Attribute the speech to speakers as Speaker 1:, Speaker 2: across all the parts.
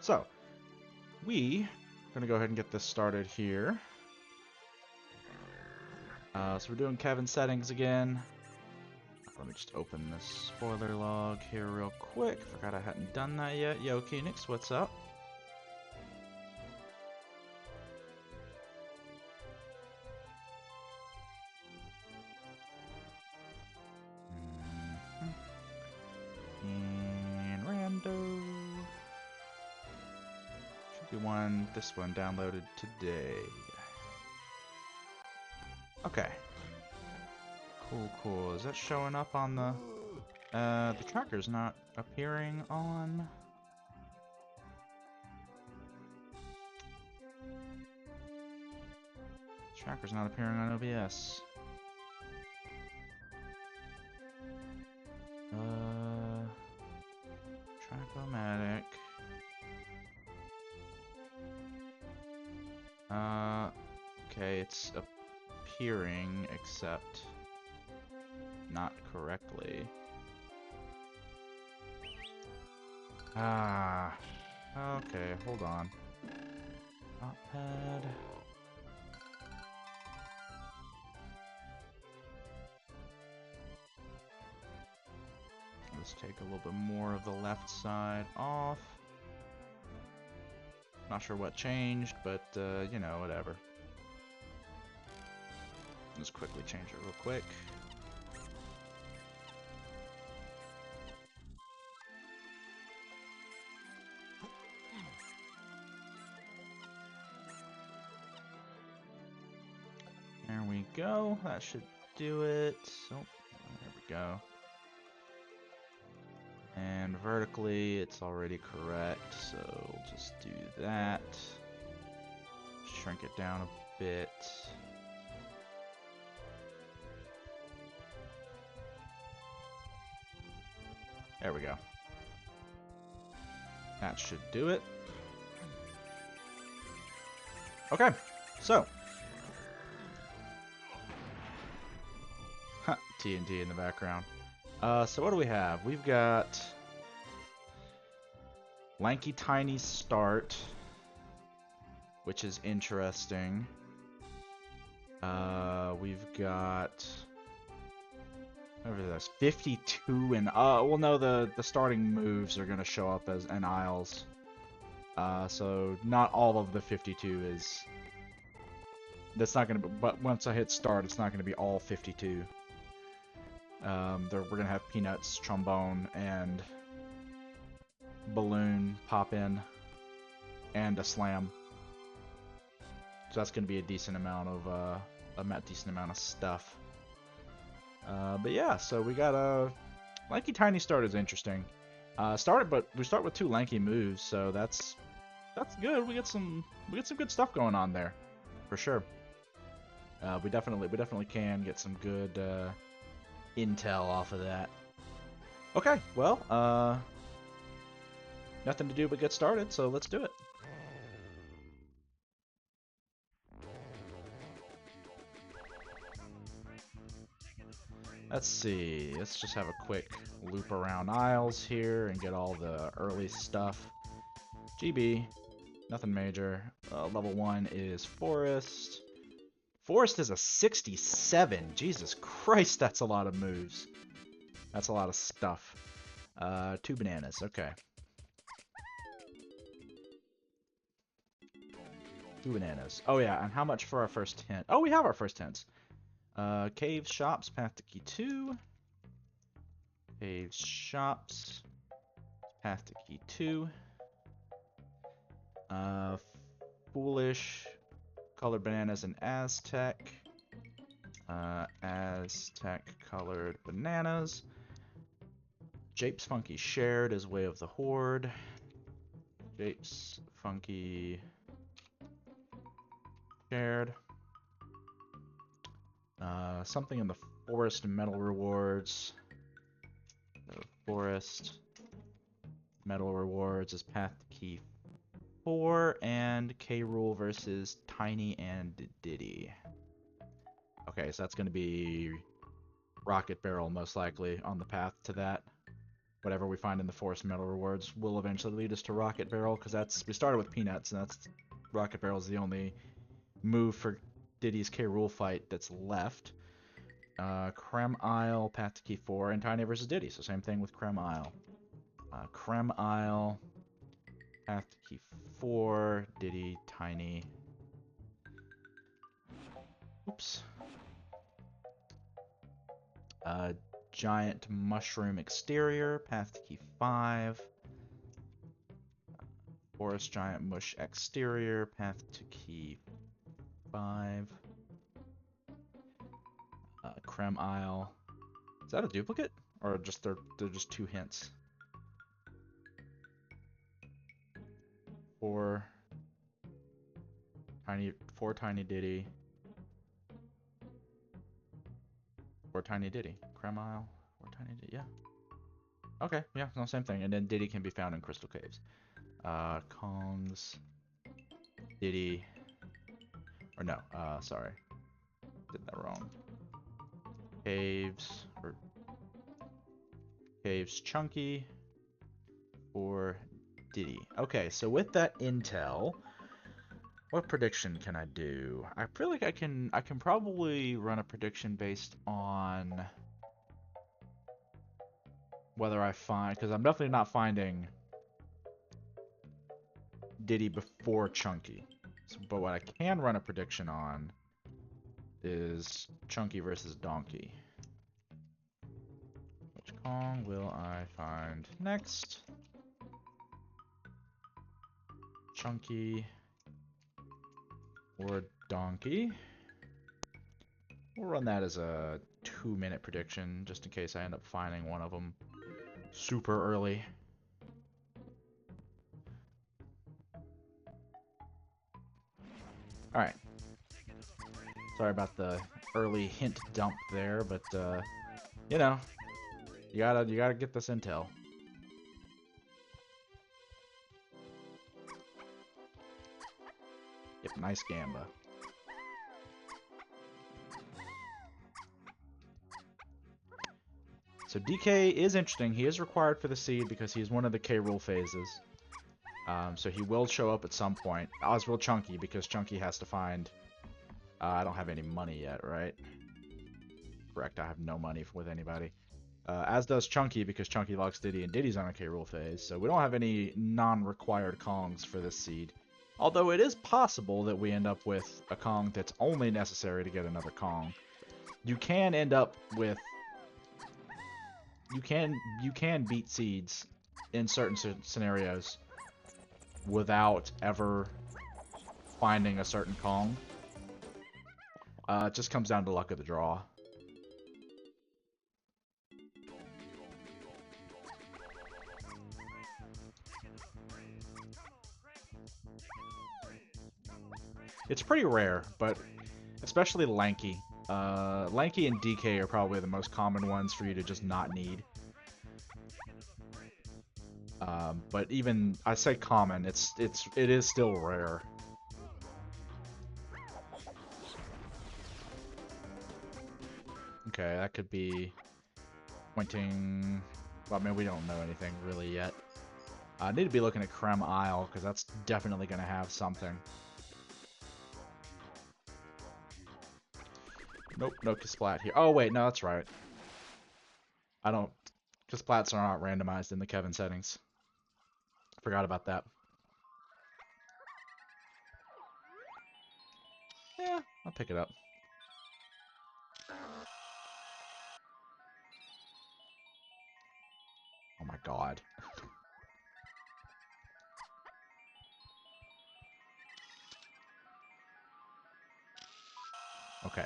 Speaker 1: So, we are going to go ahead and get this started here. So we're doing Kevin's settings again. Let me just open this spoiler log here real quick. Forgot I hadn't done that yet. Yo, Phoenix, what's up? And rando. Should be this one downloaded today. Okay. Cool. Is that showing up on the tracker's not appearing on... Tracker's not appearing on OBS. Track-o-matic. Okay, it's appearing, except not correctly. Okay, hold on. Notepad. Let's take a little bit more of the left side off. Not sure what changed, but, you know, whatever. Just quickly change it real quick. There we go. That should do it. Oh, there we go. And vertically, it's already correct, so we'll just do that. Shrink it down a bit. There we go. That should do it. Okay, so. TNT in the background. So what do we have? We've got Lanky Tiny Start, which is interesting. We've got over this 52 and well, no, the starting moves are gonna show up as an aisles. So not all of the 52 is. That's not gonna be. But once I hit start, it's not gonna be all 52. We're gonna have Peanuts, Trombone, and Balloon pop in, and a Slam. So that's gonna be a decent amount of stuff. But yeah, so we got a Lanky Tiny Start is interesting. But we start with 2 lanky moves, so that's good. We get some good stuff going on there, for sure. We definitely can get some good intel off of that. Okay, well, nothing to do but get started, so let's do it. Let's see, let's just have a quick loop around aisles here and get all the early stuff. GB, nothing major. Level 1 is Forest. Forest is a 67. Jesus Christ, that's a lot of moves. That's a lot of stuff. 2 bananas, okay. 2 bananas. Oh yeah, and how much for our first hint? Oh, we have our first hints. Cave Shops, Path to Key 2. Cave Shops, Path to Key 2. Foolish, Colored Bananas, and Aztec. Aztec Colored Bananas. Japes Funky Shared is Way of the Horde. Japes Funky Shared. Something in the Forest Metal Rewards. The Forest Metal Rewards is Path to Key 4, and K. Rool versus Tiny and Diddy. Okay, so that's going to be Rocket Barrel most likely on the path to that. whatever we find in the forest metal rewards will eventually lead us to Rocket Barrel, because we started with Peanuts, and that's Rocket Barrel is the only move for Diddy's K. Rool fight that's left. Creme Isle, path to key 4, and Tiny versus Diddy, so same thing with Creme Isle. Creme Isle, path to key 4, Diddy, Tiny. Oops. Giant Mushroom Exterior, path to key 5. Forest Giant Mush Exterior, path to key 5. Creme Isle. Is that a duplicate? Or just they're just 2 hints? 4 Tiny Diddy. 4 Tiny Diddy. Creme Isle. 4 Tiny Diddy. Yeah. Okay, yeah, no, same thing. And then Diddy can be found in Crystal Caves. Kongs. Diddy. Or no, sorry. Did that wrong. Caves. Or Caves Chunky. Or Diddy. Okay, so with that intel, what prediction can I do? I feel like I can probably run a prediction based on whether I find, because I'm definitely not finding Diddy before Chunky. So, but what I can run a prediction on is Chunky versus Donkey. Which Kong will I find next? Chunky or Donkey? We'll run that as a 2-minute prediction, just in case I end up finding one of them super early. Alright. Sorry about the early hint dump there, but you know, you gotta get this intel. Yep, nice Gamba. So DK is interesting. He is required for the seed because he is one of the K. Rool phases. So he will show up at some point. As will Chunky, because Chunky has to find... I don't have any money yet, right? Correct, I have no money with anybody. As does Chunky, because Chunky locks Diddy, and Diddy's on a K. Rool phase. So we don't have any non-required Kongs for this seed. Although it is possible that we end up with a Kong that's only necessary to get another Kong. You can end up with... You can beat seeds in certain scenarios without ever finding a certain Kong. It just comes down to luck of the draw. It's pretty rare, but especially Lanky. Lanky and DK are probably the most common ones for you to just not need. But even, I say common, it is still rare. Okay, that could be pointing... Well, I mean, we don't know anything really yet. I need to be looking at Creme Isle, because that's definitely going to have something. Nope, no Kasplat here. Oh, wait, no, that's right. I don't... Kasplats are not randomized in the Kevin settings. Forgot about that. Yeah, I'll pick it up. Oh my god. Okay.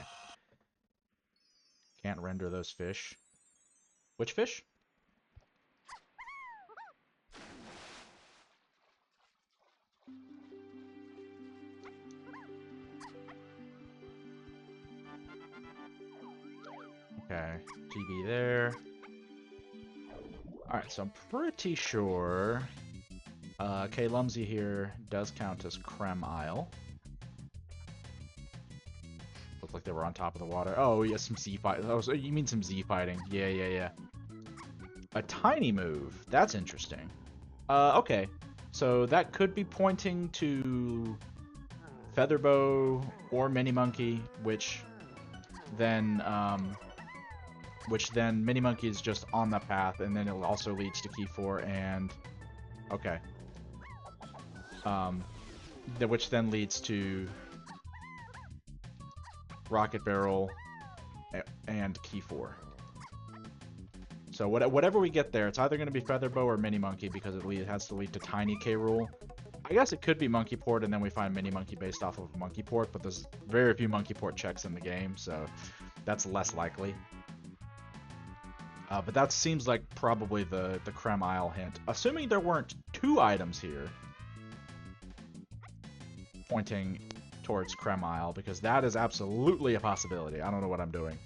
Speaker 1: Can't render those fish. Which fish? Okay, GB there. Alright, so I'm pretty sure K. Lumsy here does count as Creme Isle. Looked like they were on top of the water. Oh, yeah, some Z fight. Oh, so you mean some Z fighting. Yeah. A tiny move. That's interesting. Okay. So that could be pointing to Featherbow or Mini Monkey, which then Mini Monkey is just on the path, and then it also leads to Key 4 and okay. Which then leads to Rocket Barrel and Key 4. So whatever we get there, it's either going to be Featherbow or Mini Monkey because it has to lead to Tiny K. Rool. I guess it could be Monkey Port and then we find Mini Monkey based off of Monkey Port, but there's very few Monkey Port checks in the game, so that's less likely. But that seems like probably the Creme Isle hint. Assuming there weren't 2 items here pointing towards Creme Isle, because that is absolutely a possibility. I don't know what I'm doing.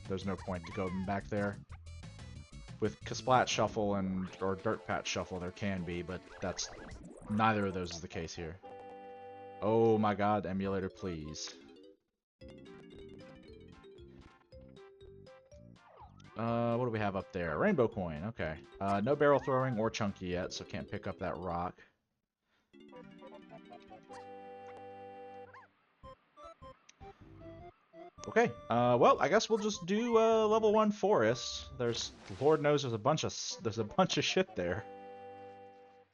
Speaker 1: There's no point to go back there. With Kasplat Shuffle or Dirt Patch Shuffle, there can be, but that's neither of those is the case here. Oh my god, emulator, please. What do we have up there? Rainbow coin, okay. No barrel throwing or chunky yet, so can't pick up that rock. Okay, well, I guess we'll just do level 1 forest. Lord knows there's a bunch of shit there.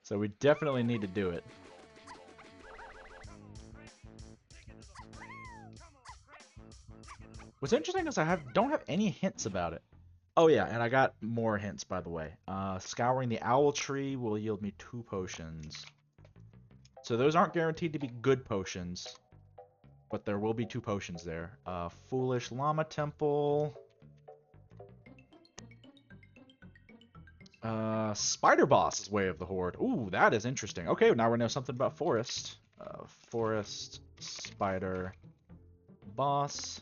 Speaker 1: So we definitely need to do it. What's interesting is don't have any hints about it. Oh yeah, and I got more hints, by the way. Scouring the owl tree will yield me 2 potions. So those aren't guaranteed to be good potions, but there will be 2 potions there. Foolish Llama Temple. Spider Boss is Way of the Horde. Ooh, that is interesting. Okay, now we know something about Forest. Forest, Spider, Boss.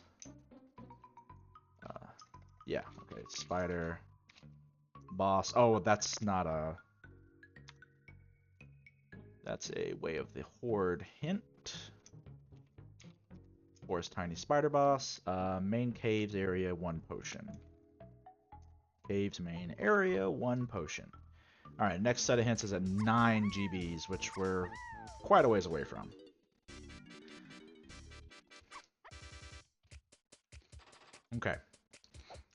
Speaker 1: Yeah, okay, Spider, Boss. Oh, that's not a... That's a Way of the Horde hint. Forest, Tiny Spider Boss. Main Caves area, 1 potion. Caves main area, 1 potion. Alright, next set of hints is at 9 GBs, which we're quite a ways away from. Okay.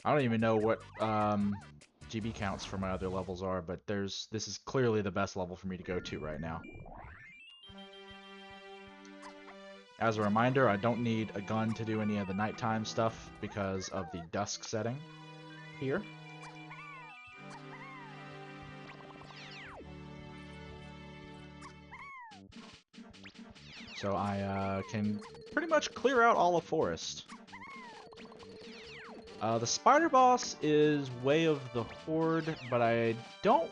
Speaker 1: I don't even know what GB counts for my other levels are, but this is clearly the best level for me to go to right now. As a reminder, I don't need a gun to do any of the nighttime stuff because of the dusk setting here. So I can pretty much clear out all of Forest. The Spider Boss is Way of the Horde, but I don't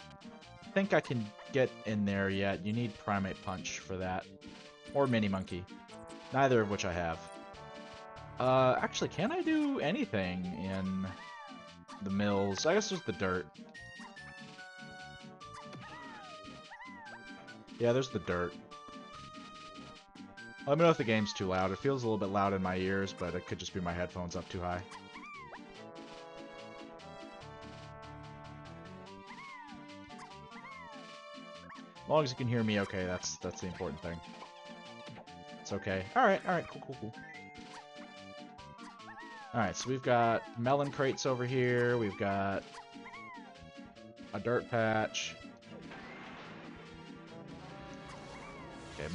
Speaker 1: think I can get in there yet. You need Primate Punch for that. Or Mini Monkey. Neither of which I have. Actually, can I do anything in the mills? I guess just the dirt. Yeah, there's the dirt. Let me know if the game's too loud. It feels a little bit loud in my ears, but it could just be my headphones up too high. As long as you can hear me okay, that's the important thing. It's okay. Alright, cool. Alright, so we've got melon crates over here, we've got a dirt patch. Okay,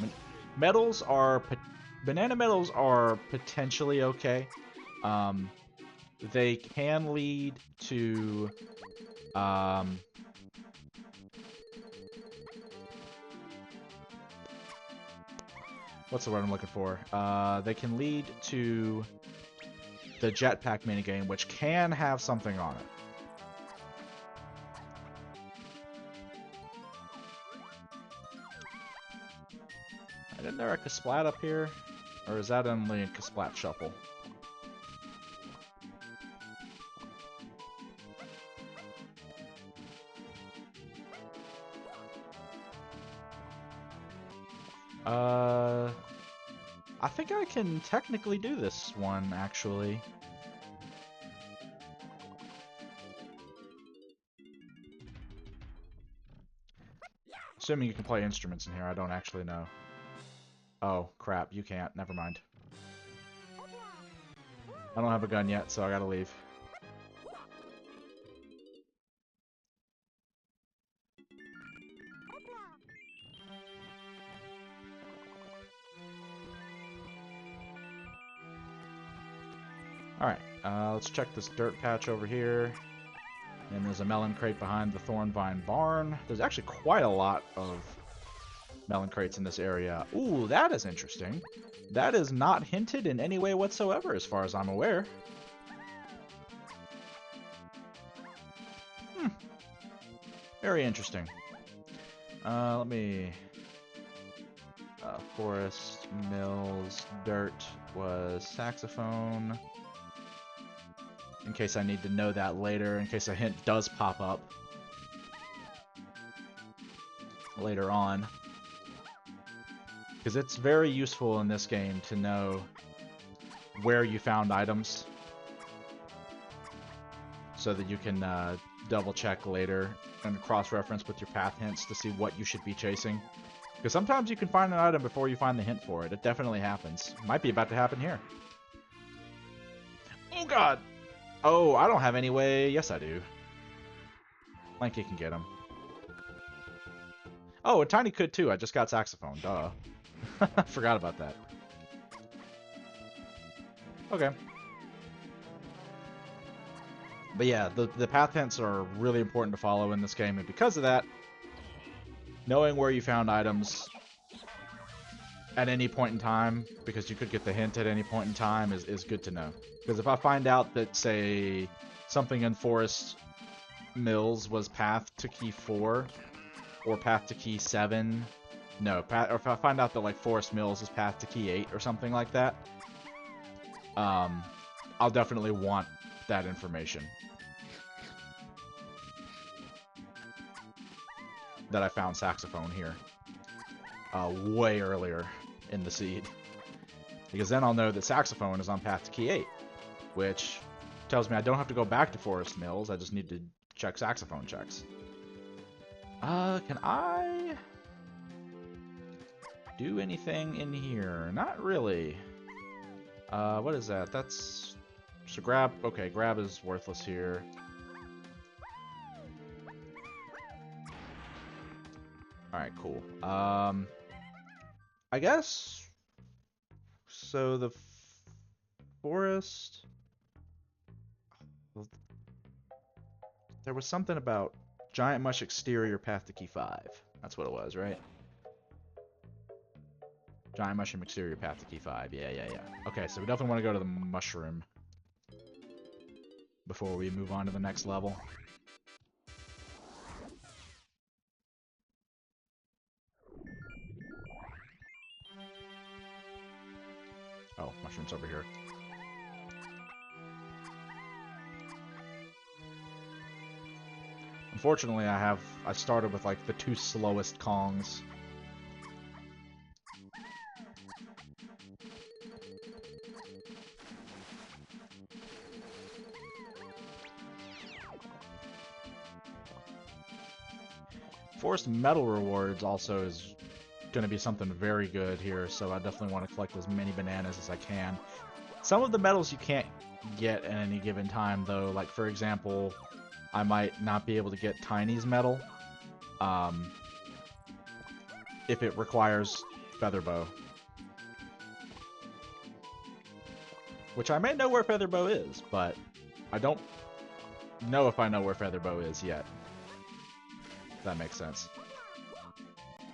Speaker 1: banana medals are potentially okay. They can lead to what's the word I'm looking for? They can lead to the jetpack minigame, which can have something on it. Isn't there a Kasplat up here? Or is that only a Kasplat Shuffle? I think I can technically do this one, actually. Assuming you can play instruments in here, I don't actually know. Oh, crap, you can't. Never mind. I don't have a gun yet, so I gotta leave. Alright, let's check this dirt patch over here. And there's a melon crate behind the Thornvine Barn. There's actually quite a lot of melon crates in this area. Ooh, that is interesting. That is not hinted in any way whatsoever, as far as I'm aware. Very interesting. Let me... forest, mills, dirt was saxophone. In case I need to know that later, in case a hint does pop up later on. Because it's very useful in this game to know where you found items, so that you can double check later and cross-reference with your path hints to see what you should be chasing. Because sometimes you can find an item before you find the hint for it. It definitely happens. Might be about to happen here. Oh god! Oh, I don't have any way. Yes, I do. Lanky can get him. Oh, and Tiny could too. I just got saxophone. Duh. Forgot about that. Okay. But yeah, the path hints are really important to follow in this game, and because of that, knowing where you found items at any point in time, because you could get the hint at any point in time, is good to know. Because if I find out that, say, something in Forest Mills was path to key 4, or path to key 7, no, or if I find out that, like, Forest Mills is path to key 8 or something like that, I'll definitely want that information. That I found saxophone here. Way earlier in the seed. Because then I'll know that saxophone is on path to key 8. Which tells me I don't have to go back to Forest Mills, I just need to check saxophone checks. Can I do anything in here? Not really. What is that? That's... So grab... Okay, grab is worthless here. Alright, cool. I guess... So the forest... There was something about Giant Mush exterior path to key 5. That's what it was, right? Giant mushroom exterior path to key 5. Yeah. Okay, so we definitely want to go to the mushroom before we move on to the next level. Oh, mushroom's over here. Unfortunately, I started with like the 2 slowest Kongs. Forest Metal Rewards also is going to be something very good here, so I definitely want to collect as many bananas as I can. Some of the medals you can't get at any given time, though. Like, for example, I might not be able to get Tiny's medal if it requires Featherbow. Which I may know where Featherbow is, but I don't know if I know where Featherbow is yet. If that makes sense.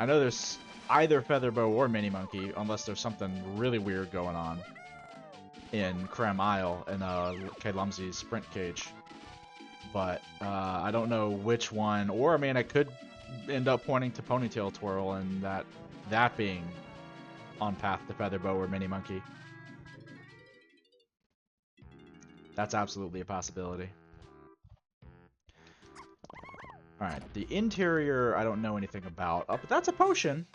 Speaker 1: I know there's either Featherbow or Mini Monkey, unless there's something really weird going on in Creme Isle in K. Lumsey's Sprint Cage. But I don't know which one, or I mean, I could end up pointing to Ponytail Twirl and that being on path to Featherbow or Mini Monkey. That's absolutely a possibility. Alright, the interior I don't know anything about. Oh, but that's a potion!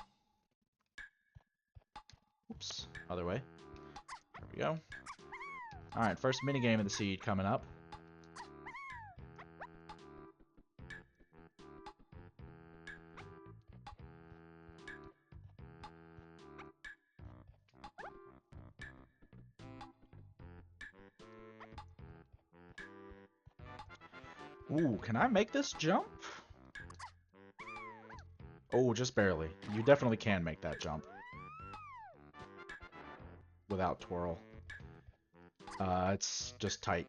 Speaker 1: Oops, other way. There we go. Alright, first minigame of the seed coming up. Ooh, can I make this jump? Oh, just barely. You definitely can make that jump. Without twirl. It's just tight.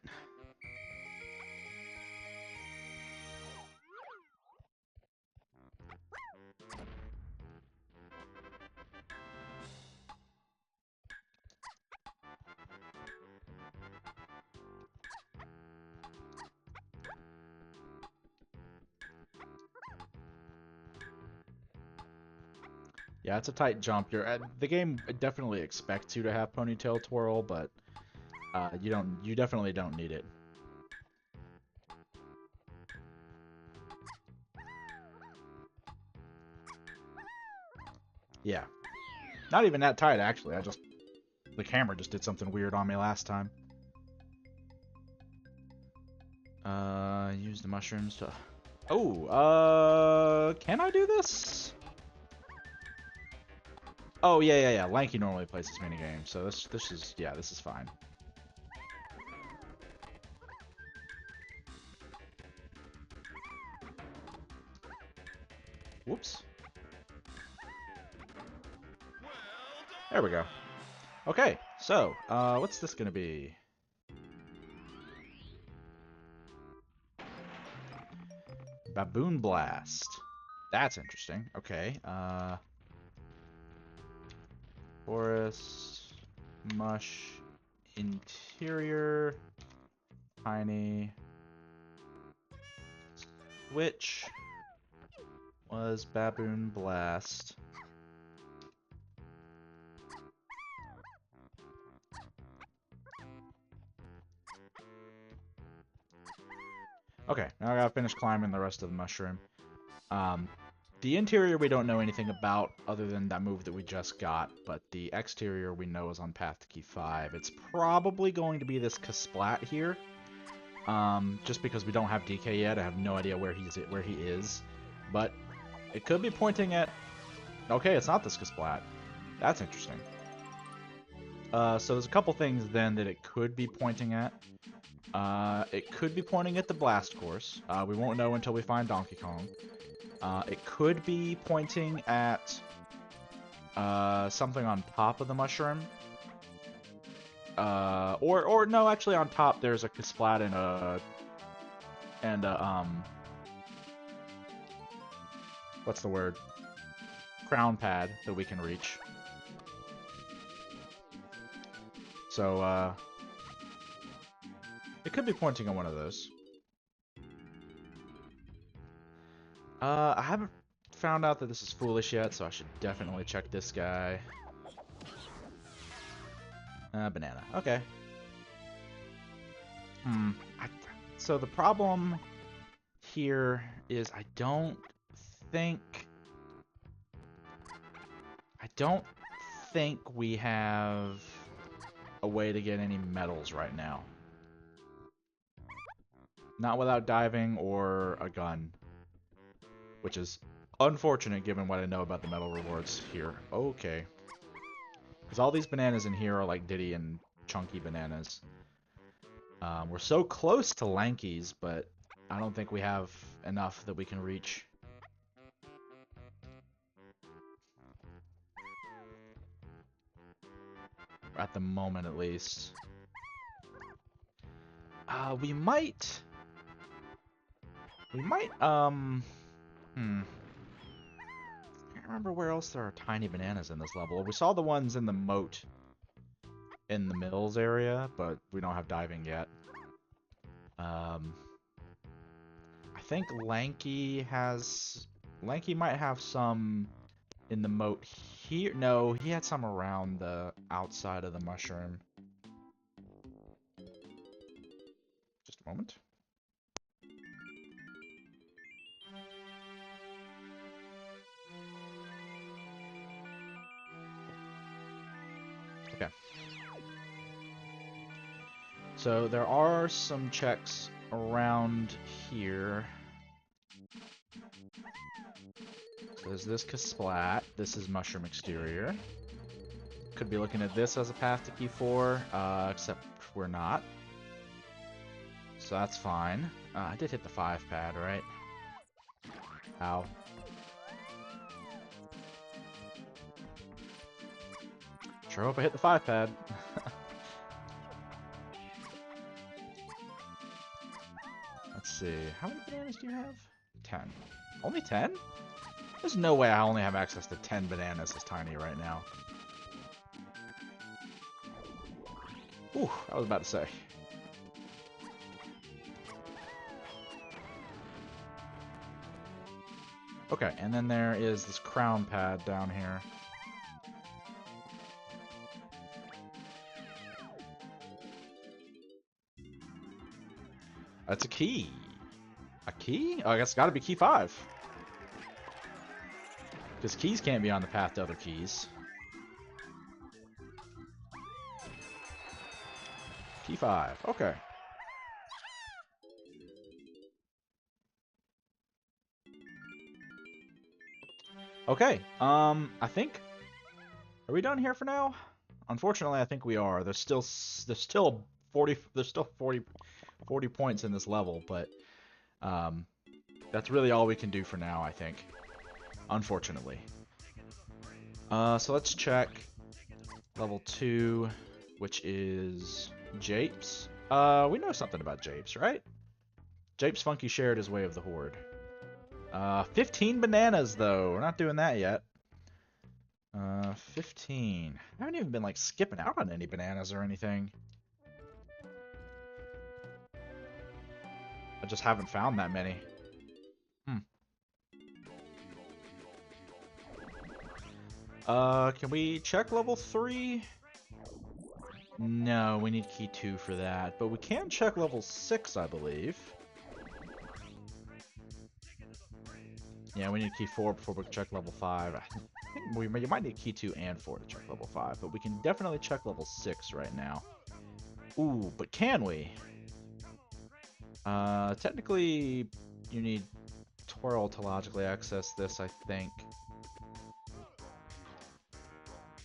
Speaker 1: Yeah, it's a tight jump. The game definitely expects you to have ponytail twirl, but you definitely don't need it. Yeah. Not even that tight, actually. The camera just did something weird on me last time. Use the mushrooms to... Oh, can I do this? Oh, yeah. Lanky normally plays this minigame, so this is fine. Whoops. There we go. Okay, so, what's this gonna be? Baboon Blast. That's interesting. Okay, Forest, Mush, Interior, Tiny, Switch was Baboon Blast. Okay, now I gotta finish climbing the rest of the mushroom. The interior we don't know anything about other than that move that we just got, but the exterior we know is on path to key 5. It's probably going to be this Kasplat here. Just because we don't have DK yet, I have no idea where he is. But it could be pointing at... Okay, it's not this Kasplat. That's interesting. So there's a couple things then that it could be pointing at. It could be pointing at the Blast Course. We won't know until we find Donkey Kong. It could be pointing at something on top of the mushroom. Or no, actually on top there's a Kasplat and a what's the word? Crown pad that we can reach. So it could be pointing at one of those. I haven't found out that this is foolish yet, so I should definitely check this guy. Banana. Okay. So the problem here is I don't think we have a way to get any medals right now. Not without diving or a gun. Which is unfortunate given what I know about the medal rewards here. Okay. Because all these bananas in here are like Diddy and chunky bananas. We're so close to Lankies, but I don't think we have enough that we can reach. At the moment, at least. We might... I can't remember where else there are tiny bananas in this level. We saw the ones in the moat in the mills area, but we don't have diving yet. I think Lanky might have some in the moat here. No, he had some around the outside of the mushroom. Just a moment. Okay. So there are some checks around here. So there's this Kasplat. This is Mushroom Exterior. Could be looking at this as a path to Key 4, except we're not. So that's fine. I did hit the 5 pad, right? Ow. Sure hope I hit the 5 pad. Let's see. How many bananas do you have? 10. Only 10? There's no way I only have access to 10 bananas as Tiny right now. Ooh, I was about to say. Okay, and then there is this crown pad down here. That's a key. A key? Oh, I guess it's gotta be key 5. Because keys can't be on the path to other keys. Key 5. Okay. Okay. I think. Are we done here for now? Unfortunately, I think we are. There's still 40. There's still 40 points in this level, but that's really all we can do for now, I think. Unfortunately. So let's check level 2, which is Japes. We know something about Japes, right? Japes Funky shared his way of the horde. 15 bananas, though. We're not doing that yet. 15. I haven't even been, like, skipping out on any bananas or anything. I just haven't found that many. Can we check level 3? No, we need key 2 for that. But we can check level 6, I believe. Yeah, we need key 4 before we can check level 5. I think you might need key 2 and 4 to check level 5, but we can definitely check level 6 right now. Ooh, but can we? Technically, you need Twirl to logically access this, I think.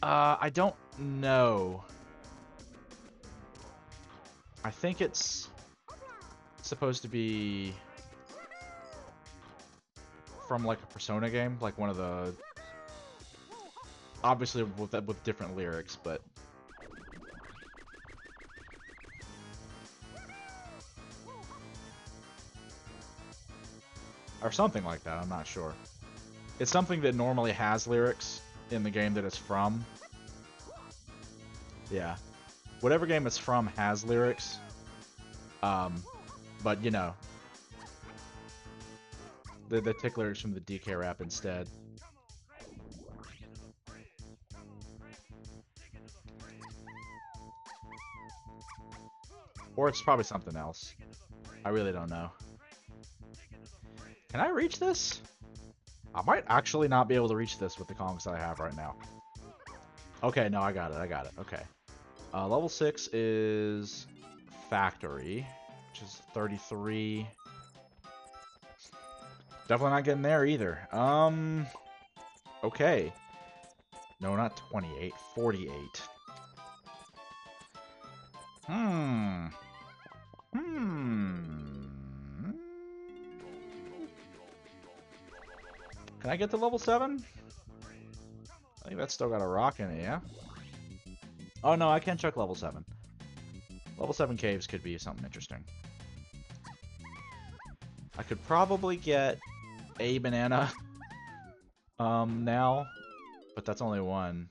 Speaker 1: I don't know. I think it's supposed to be from like a Persona game, like one of the, obviously with different lyrics, but or something like that. I'm not sure. It's something that normally has lyrics in the game that it's from. Yeah, whatever game it's from has lyrics. But you know, they take lyrics from the DK rap instead. Or it's probably something else. I really don't know. Can I reach this? I might actually not be able to reach this with the comics that I have right now. Okay, no, I got it. Okay. Level 6 is Factory, which is 33. Definitely not getting there either. Okay. No, not 28. 48. Can I get to level 7? I think that's still got a rock in it, yeah? Oh no, I can check level 7. Level 7 caves could be something interesting. I could probably get a banana now, but that's only one.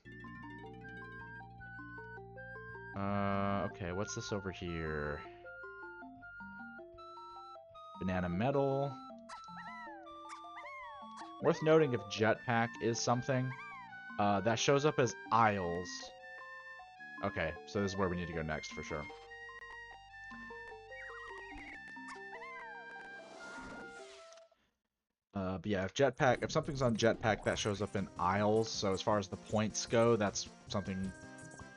Speaker 1: Okay, what's this over here? Banana metal. Worth noting, if jetpack is something, that shows up as aisles. Okay, so this is where we need to go next for sure. But yeah, if something's on jetpack, that shows up in aisles. So as far as the points go, that's something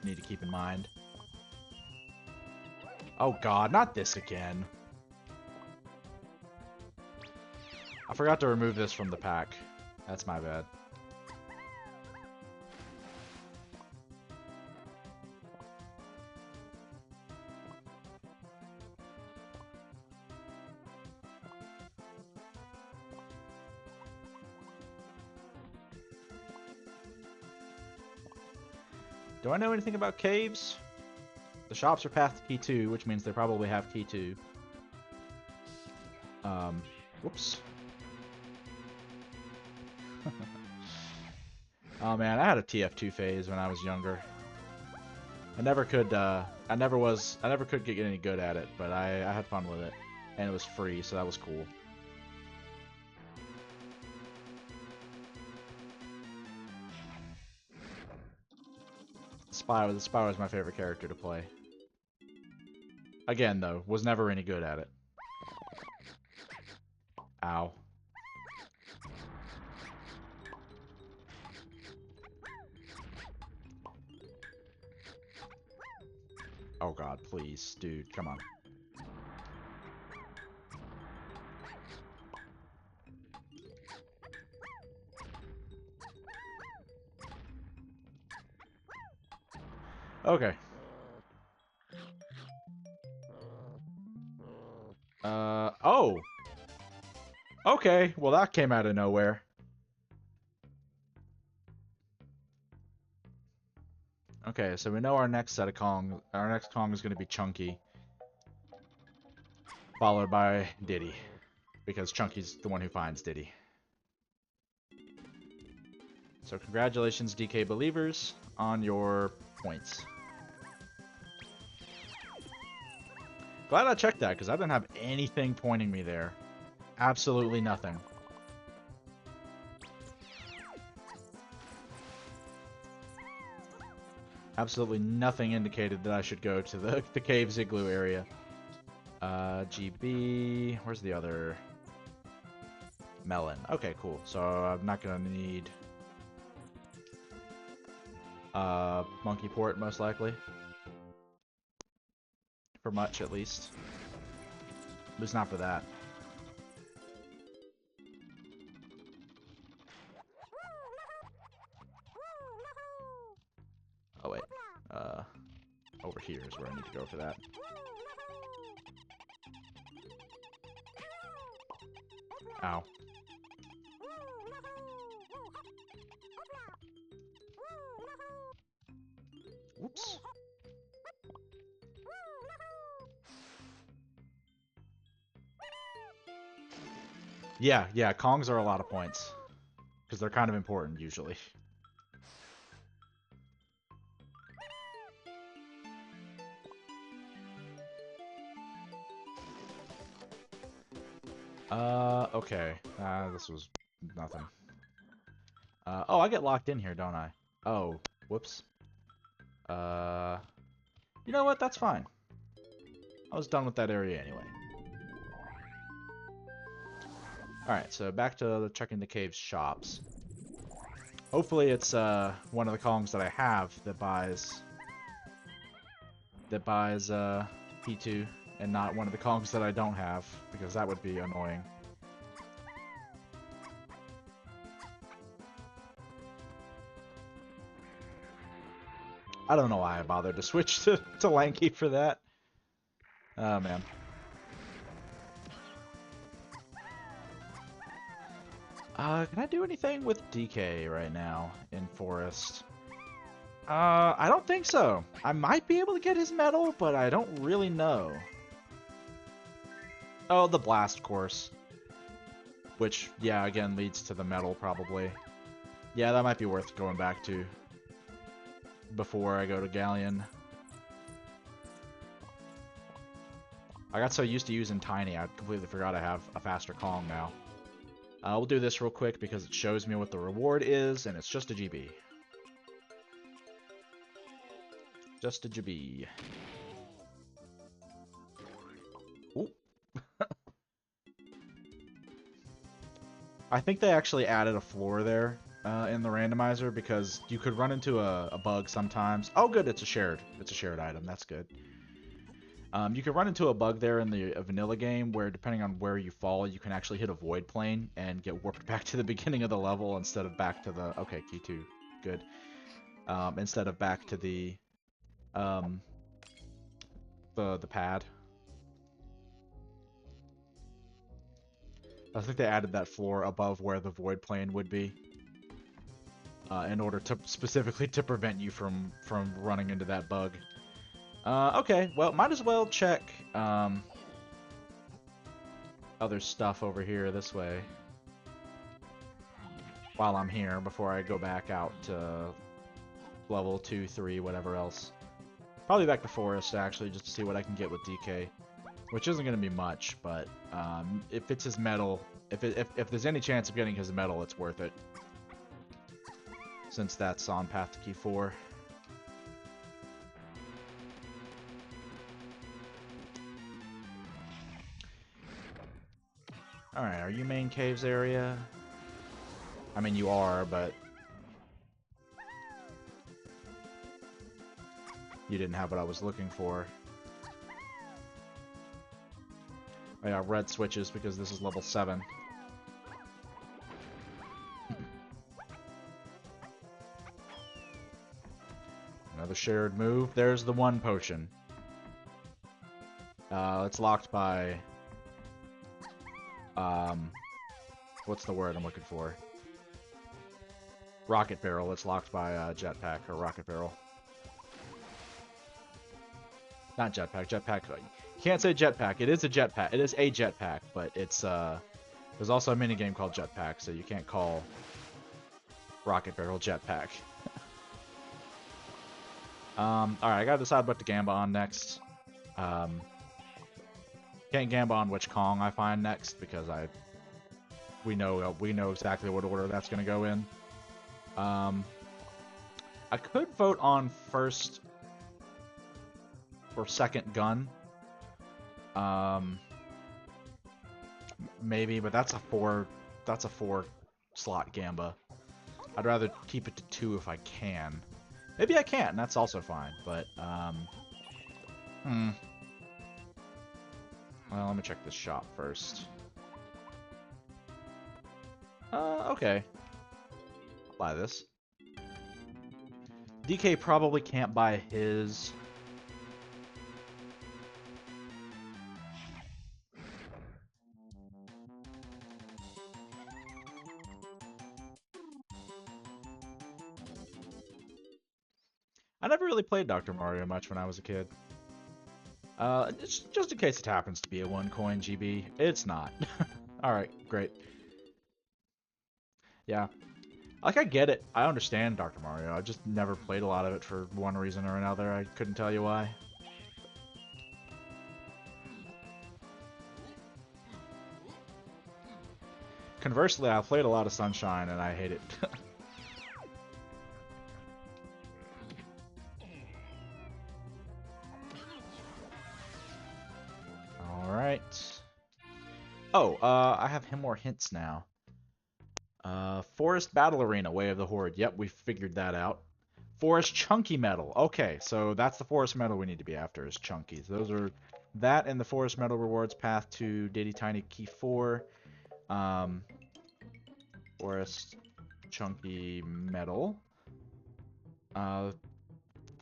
Speaker 1: you need to keep in mind. Oh god, not this again. I forgot to remove this from the pack. That's my bad. Do I know anything about caves? The shops are past key 2, which means they probably have key 2. Whoops. Oh man, I had a TF2 phase when I was younger. I never could get any good at it, but I had fun with it. And it was free, so that was cool. The Spy was my favorite character to play. Again, though, was never any good at it. Ow. Oh god, please. Dude, come on. Okay. Oh! Okay, well that came out of nowhere. Okay, so we know our next set of Kong, our next Kong is going to be Chunky. Followed by Diddy. Because Chunky's the one who finds Diddy. So congratulations, DK Believers, on your points. Glad I checked that, because I didn't have anything pointing me there. Absolutely nothing. Absolutely nothing indicated that I should go to the Caves Igloo area. GB... Where's the other... Melon. Okay, cool. So I'm not gonna need... Monkey Port, most likely. For much, at least. At least not for that. Oh, wait. Over here is where I need to go for that. Ow. Whoops. Yeah, Kongs are a lot of points. Because they're kind of important, usually. Okay. This was nothing. Oh, I get locked in here, don't I? Oh, whoops. You know what? That's fine. I was done with that area anyway. Alright, so back to checking the cave's shops. Hopefully it's one of the Kongs that I have that buys P2 and not one of the Kongs that I don't have, because that would be annoying. I don't know why I bothered to switch to Lanky for that. Oh man. Can I do anything with DK right now in Forest? I don't think so. I might be able to get his medal, but I don't really know. Oh, the Blast course. Which, yeah, again, leads to the medal, probably. Yeah, that might be worth going back to before I go to Galleon. I got so used to using Tiny, I completely forgot I have a faster Kong now. We'll do this real quick because it shows me what the reward is, and it's just a GB. Just a GB. Ooh. I think they actually added a floor there in the randomizer because you could run into a bug sometimes. Oh, good, it's a shared item. That's good. You can run into a bug there in the vanilla game where, depending on where you fall, you can actually hit a void plane and get warped back to the beginning of the level instead of back to the... Okay, key 2. Good. Instead of back to the pad. I think they added that floor above where the void plane would be. in order to specifically to prevent you from running into that bug. Okay, well, might as well check other stuff over here this way while I'm here before I go back out to level 2, 3, whatever else. Probably back to Forest, actually, just to see what I can get with DK. Which isn't going to be much, but if it's his medal, if there's any chance of getting his medal, it's worth it. Since that's on path to key 4. Alright, are you main caves area? I mean, you are, but you didn't have what I was looking for. Oh yeah, red switches because this is level 7. Another shared move. There's the one potion. It's locked by... what's the word I'm looking for? Rocket barrel. It's locked by jetpack or rocket barrel. Not jetpack. Jetpack. You can't say jetpack. It is a jetpack. It is a jetpack, but it's there's also a minigame called jetpack, so you can't call rocket barrel jetpack. Alright, I gotta decide what to gamba on next. Can't gamba on which Kong I find next because we know exactly what order that's gonna go in. I could vote on first or second gun. Maybe, but that's a 4 slot gamba. I'd rather keep it to 2 if I can. Maybe I can't, and that's also fine, but well, let me check this shop first. Okay. I'll buy this. DK probably can't buy his. I never really played Dr. Mario much when I was a kid. Just in case it happens to be a 1 coin GB. It's not. Alright, great. Yeah. Like, I get it. I understand Dr. Mario. I just never played a lot of it for one reason or another. I couldn't tell you why. Conversely, I played a lot of Sunshine and I hate it. Alright. Oh, I have him more hints now. Forest Battle Arena, Way of the Horde. Yep, we figured that out. Forest Chunky Medal. Okay, so that's the Forest Medal we need to be after, is Chunkies. Those are that and the Forest Medal rewards path to Diddy Tiny Key 4. Forest Chunky Medal.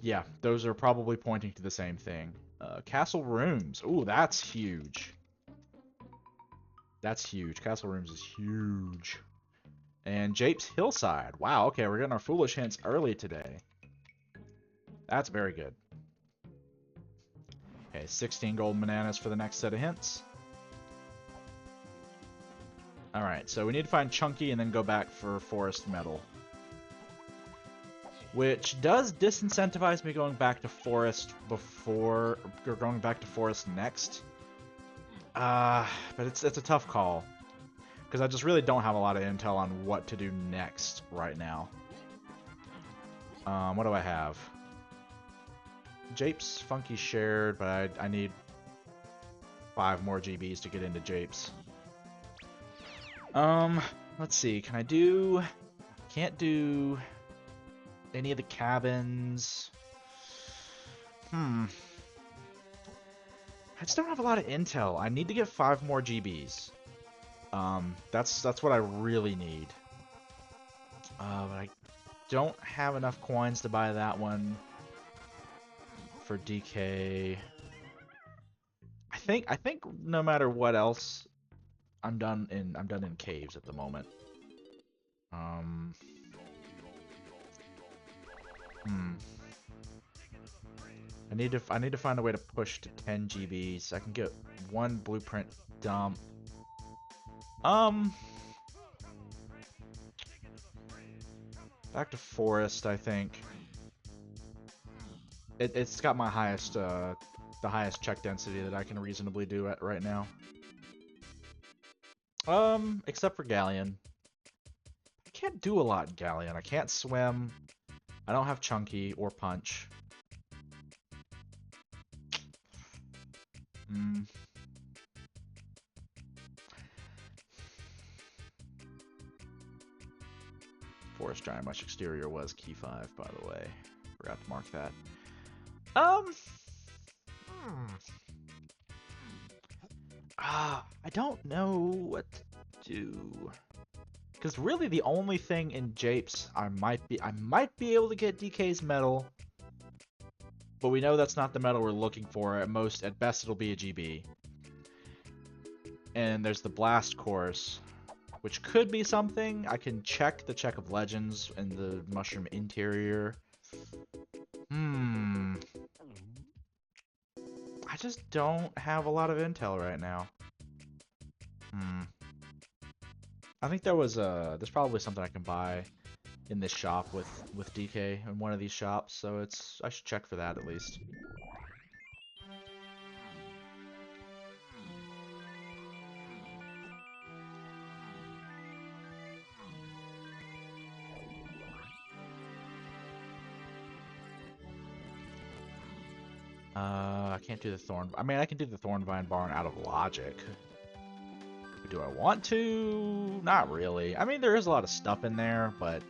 Speaker 1: Yeah, those are probably pointing to the same thing. Castle Rooms. Ooh, that's huge. That's huge. Castle Rooms is huge. And Jape's Hillside. Wow, okay, we're getting our foolish hints early today. That's very good. Okay, 16 gold bananas for the next set of hints. Alright, so we need to find Chunky and then go back for Forest Medal. Which does disincentivize me going back to Forest before, or going back to Forest next. But it's a tough call. Because I just really don't have a lot of intel on what to do next right now. What do I have? Jape's Funky shared, but I need 5 more GBs to get into Jape's. Let's see. Can I do... Can't do any of the cabins. I just don't have a lot of intel. I need to get 5 more GBs. That's what I really need. But I don't have enough coins to buy that one for DK. I think no matter what else, I'm done in caves at the moment. Hmm. I need to find a way to push to 10 GBs. I can get one blueprint dump. Back to forest, I think. It's got my highest, the highest check density that I can reasonably do at right now. Except for Galleon. I can't do a lot in Galleon. I can't swim. I don't have Chunky or Punch. Hmm. Forest Giant Mush Exterior was key 5, by the way. Forgot to mark that. I don't know what to do. Because really the only thing in Japes I might be able to get DK's medal. But we know that's not the medal we're looking for. At best it'll be a GB. And there's the Blast Course, which could be something. I can check the Check of Legends and the Mushroom Interior. I just don't have a lot of intel right now. I think there's probably something I can buy in this shop with DK in one of these shops, so I should check for that at least. I can't do the Thorn. I mean, I can do the Thornvine Barn out of logic. Do I want to? Not really. I mean, there is a lot of stuff in there, but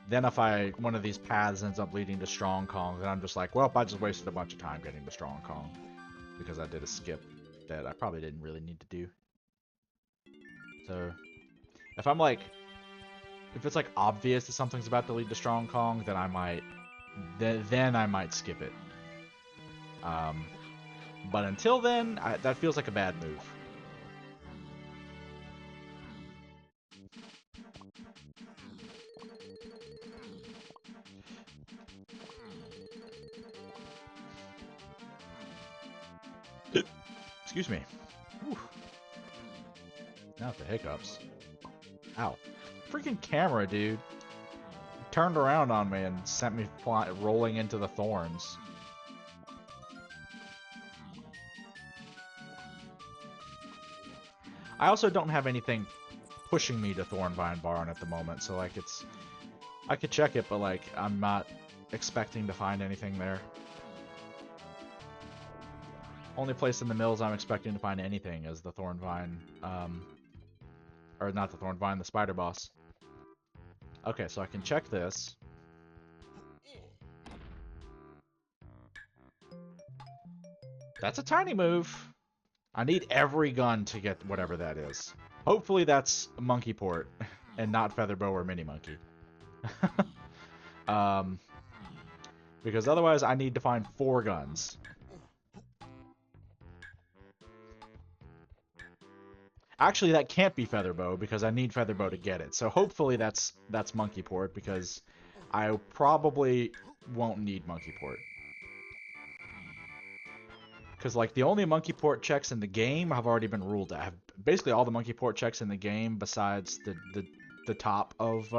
Speaker 1: then if one of these paths ends up leading to Strong Kong, then I'm just like, well, I just wasted a bunch of time getting to Strong Kong because I did a skip that I probably didn't really need to do. So, if I'm like, if it's like obvious that something's about to lead to Strong Kong, then I might, then I might skip it. But until then, that feels like a bad move. Excuse me. Whew. Now the hiccups. Ow. Freaking camera, dude. Turned around on me and sent me rolling into the thorns. I also don't have anything pushing me to Thornvine Barn at the moment, so like I could check it, but like I'm not expecting to find anything there. Only place in the mills I'm expecting to find anything is the Thornvine, or not the Thornvine, the Spider Boss. Okay, so I can check this. That's a tiny move. I need every gun to get whatever that is. Hopefully that's Monkey Port and not Featherbow or Mini Monkey. Because otherwise I need to find 4 guns. Actually, that can't be Featherbow because I need Featherbow to get it. So hopefully that's Monkey Port because I probably won't need Monkey Port. Because like the only Monkey Port checks in the game have already been ruled out. Basically all the Monkey Port checks in the game besides the top of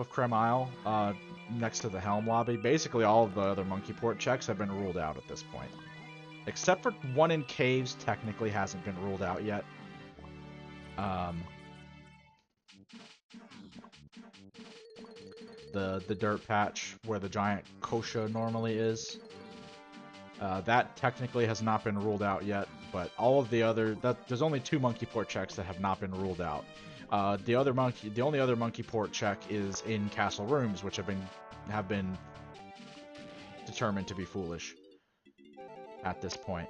Speaker 1: Creme Isle, next to the Helm lobby. Basically all of the other Monkey Port checks have been ruled out at this point. Except for one in caves, technically hasn't been ruled out yet. The dirt patch where the giant Kosha normally is. That technically has not been ruled out yet, but all of the other there's only 2 Monkey Port checks that have not been ruled out. The only other Monkey Port check is in Castle Rooms, which have been determined to be foolish at this point.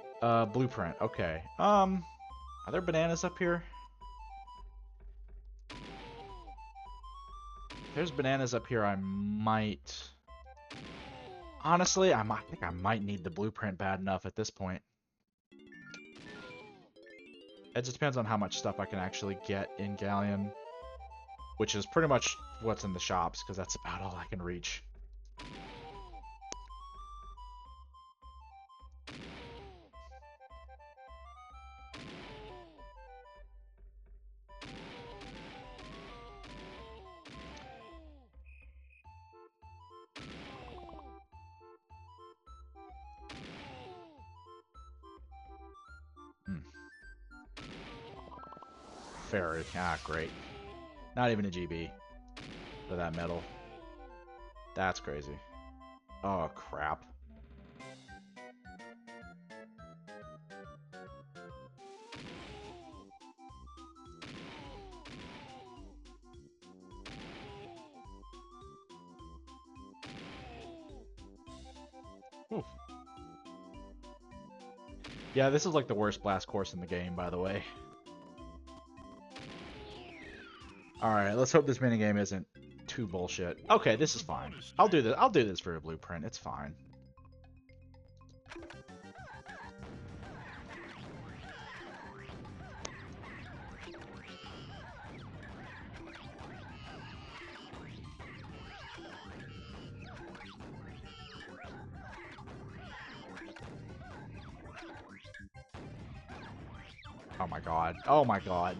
Speaker 1: Blueprint. Okay. Are there bananas up here? If there's bananas up here, I might. Honestly, I think I might need the blueprint bad enough at this point. It just depends on how much stuff I can actually get in Galleon. which is pretty much what's in the shops, because that's about all I can reach. Fairy. Ah, great. Not even a GB for that medal. That's crazy. Oh, crap. Oof. Yeah, this is like the worst blast course in the game, by the way. Alright, let's hope this minigame isn't too bullshit. Okay, this is fine. I'll do this. I'll do this for a blueprint. It's fine. Oh my god. Oh my god.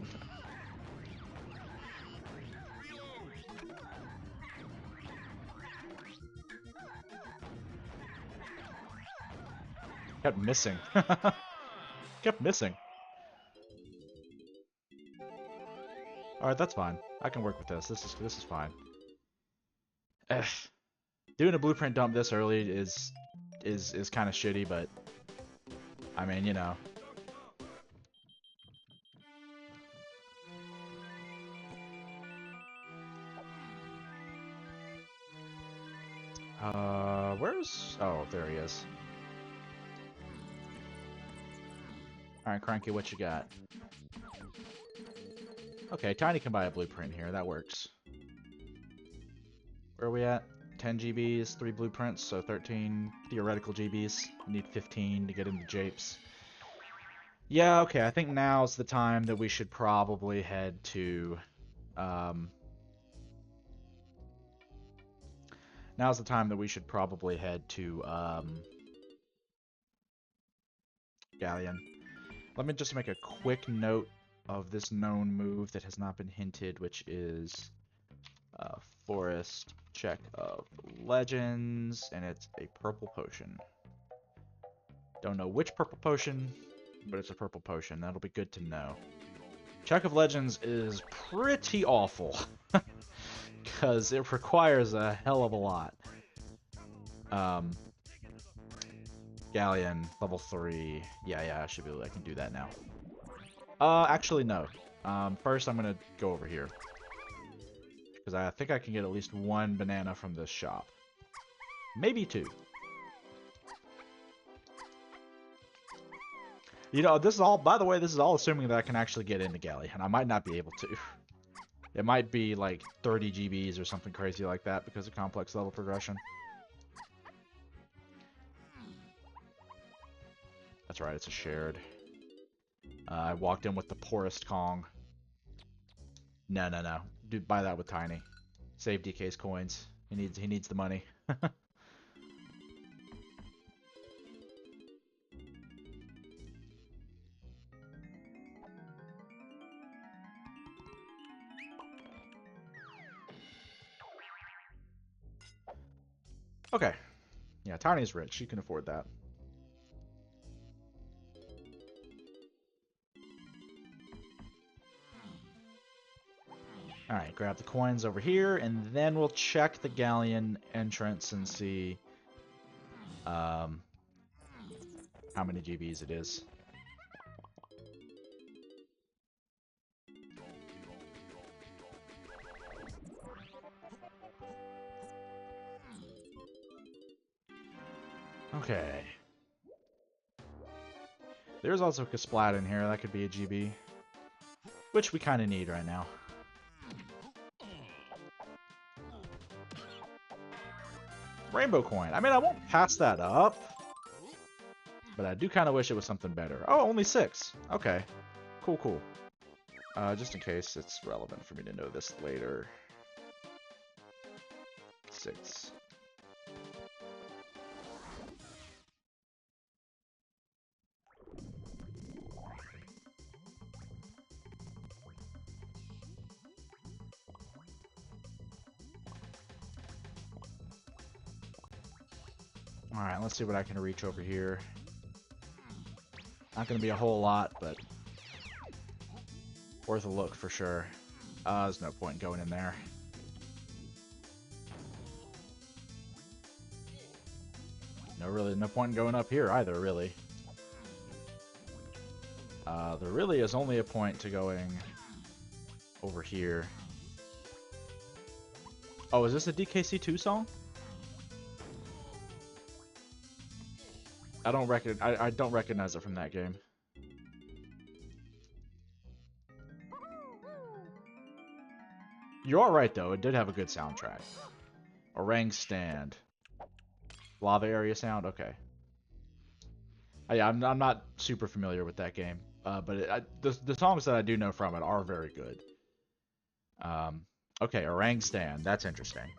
Speaker 1: Kept missing. Kept missing. Alright, that's fine. I can work with this. This is fine. Ugh. Doing a blueprint dump this early is kind of shitty, but I mean, you know. Where's... Oh, there he is. Alright, Cranky, what you got? Okay, Tiny can buy a blueprint here. That works. Where are we at? 10 GBs, 3 blueprints, so 13 theoretical GBs. Need 15 to get into Japes. Yeah, okay, I think now's the time that we should probably head to... Now's the time that we should probably head to, Galleon. Let me just make a quick note of this known move that has not been hinted, which is Forest Check of Legends, and it's a purple potion. Don't know which purple potion, but it's a purple potion. That'll be good to know. Check of Legends is pretty awful, because it requires a hell of a lot. Galleon, level 3. Yeah, I should be able, I can do that now. Actually, no. First, I'm gonna go over here. Because I think I can get at least 1 banana from this shop. Maybe 2. You know, this is all, by the way, this is all assuming that I can actually get into Galley, and I might not be able to. It might be like 30 GBs or something crazy like that because of complex level progression. That's right, it's a shared. I walked in with the poorest Kong. No. Dude, buy that with Tiny. Save DK's coins. He needs the money. Okay. Yeah, Tiny's rich. She can afford that. Alright, grab the coins over here, and then we'll check the Galleon entrance and see how many GBs it is. Okay. There's also Kasplat in here. That could be a GB. Which we kind of need right now. Rainbow coin. I mean, I won't pass that up. But I do kind of wish it was something better. Oh, only 6. Okay. Cool. Just in case it's relevant for me to know this later. 6. Alright, let's see what I can reach over here. Not going to be a whole lot, but worth a look for sure. There's no point in going in there. No point in going up here either, really. There really is only a point to going over here. Oh, is this a DKC2 song? I don't recognize it from that game. You are right though, it did have a good soundtrack. Orang Stand. Lava area sound? Okay. Yeah, I'm not super familiar with that game. But the songs that I do know from it are very good. Okay, Orang Stand. That's interesting.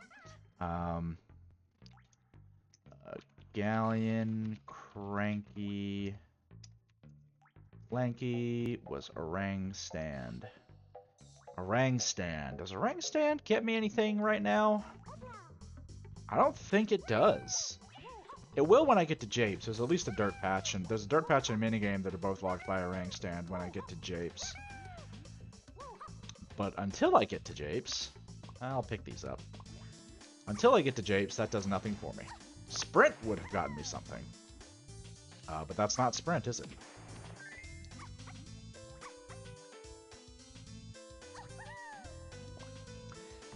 Speaker 1: Galleon, Cranky, Lanky was Orang Stand. Orang Stand. Does Orang Stand get me anything right now? I don't think it does. It will when I get to Japes. There's at least a dirt patch, and there's a dirt patch and a minigame that are both locked by Orang Stand when I get to Japes. But until I get to Japes, I'll pick these up. Until I get to Japes, that does nothing for me. Sprint would have gotten me something. But that's not Sprint, is it?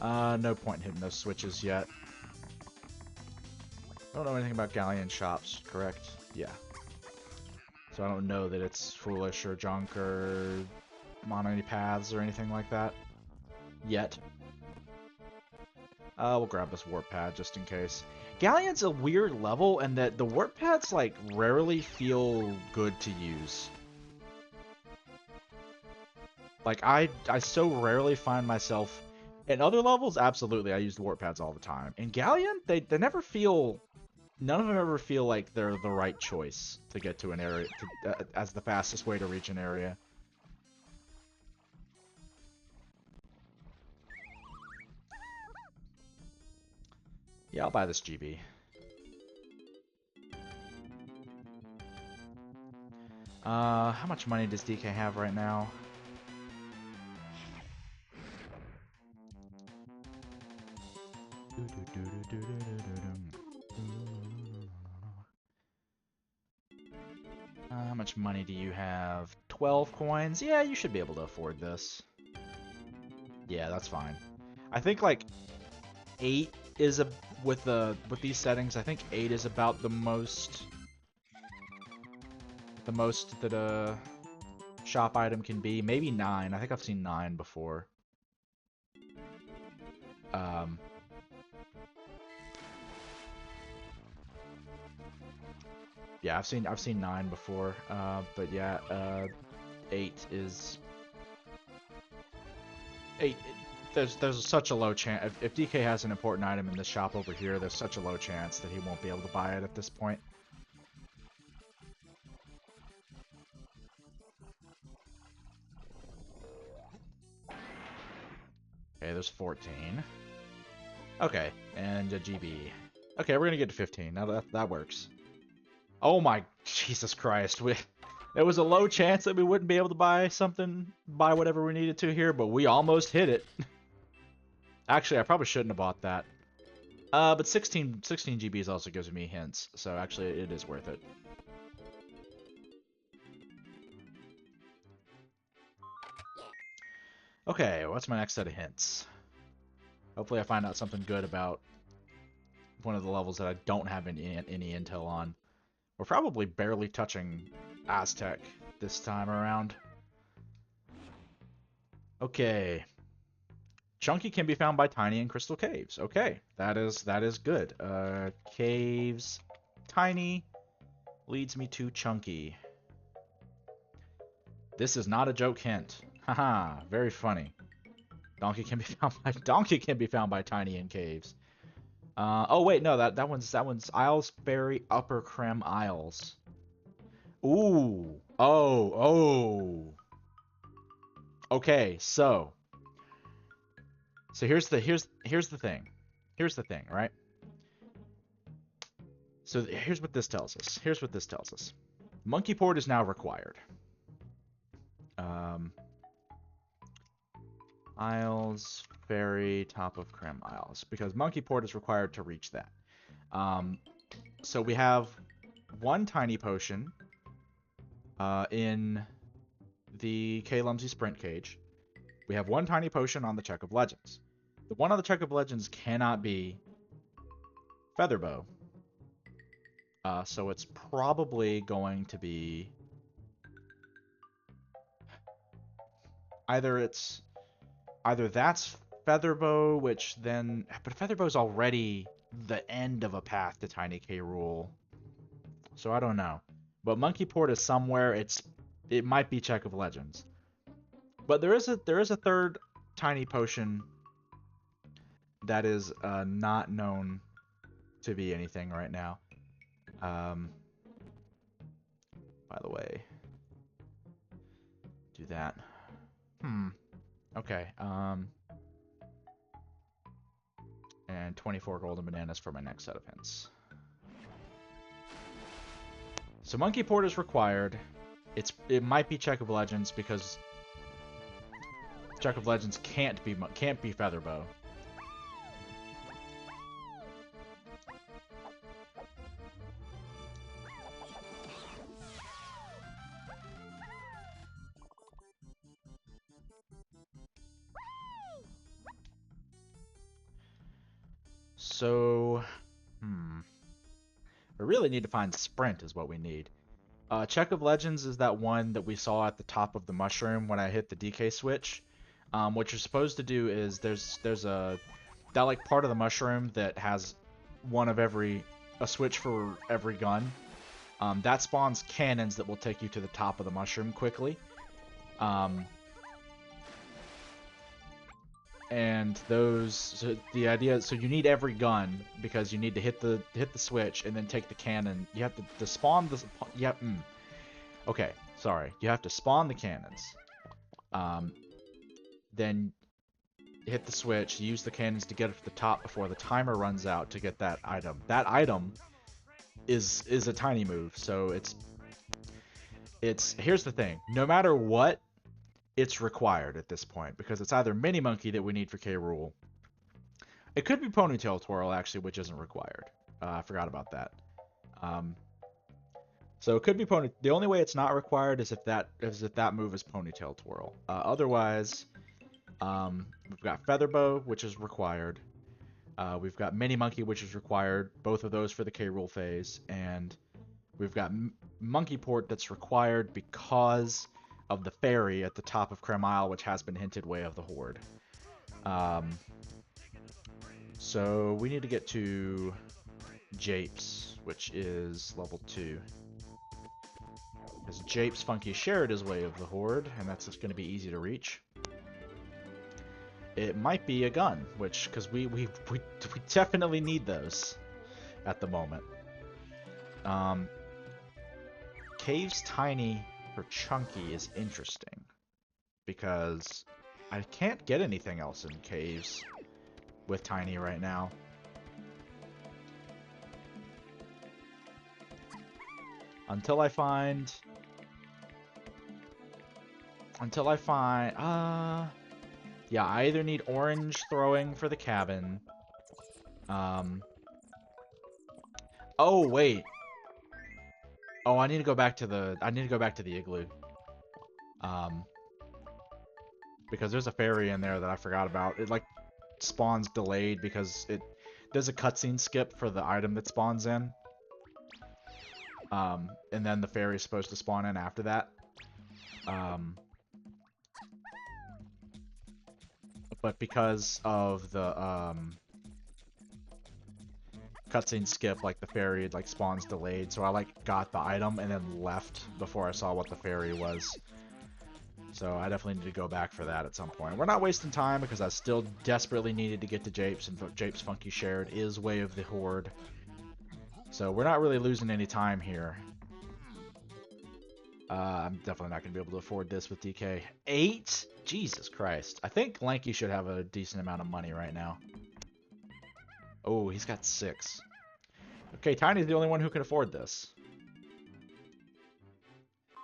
Speaker 1: No point in hitting those switches yet. I don't know anything about Galleon shops, correct? Yeah. So I don't know that it's foolish or junk or on any paths or anything like that. Yet. We'll grab this warp pad just in case. Galleon's a weird level, and that the warp pads like rarely feel good to use. Like I so rarely find myself in other levels. Absolutely, I use the warp pads all the time. In Galleon, they never feel. None of them ever feel like they're the right choice to get to an area as the fastest way to reach an area. Yeah, I'll buy this GB. How much money does DK have right now? How much money do you have? 12 coins? Yeah, you should be able to afford this. Yeah, that's fine. I think like 8 is with these settings. I think 8 is about the most that a shop item can be. Maybe 9. I think I've seen 9 before. Yeah, I've seen 9 before. But yeah, 8 is 8. There's such a low chance if DK has an important item in this shop over here. There's such a low chance that he won't be able to buy it at this point. Okay, there's 14. Okay, and a GB. Okay, we're gonna get to 15. Now that works. Oh my Jesus Christ! There was a low chance that we wouldn't be able to buy whatever we needed to here, but we almost hit it. Actually, I probably shouldn't have bought that. But 16 GBs also gives me hints, so actually it is worth it. Okay, what's my next set of hints? Hopefully I find out something good about one of the levels that I don't have any intel on. We're probably barely touching Aztec this time around. Okay. Chunky can be found by Tiny in Crystal Caves. Okay, that is good. Caves, Tiny leads me to Chunky. This is not a joke hint. Haha, very funny. Donkey can be found by Tiny in caves. Oh wait, no, that one's Isles Ferry Upper Krem Isles. Ooh. Oh. Okay, so here's the thing. Here's the thing, right? So here's what this tells us. Monkey port is now required. Isles, Ferry, top of Krem Isles. Because monkey port is required to reach that. So we have one tiny potion in the K-Lumsy Sprint Cage. We have one tiny potion on the Check of Legends. The one on the Check of Legends cannot be Featherbow. So it's probably going to be either that's Featherbow, which then, but Featherbow's already the end of a path to Tiny K Rool, so I don't know. But Monkey Port is somewhere. It might be Check of Legends, but there is a third tiny potion that is not known to be anything right now. By the way, do that. Okay. And 24 golden bananas for my next set of hints. So Monkey Port is required. It might be Check of Legends because Check of Legends can't be Featherbow. So, we really need to find Sprint is what we need. Check of Legends is that one that we saw at the top of the mushroom when I hit the DK switch. What you're supposed to do is there's that like part of the mushroom that has a switch for every gun. That spawns cannons that will take you to the top of the mushroom quickly. And those, so the idea, so you need every gun because you need to hit the switch and then take the cannon. You have to spawn the, okay, sorry. You have to spawn the cannons. Then hit the switch, use the cannons to get up to the top before the timer runs out to get that item. That item is a tiny move, so it's here's the thing. No matter what, it's required at this point because it's either Mini Monkey that we need for K Rool. It could be Ponytail Twirl actually, which isn't required. I forgot about that. So it could be Pony. The only way it's not required is if that move is Ponytail Twirl. Otherwise, we've got Featherbow, which is required. We've got Mini Monkey, which is required. Both of those for the K Rool phase, and we've got Monkey Port that's required because of the ferry at the top of Krem Isle, which has been hinted Way of the Horde. So we need to get to Japes, which is level 2. Because Japes Funky shared his Way of the Horde, and that's just going to be easy to reach. It might be a gun, because we definitely need those at the moment. Caves Tiny for Chunky is interesting because I can't get anything else in caves with Tiny right now. Until I find yeah, I either need orange throwing for the cabin. Oh wait. Oh, I need to go back to the igloo. Because there's a fairy in there that I forgot about. It like spawns delayed because there's a cutscene skip for the item that spawns in. And then the fairy's supposed to spawn in after that. But because of the cutscene skip, like the fairy like spawns delayed, so I like got the item and then left before I saw what the fairy was. So I definitely need to go back for that at some point. We're not wasting time because I still desperately needed to get to Japes, and Japes Funky Shared is Way of the Horde. So we're not really losing any time here. I'm definitely not going to be able to afford this with DK. 8? Jesus Christ. I think Lanky should have a decent amount of money right now. Oh, he's got 6. Okay, Tiny's the only one who can afford this.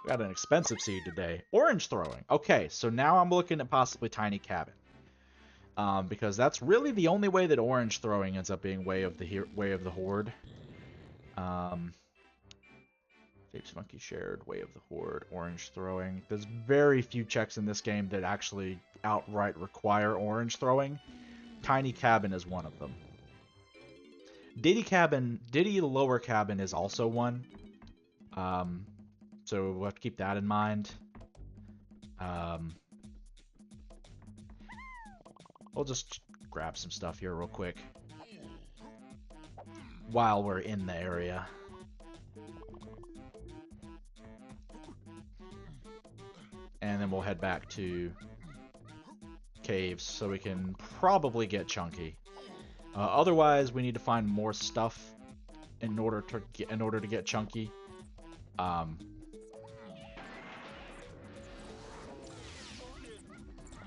Speaker 1: We got an expensive seed today. Orange throwing. Okay, so now I'm looking at possibly Tiny Cabin. Because that's really the only way that orange throwing ends up being Way of the Horde. Japes Monkey Shared, Way of the Horde, orange throwing. There's very few checks in this game that actually outright require orange throwing. Tiny Cabin is one of them. Diddy Lower Cabin is also one. So we'll have to keep that in mind. We'll just grab some stuff here real quick while we're in the area. And then we'll head back to caves so we can probably get Chunky. Otherwise, we need to find more stuff in order to get Chunky.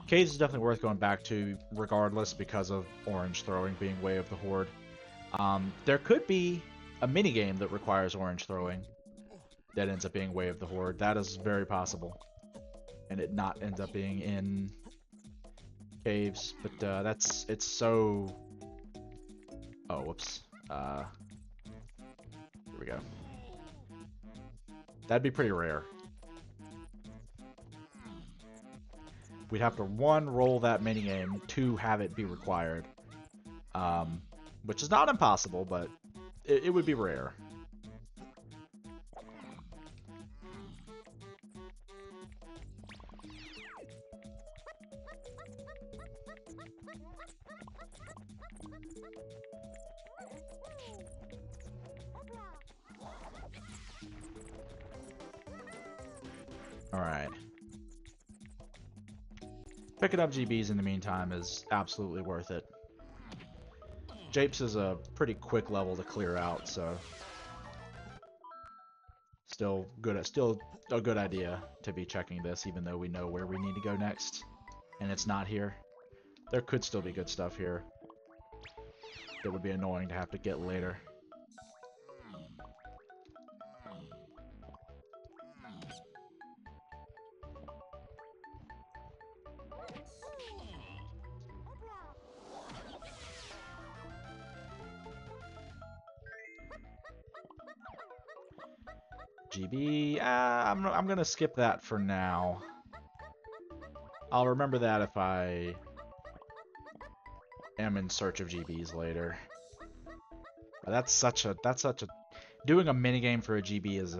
Speaker 1: Caves is definitely worth going back to regardless because of orange throwing being Way of the Horde. There could be a minigame that requires orange throwing that ends up being Way of the Horde. That is very possible. And it not ends up being in caves, but it's so... Oh, whoops. Here we go. That'd be pretty rare. We'd have to 1, roll that minigame, 2, have it be required. Which is not impossible, but it would be rare. Alright. Picking up GBs in the meantime is absolutely worth it. Japes is a pretty quick level to clear out, so still a good idea to be checking this, even though we know where we need to go next, and it's not here. There could still be good stuff here that would be annoying to have to get later. GB, I'm gonna skip that for now. I'll remember that if I am in search of GBs later. But that's such a doing a minigame for a GB is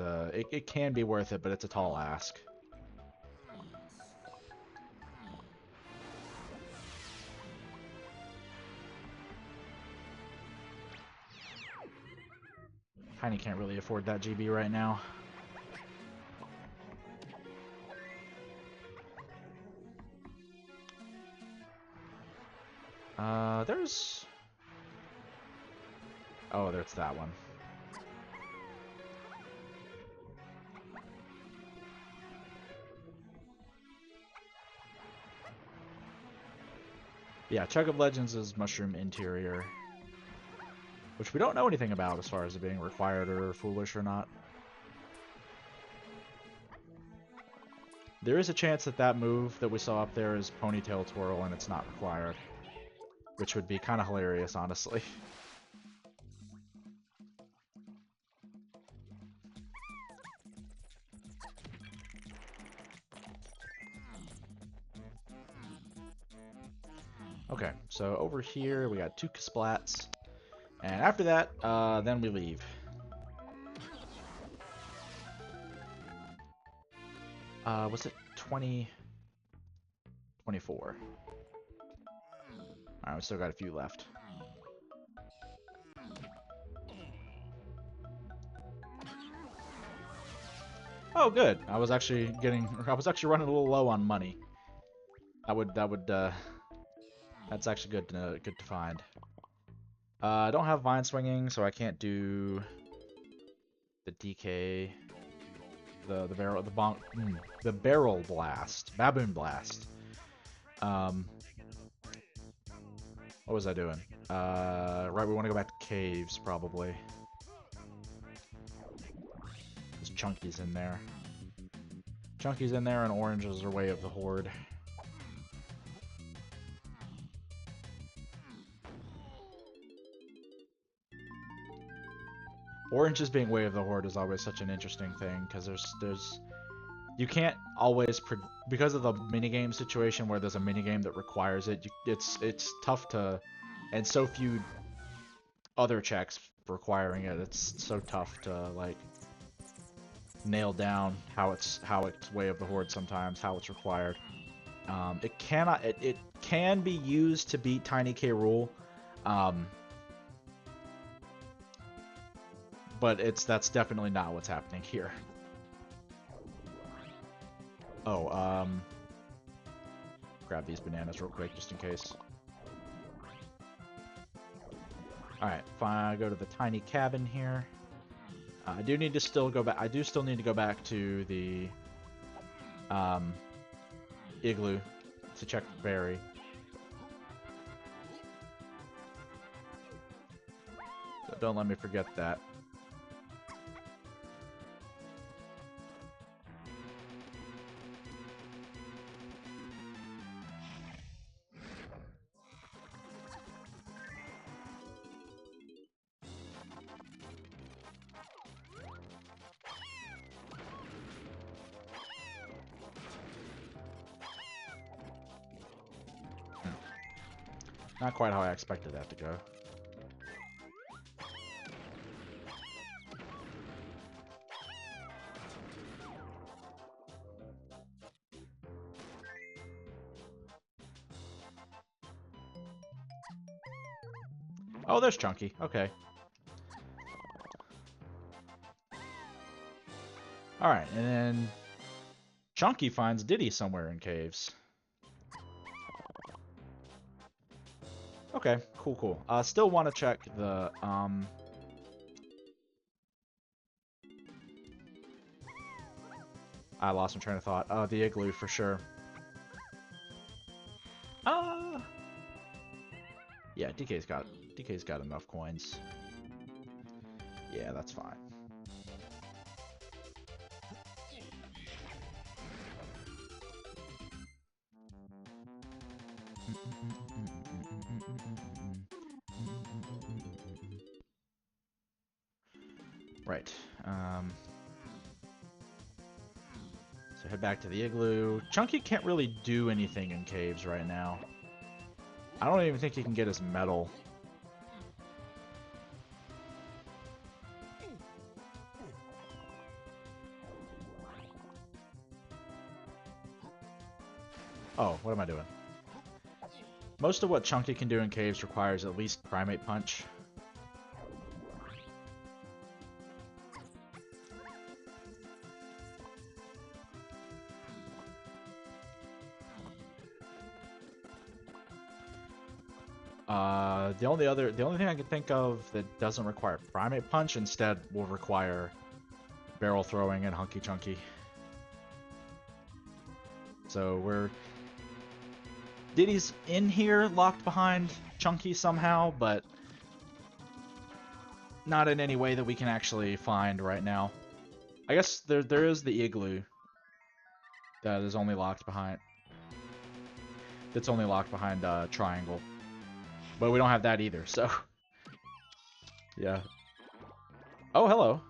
Speaker 1: it can be worth it, but it's a tall ask. Tiny can't really afford that GB right now. There's... Oh, there's that one. Yeah, Chug of Legends is Mushroom Interior, which we don't know anything about as far as it being required or foolish or not. There is a chance that that move that we saw up there is Ponytail Twirl and it's not required, which would be kind of hilarious, honestly. Okay, so over here we got 2 Kasplats, and after that, then we leave. Was it 20? 24. Alright, we still got a few left. Oh, good. I was actually running a little low on money. That's actually good to find. I don't have vine swinging, so I can't do the DK, the barrel blast, baboon blast. What was I doing? Right, we want to go back to caves probably. There's Chunky's in there. Chunky's in there, and oranges are way of the horde. Oranges being way of the horde is always such an interesting thing because you can't always because of the minigame situation where there's a minigame that requires it. It's tough to, and so few other checks requiring it. It's so tough to like nail down how it's way of the horde sometimes, how it's required. It can be used to beat Tiny K Rule. But that's definitely not what's happening here. Oh, grab these bananas real quick just in case. Alright, fine, go to the tiny cabin here. I do need to still go back. I do still need to go back to the igloo to check the berry. So don't let me forget that. Not quite how I expected that to go. Oh, there's Chunky. Okay. Alright, and then Chunky finds Diddy somewhere in caves. Okay, cool. Still want to check the, I lost my train of thought. The igloo for sure. Yeah, DK's got enough coins. Yeah, that's fine. Right. So head back to the igloo. Chunky can't really do anything in caves right now. I don't even think he can get his medal. Oh, what am I doing? Most of what Chunky can do in caves requires at least Primate Punch. The only thing I can think of that doesn't require Primate Punch instead will require barrel throwing and Hunky Chunky. So Diddy's in here locked behind Chunky somehow, but not in any way that we can actually find right now. I guess there is the igloo that is only locked behind. That's only locked behind triangle. But we don't have that either, so yeah. Oh, hello.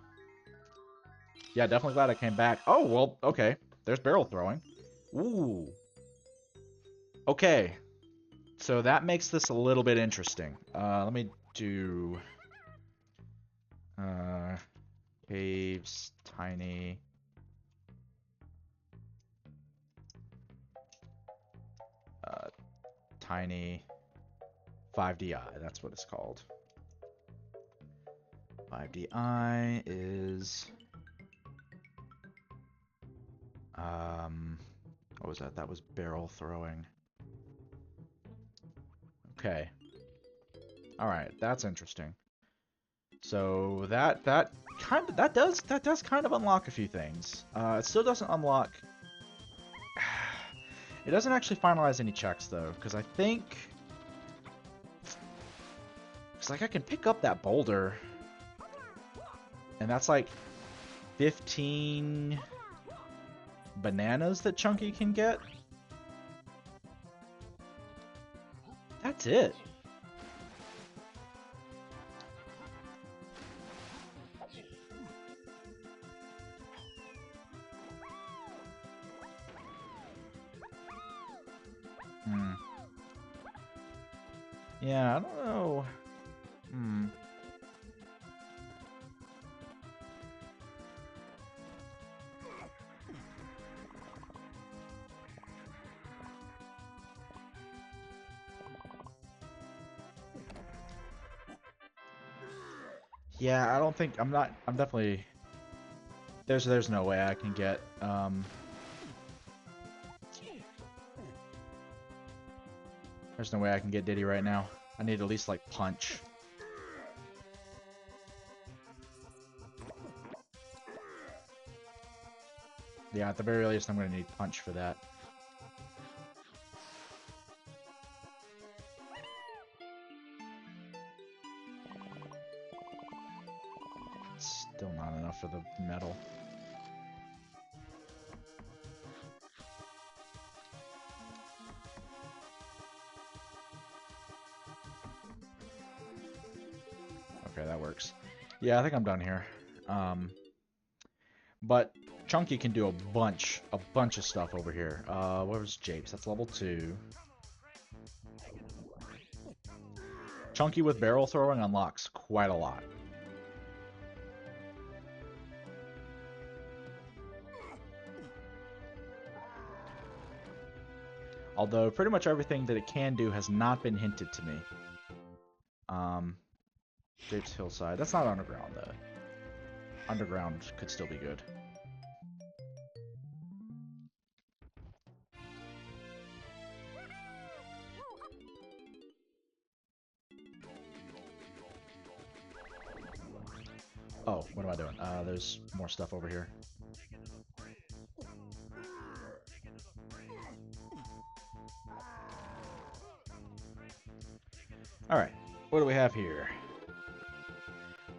Speaker 1: Yeah, definitely glad I came back. Oh, well, okay. There's barrel throwing. Ooh. Okay. So that makes this a little bit interesting. Let me do caves, tiny. Tiny 5DI, that's what it's called. 5DI is What was that? That was barrel throwing. Okay. All right, that's interesting. So that does kind of unlock a few things. It still doesn't unlock. It doesn't actually finalize any checks though, because I think it's like I can pick up that boulder, and that's like 15 bananas that Chunky can get. That's it. Yeah, I don't know. Yeah, I don't think I'm definitely there's no way I can get there's no way I can get Diddy right now. I need at least like punch. Yeah, at the very least I'm gonna need punch for that. Still not enough for the metal. Okay, that works. Yeah, I think I'm done here. But Chunky can do a bunch of stuff over here. What was Japes? That's level 2. Chunky with barrel throwing unlocks quite a lot. Although pretty much everything that it can do has not been hinted to me. Japes Hillside. That's not underground though. Underground could still be good. Oh, what am I doing? There's more stuff over here. Alright, what do we have here?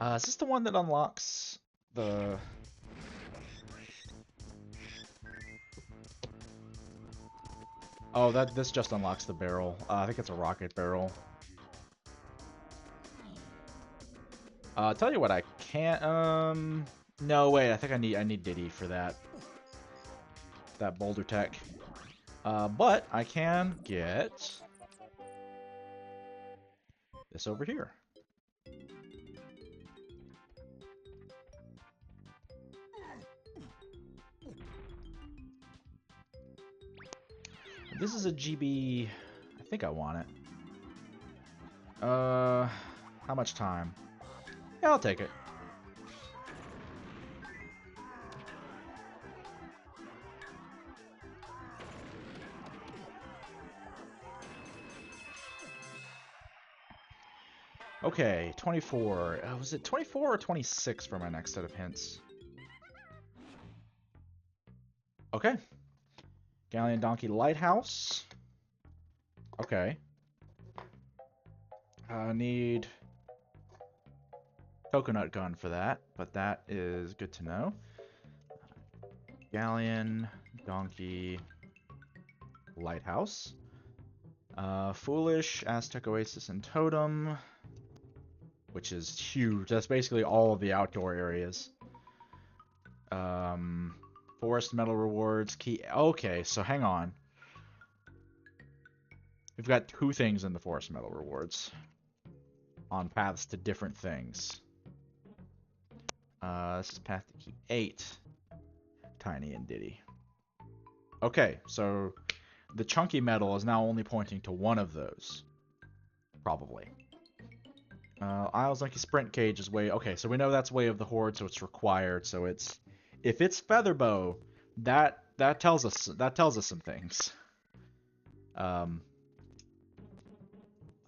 Speaker 1: Is this the one that unlocks the... Oh, this just unlocks the barrel. I think it's a rocket barrel. I'll tell you what, I can't, no, wait, I think I need Diddy for that. That boulder tech. But I can get this over here. This is a GB. I think I want it. How much time? Yeah, I'll take it. Okay, 24. Was it 24 or 26 for my next set of hints? Okay. Galleon Donkey Lighthouse. Okay. I need Coconut Gun for that, but that is good to know. Galleon Donkey Lighthouse. Foolish, Aztec Oasis, and Totem, which is huge. That's basically all of the outdoor areas. Forest Metal Rewards, Key... Okay, so hang on. We've got 2 things in the Forest Metal Rewards. On paths to different things. This is path to Key 8. Tiny and Diddy. Okay, so... The chunky metal is now only pointing to one of those. Probably. Isles Lucky Sprint Cage is way... Okay, so we know that's Way of the Horde, so it's required. So it's... If it's Featherbow, that that tells us some things.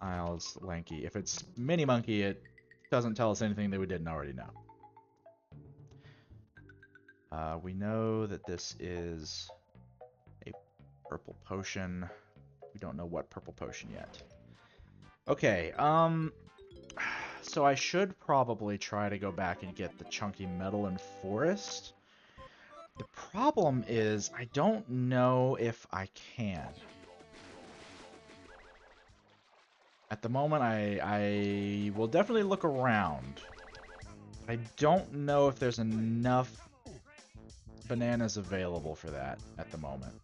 Speaker 1: Isles lanky. If it's mini monkey, it doesn't tell us anything that we didn't already know. We know that this is a purple potion. We don't know what purple potion yet. Okay, so I should probably try to go back and get the chunky metal and forest. The problem is I don't know if I can. At the moment, I will definitely look around. I don't know if there's enough bananas available for that at the moment,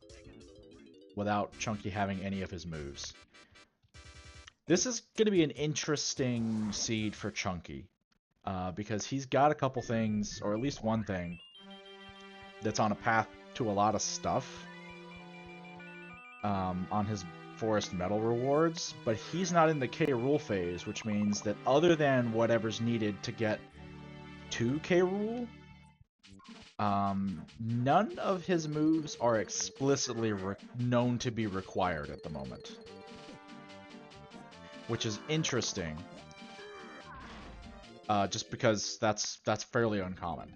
Speaker 1: without Chunky having any of his moves. This is going to be an interesting seed for Chunky, because he's got a couple things, or at least one thing, that's on a path to a lot of stuff on his forest metal rewards, but he's not in the K Rule phase, which means that other than whatever's needed to get to K Rule, none of his moves are explicitly known to be required at the moment, which is interesting, just because that's fairly uncommon.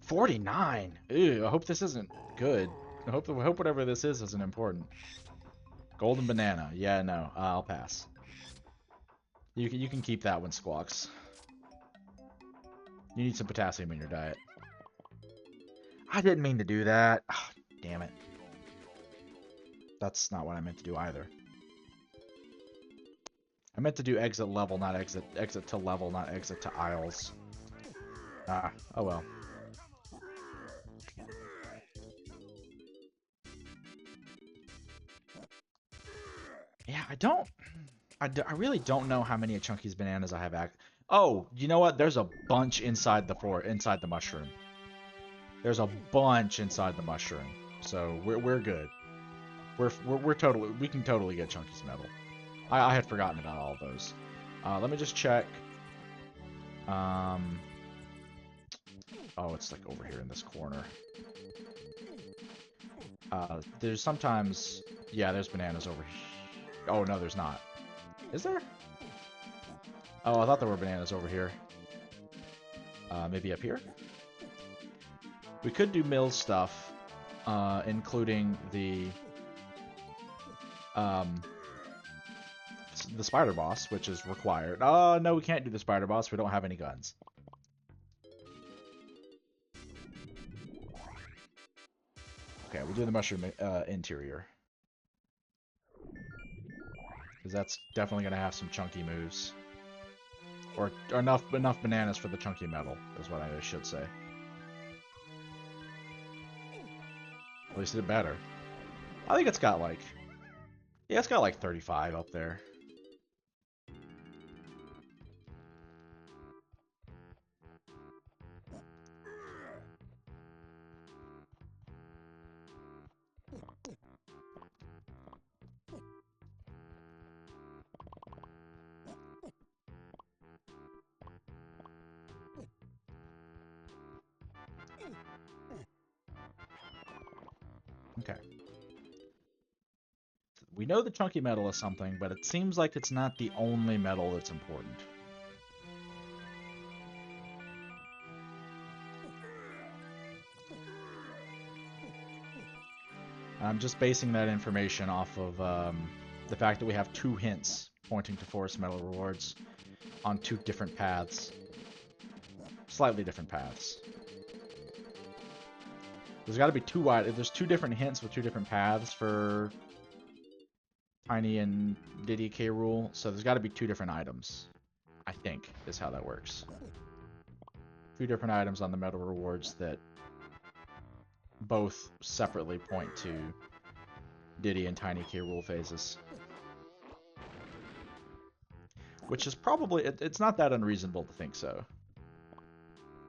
Speaker 1: 49. Ew, I hope this isn't good. I hope whatever this is isn't important. Golden banana. Yeah, no. I'll pass. You can keep that one, Squawks. You need some potassium in your diet. I didn't mean to do that. Oh, damn it. That's not what I meant to do either. I meant to do exit level, not exit to level, not exit to aisles. Ah, oh well. Yeah, I really don't know how many of Chunky's bananas I have. Oh, you know what? There's a bunch inside the mushroom. There's a bunch inside the mushroom, so we're good. We can totally get Chunky's metal. I had forgotten about all of those. Let me just check. Oh, it's like over here in this corner. There's sometimes, yeah, there's bananas over here. Oh, no, there's not. Is there? Oh, I thought there were bananas over here. Maybe up here? We could do mill stuff, including the spider boss, which is required. Oh, no, we can't do the spider boss. We don't have any guns. Okay, we'll do the mushroom interior. Because that's definitely going to have some chunky moves. Or enough bananas for the chunky metal, is what I should say. At least it better. I think it's got like... Yeah, it's got like 35 up there. Okay. We know the chunky metal is something, but it seems like it's not the only metal that's important. I'm just basing that information off of the fact that we have 2 hints pointing to forest metal rewards on 2 different paths. Slightly different paths. There's got to be 2 wide. There's 2 different hints with 2 different paths for Tiny and Diddy K Rule, so there's got to be 2 different items. I think is how that works. 2 different items on the metal rewards that both separately point to Diddy and Tiny K Rule phases. Which is probably, it's not that unreasonable to think so.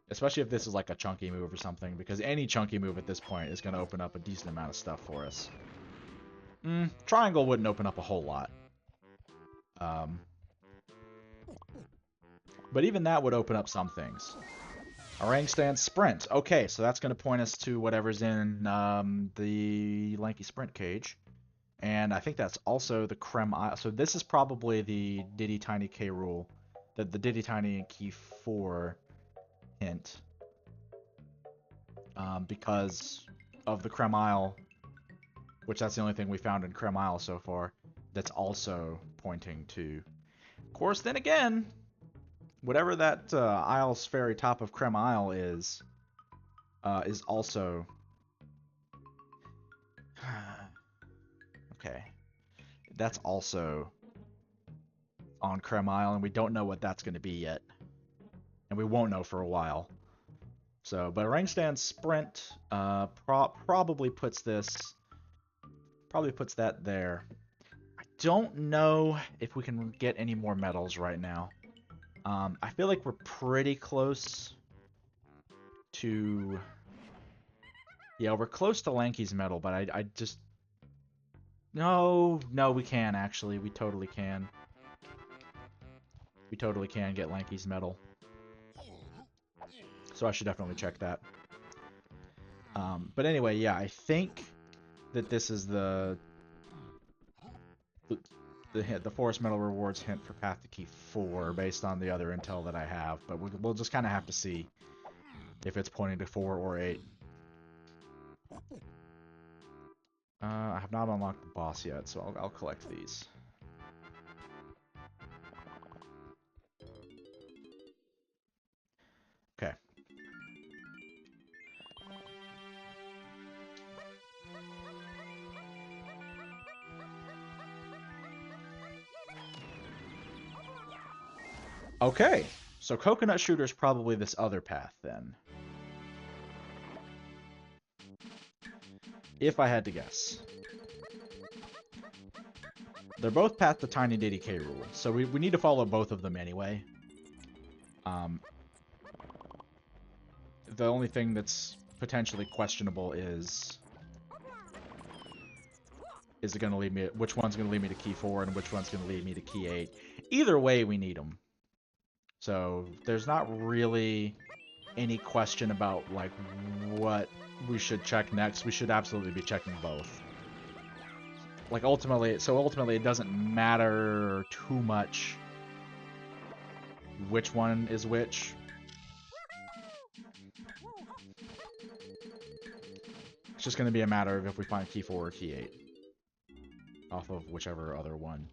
Speaker 1: Especially if this is like a chunky move or something, because any chunky move at this point is going to open up a decent amount of stuff for us. Triangle wouldn't open up a whole lot. But even that would open up some things. Orangutan Sprint. Okay, so that's going to point us to whatever's in the Lanky Sprint cage. And I think that's also the Creme Isle. So this is probably the Diddy Tiny K rule. The Diddy Tiny Key 4 hint. Because of the Creme Isle, which that's the only thing we found in Creme Isle so far, that's also pointing to. Of course, then again, whatever that Isle's very top of Creme Isle is also... okay. That's also on Creme Isle, and we don't know what that's going to be yet. And we won't know for a while. So, but Orangutan Sprint probably puts this... probably puts that there. I don't know if we can get any more medals right now. I feel like we're pretty close to... yeah, we're close to Lanky's medal, but I just... No, we can, actually. We totally can. We totally can get Lanky's medal. So I should definitely check that. But anyway, yeah, I think that this is the Forest Medal Rewards hint for Path to Key 4 based on the other intel that I have. But we'll just kind of have to see if it's pointing to 4 or 8. I have not unlocked the boss yet, so I'll collect these. Okay. Okay, so Coconut Shooter's probably this other path then. If I had to guess. They're both Path to Tiny Diddy K rule, so we need to follow both of them anyway. The only thing that's potentially questionable is it going to lead me... which one's going to lead me to Key 4 and which one's going to lead me to Key 8. Either way, we need them. So there's not really any question about like what we should check next. We should absolutely be checking both. Like ultimately it doesn't matter too much which one is which. It's just going to be a matter of if we find Key 4 or Key 8 off of whichever other one.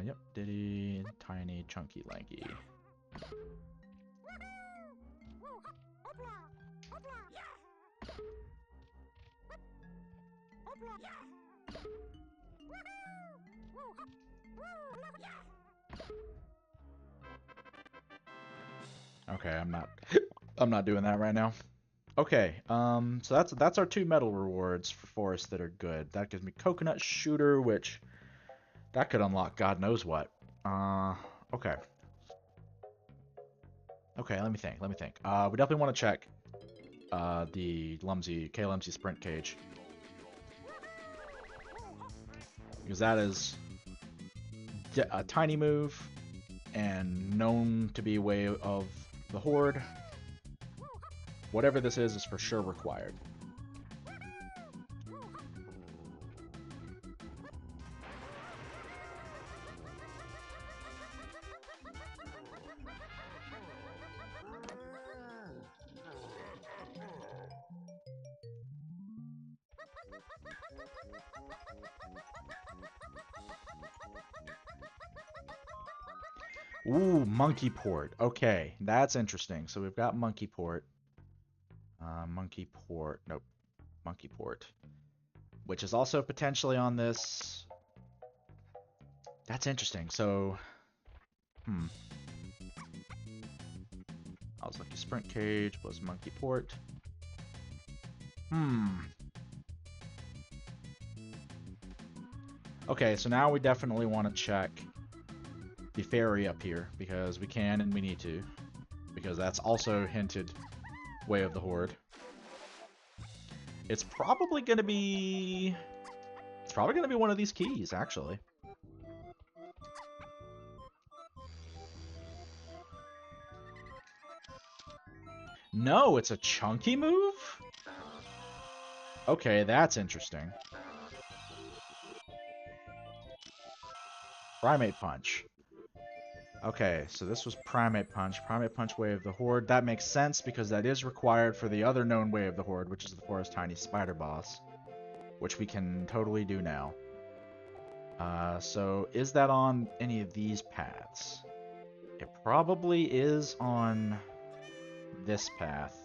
Speaker 1: Yep, Diddy, Tiny, Chunky, Lanky. Okay, I'm not doing that right now. Okay, so that's our 2 medal rewards for Forest that are good. That gives me Coconut Shooter, which that could unlock God knows what. Okay. Okay, let me think. We definitely want to check the K-Lumsy Sprint cage. Because that is a tiny move and known to be way of the Horde. Whatever this is for sure required. Ooh, Monkey Port. Okay, that's interesting. So we've got Monkey Port. Monkey Port. Which is also potentially on this. That's interesting. So, I was like a Sprint Cage was Monkey Port. Okay, so now we definitely want to check the ferry up here, because we can and we need to. Because that's also hinted Way of the Horde. It's probably going to be... It's probably going to be one of these keys, actually. No, it's a chunky move? Okay, that's interesting. Primate Punch. Okay, so this was Primate Punch. Primate Punch, Way of the Horde. That makes sense because that is required for the other known Way of the Horde, which is the Forest Tiny Spider Boss, which we can totally do now. So is that on any of these paths? It probably is on this path.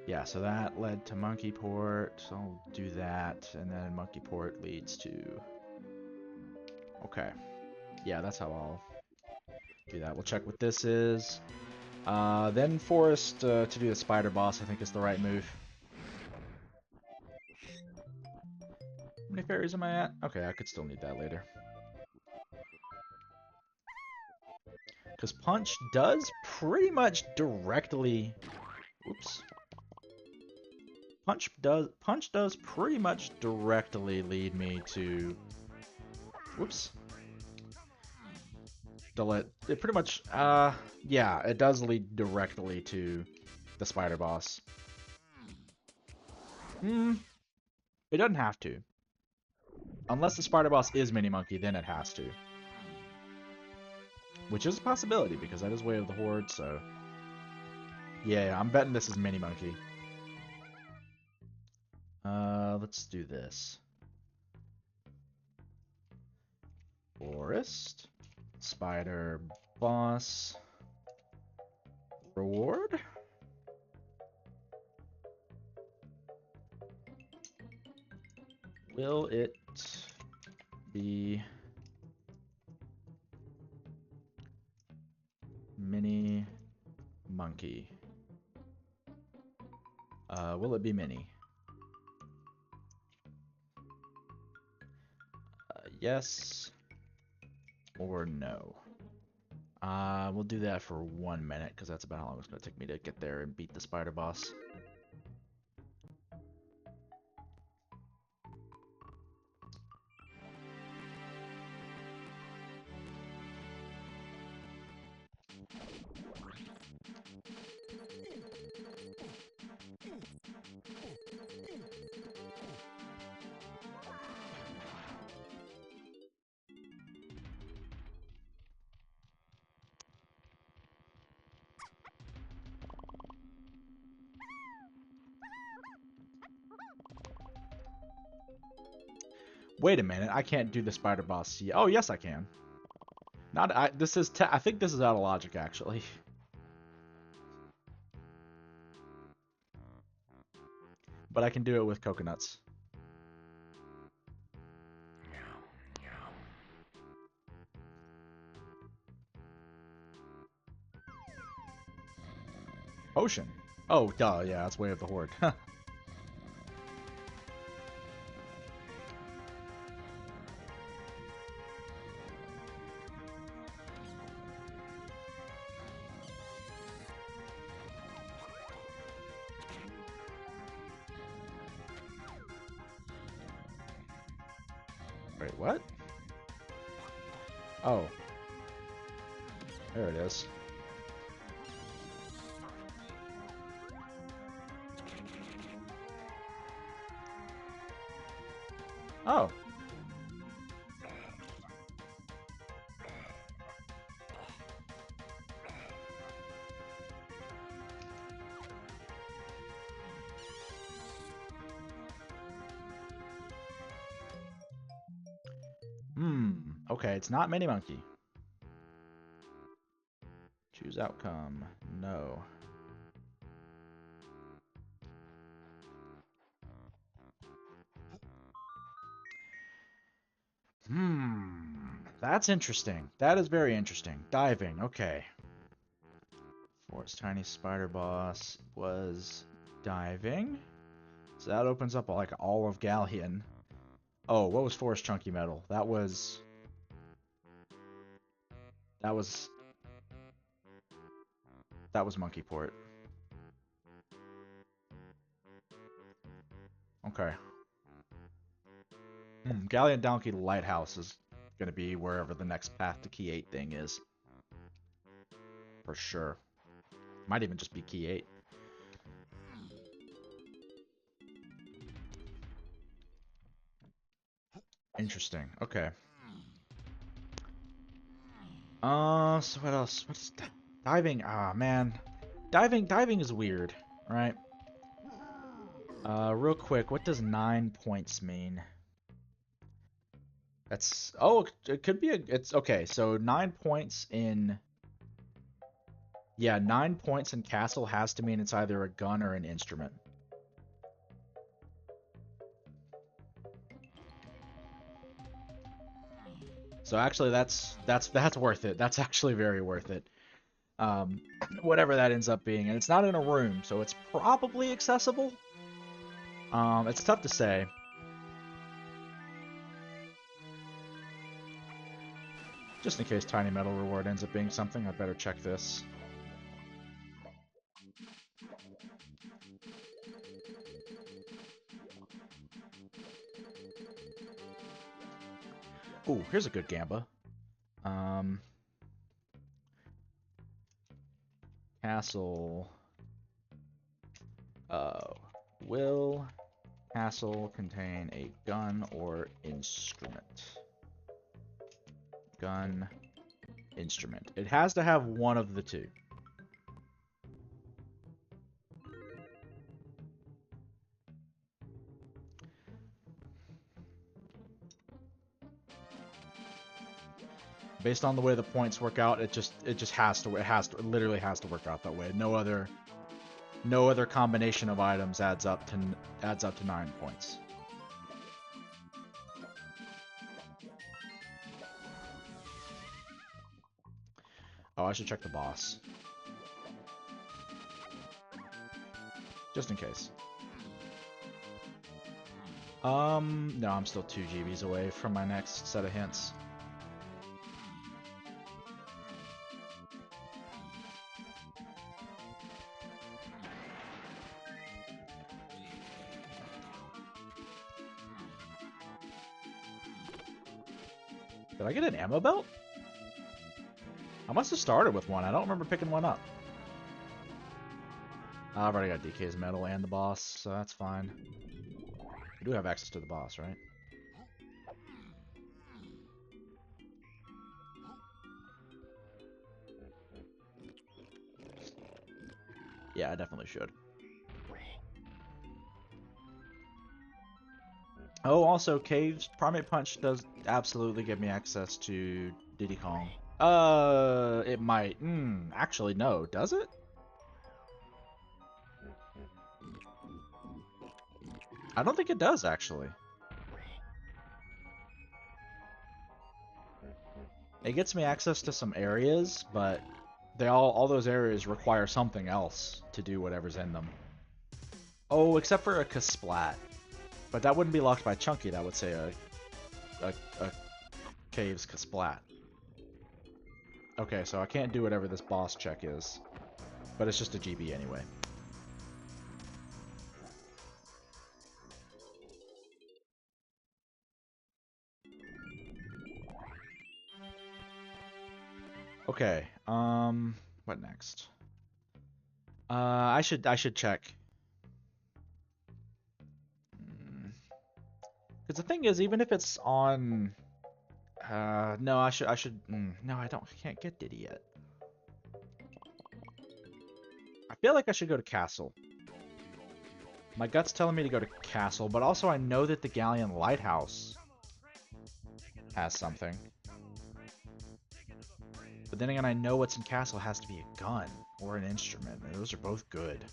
Speaker 1: Yeah, so that led to Monkey Port. So I'll do that, and then Monkey Port leads to... Okay. Yeah, that's how I'll do that. We'll check what this is. Then Forest to do the Spider Boss, I think is the right move. How many fairies am I at? Okay, I could still need that later. Because Punch does pretty much directly... Oops. Punch does pretty much directly lead me to... Whoops. It pretty much, yeah, it does lead directly to the Spider Boss. It doesn't have to. Unless the Spider Boss is Mini Monkey, then it has to. Which is a possibility, because that is Way of the Horde, so... Yeah, I'm betting this is Mini Monkey. Let's do this. Forest. Spider Boss. Reward? Will it be Mini Monkey? Will it be Mini? Yes or no? We'll do that for 1 minute, because that's about how long it's going to take me to get there and beat the Spider Boss. Wait a minute, I can't do the Spider Boss yet. Oh, yes I can. I think this is out of logic, actually. But I can do it with coconuts. Potion. Oh, duh, yeah, that's Way of the Horde. Wait, what? Oh. There it is. Oh. Okay, it's not Mini Monkey. Choose outcome. No. That's interesting. That is very interesting. Diving, okay. Forest Tiny Spider Boss was diving. So that opens up like all of Galleon. Oh, what was Forest Chunky Metal? That was Monkey Port. Okay. Galleon Donkey Lighthouse is gonna be wherever the next path to Key 8 thing is. for sure. Might even just be key 8. Interesting. Okay. So what else? What's diving? Ah, man. Diving is weird, right? Real quick, what does 9 points mean? That's, oh, it could be it's okay. So 9 points in, yeah, 9 points in castle has to mean it's either a gun or an instrument. So actually, that's worth it. That's actually very worth it. Um, whatever that ends up being, and it's not in a room, so it's probably accessible. It's tough to say. Just in case Tiny Metal Reward ends up being something, I better check this. Ooh, here's a good gamba. Castle. Will castle contain a gun or instrument? Gun, instrument. It has to have one of the two. Based on the way the points work out, it literally has to work out that way. No other combination of items adds up to 9 points. Oh, I should check the boss. Just in case. No, I'm still 2 GBs away from my next set of hints. Did I get an ammo belt? I must have started with one. I don't remember picking one up. I've already got DK's medal and the boss, so that's fine. We do have access to the boss, right? Yeah, I definitely should. Oh, also, Cave's Primate Punch does absolutely give me access to Diddy Kong. It might. Actually, no. Does it? I don't think it does, actually. It gets me access to some areas, but all those areas require something else to do whatever's in them. Oh, except for a Kasplat. But that wouldn't be locked by Chunky. That would say a Cave's Kasplat. Okay, so I can't do whatever this boss check is. But it's just a GB anyway. Okay, what next? I should check. Because the thing is, even if it's on, no, I should. No, I can't get Diddy yet. I feel like I should go to Castle. My gut's telling me to go to Castle, but also I know that the Galleon Lighthouse has something. But then again, I know what's in Castle has to be a gun or an instrument, and those are both good.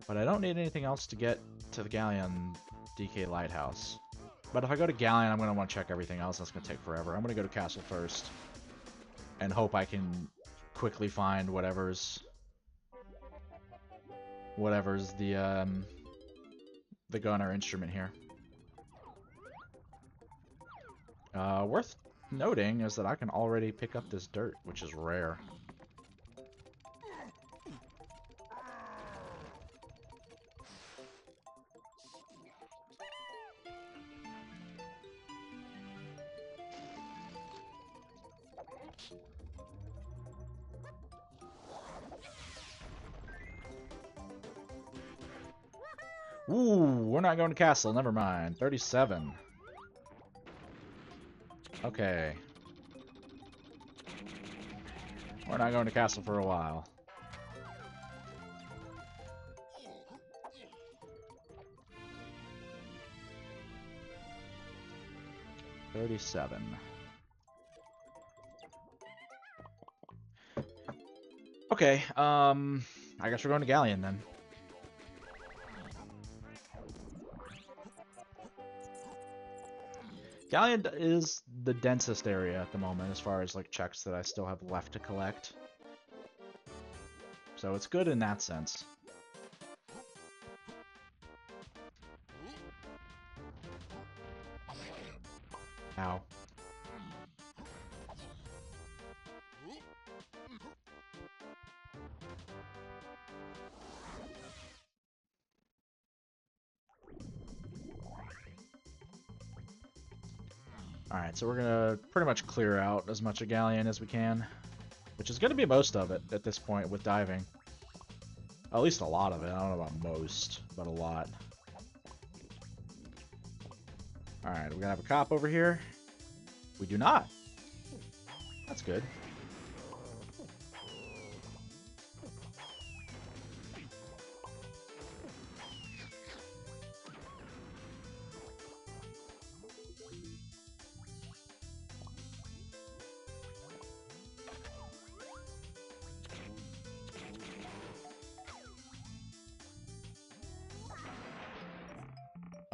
Speaker 1: But I don't need anything else to get to the Galleon DK Lighthouse. But if I go to Galleon, I'm going to want to check everything else. That's going to take forever. I'm going to go to Castle first. And hope I can quickly find whatever's the gun or instrument here. Worth noting is that I can already pick up this dirt, which is rare. Ooh, we're not going to castle. Never mind. 37. Okay. We're not going to castle for a while. $37. Okay, I guess we're going to Galleon then. Galleon is the densest area at the moment as far as like checks that I still have left to collect. So it's good in that sense. Ow. Alright, so we're gonna pretty much clear out as much of Galleon as we can. Which is gonna be most of it at this point with diving. At least a lot of it. I don't know about most, but a lot. Alright, we're gonna have a cop over here. We do not. That's good.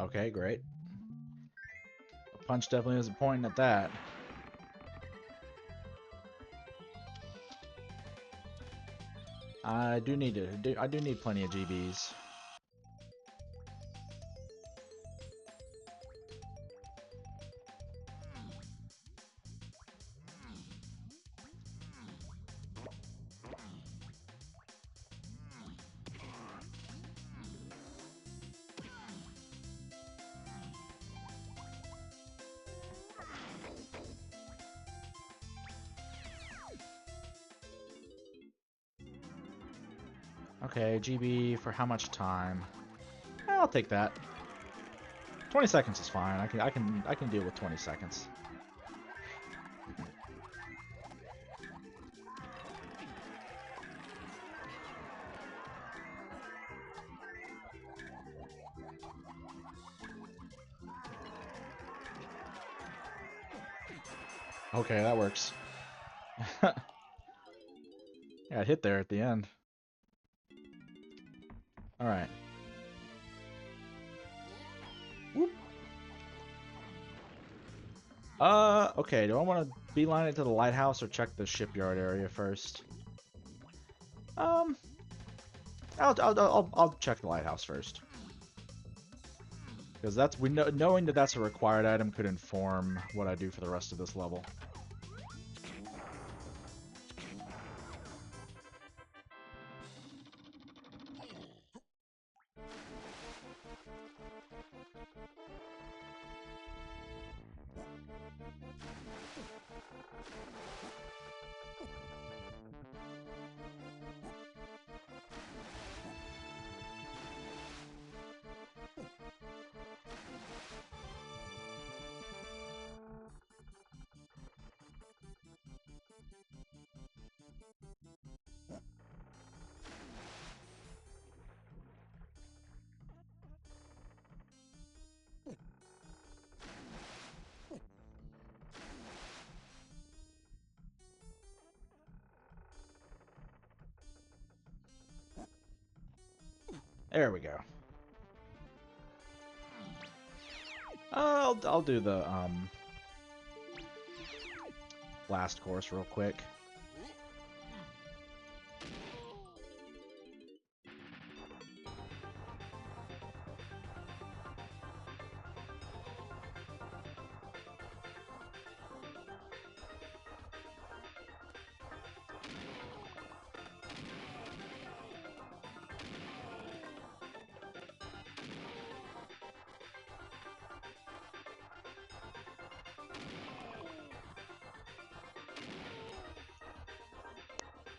Speaker 1: Okay, great. A punch definitely isn't pointing at that. I do need plenty of GBs. Okay, GB for how much time? I'll take that. 20 seconds is fine. I can deal with 20 seconds. Okay, that works. Got hit there at the end. Alright. Whoop. Okay, do I want to beeline it to the lighthouse or check the shipyard area first? I'll check the lighthouse first. Because knowing that that's a required item could inform what I do for the rest of this level. There we go. I'll do the last course real quick.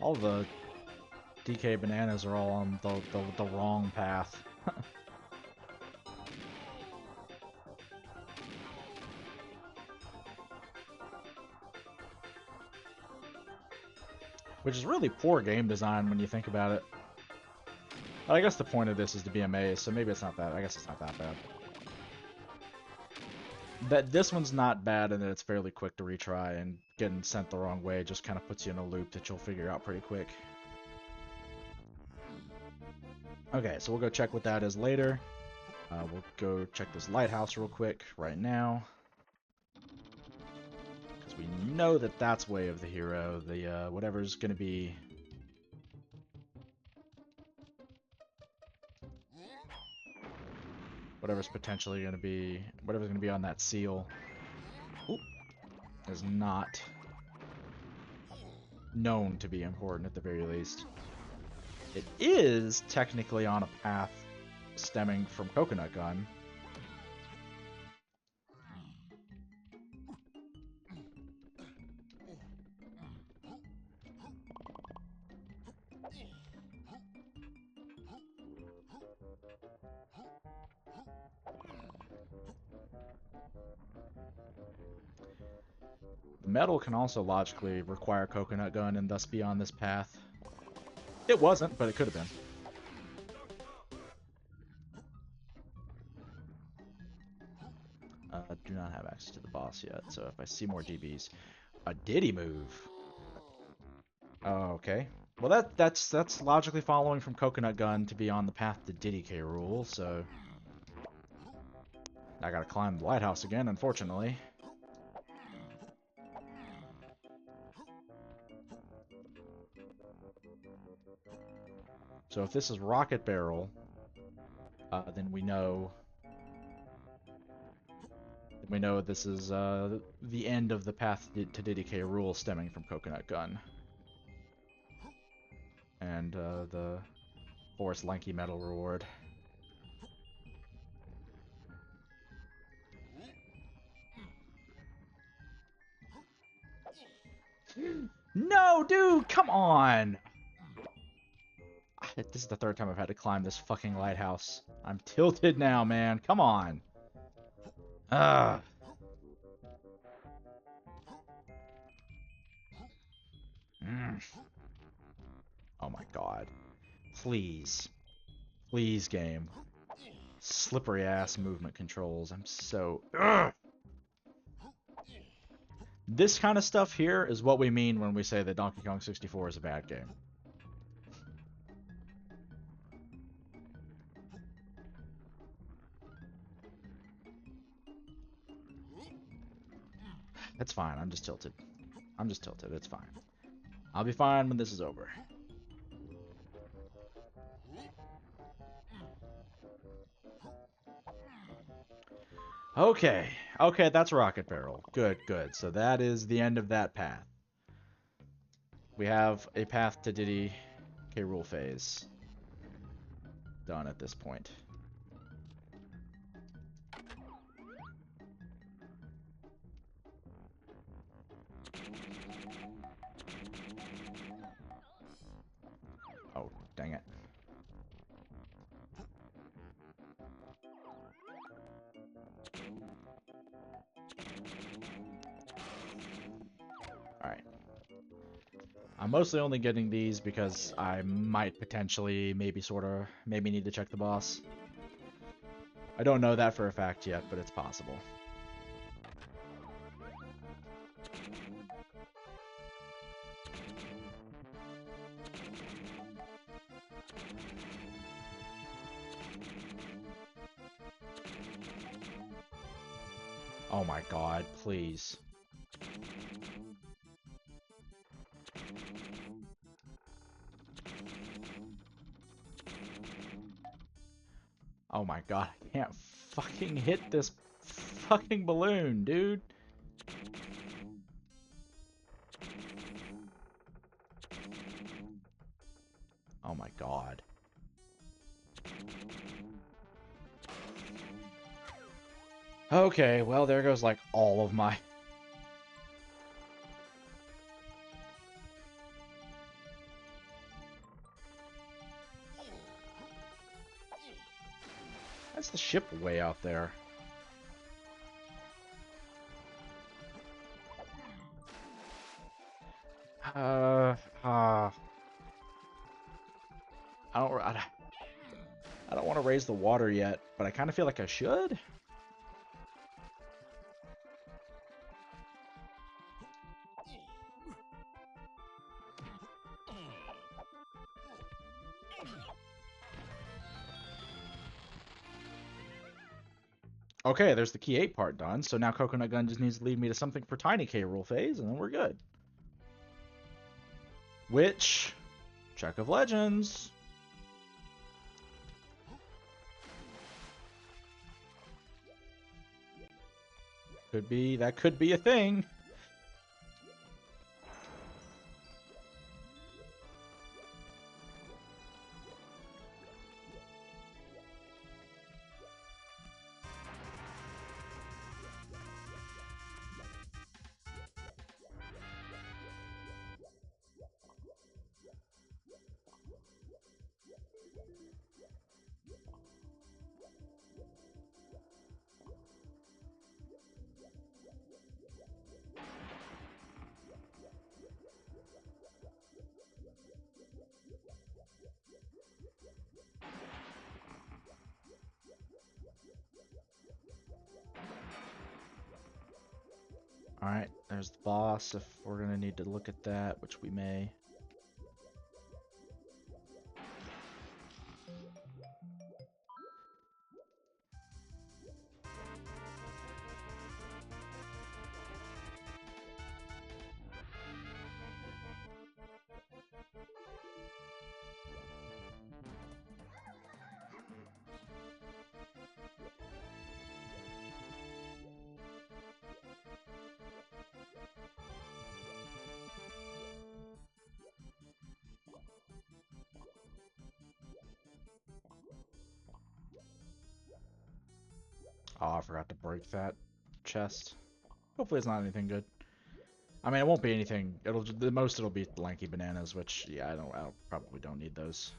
Speaker 1: All the DK bananas are all on the wrong path. Which is really poor game design when you think about it. But I guess the point of this is to be a maze, so maybe it's not that. I guess it's not that bad. This one's not bad in that it's fairly quick to retry, and getting sent the wrong way just kind of puts you in a loop that you'll figure out pretty quick. Okay, so we'll go check what that is later. We'll go check this lighthouse real quick right now. Because we know that that's Way of the Hero. The whatever's going to be... Whatever's potentially going to be... Whatever's going to be on that seal... Oop, is not known to be important at the very least. It is technically on a path stemming from Coconut Gun. The metal can also logically require Coconut Gun and thus be on this path. It wasn't, but it could have been. Do not have access to the boss yet, so if I see more GBs... A Diddy move! Oh, okay. Well, that's logically following from Coconut Gun to be on the path to Diddy K. Rool, so... I gotta climb the lighthouse again, unfortunately. So if this is Rocket Barrel, then we know this is the end of the path to Diddy K. Rool stemming from Coconut Gun. And the Forest Lanky Metal reward. No, dude, come on! This is the third time I've had to climb this fucking lighthouse. I'm tilted now, man. Come on. Ugh. Oh my god. Please. Please, game. Slippery ass movement controls. I'm so... Ugh. This kind of stuff here is what we mean when we say that Donkey Kong 64 is a bad game. It's fine, I'm just tilted. I'm just tilted, it's fine. I'll be fine when this is over. Okay, okay, that's Rocket Barrel. Good, good. So that is the end of that path. We have a path to Diddy K. Rool phase done at this point. Oh, dang it. Alright. I'm mostly only getting these because I might potentially, maybe need to check the boss. I don't know that for a fact yet, but it's possible. Oh my god, please. Oh my god, I can't fucking hit this fucking balloon, dude. Oh my god. Okay, well, there goes, like, all of my... That's the ship way out there. Uh, uh, I don't, I don't want to raise the water yet, but I kind of feel like I should. Okay, there's the Key 8 part done, so now Coconut Gun just needs to lead me to something for Tiny K rule phase, and then we're good. Which, Check of Legends. That could be a thing. Alright, there's the boss if we're gonna need to look at that, which we may. Oh, I forgot to break that chest. Hopefully it's not anything good. I mean, it won't be anything. The most it'll be lanky bananas, which yeah, I probably don't need those.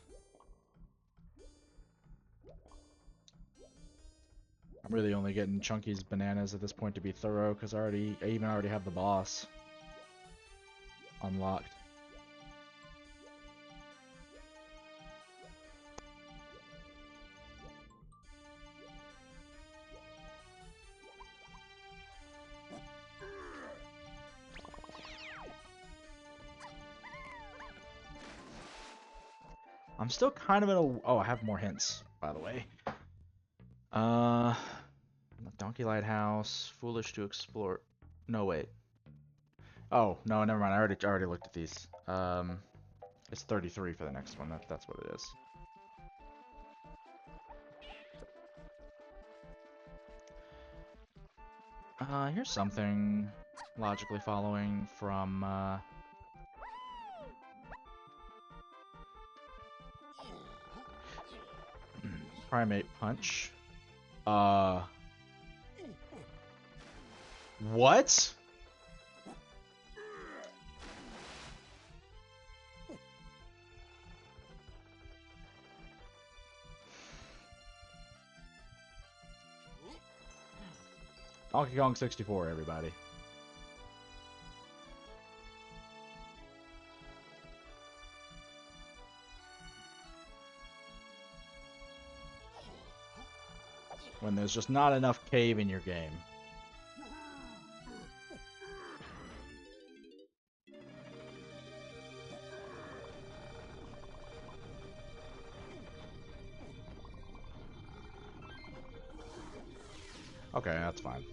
Speaker 1: I'm really only getting Chunky's bananas at this point to be thorough because I even already have the boss unlocked. I'm still kind of in a... Oh, I have more hints, by the way. Donkey Lighthouse, Foolish to Explore... No, wait. Oh, no, never mind. I already looked at these. It's 33 for the next one. That's what it is. Here's something logically following from, Primate Punch. What? Donkey Kong 64, everybody. When there's just not enough cave in your game. Okay, that's fine.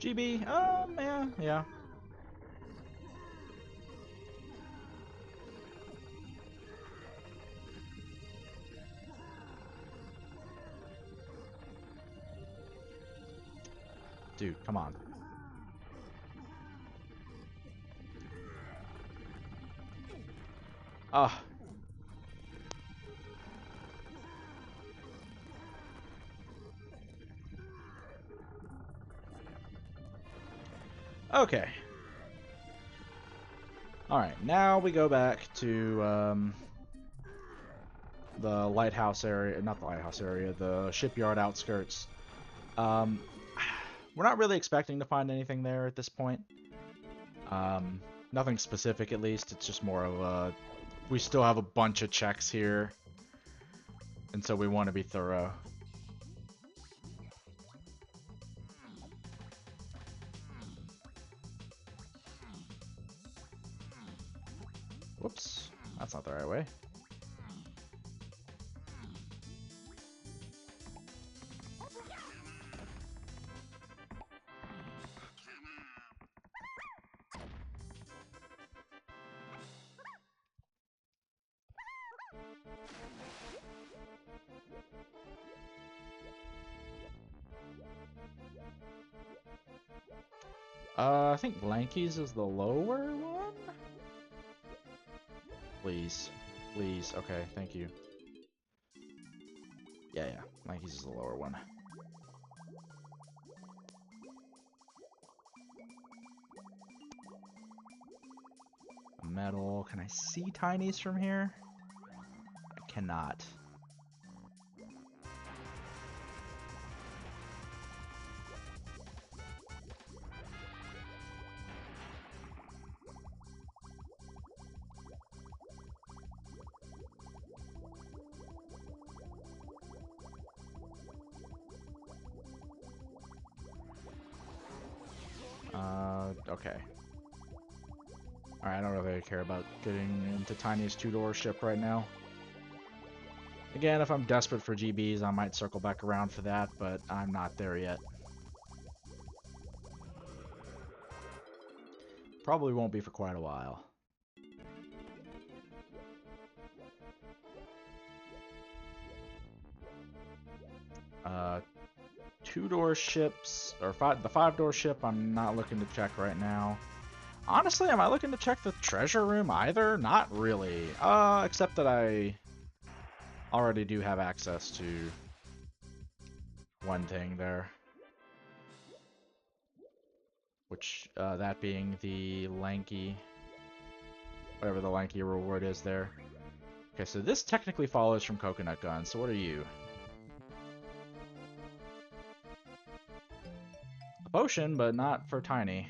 Speaker 1: GB, yeah. Dude, come on. Ah. Okay. Alright, now we go back to the lighthouse area, not the lighthouse area, the shipyard outskirts. Um, we're not really expecting to find anything there at this point. Nothing specific at least, it's just more of a... We still have a bunch of checks here, and so we want to be thorough. Whoops, that's not the right way. I think Lanky's is the lower one? Please. Please. Okay, thank you. Yeah, Lanky's is the lower one. Metal. Can I see tinies from here? I cannot. Okay. Alright, I don't really care about getting into Tiny's two-door ship right now. Again, if I'm desperate for GBs, I might circle back around for that, but I'm not there yet. Probably won't be for quite a while. Two-door ships, or the five-door ship, I'm not looking to check right now. Honestly, am I looking to check the treasure room either? Not really. Except that I already do have access to one thing there. Which, that being the lanky, whatever the lanky reward is there. Okay, so this technically follows from Coconut Gun, so what are you? A potion, but not for Tiny.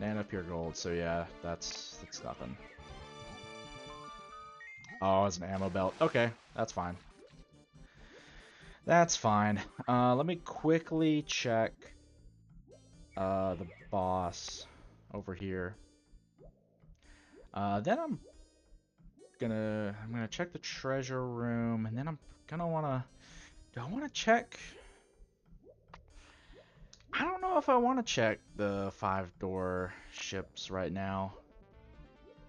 Speaker 1: Nano Pure Gold, so yeah, that's nothing. Oh, it's an ammo belt. Okay, that's fine. That's fine. Let me quickly check the boss over here. Then I'm gonna check the treasure room, and then I'm gonna wanna... Do I wanna check... I don't know if I want to check the five-door ships right now.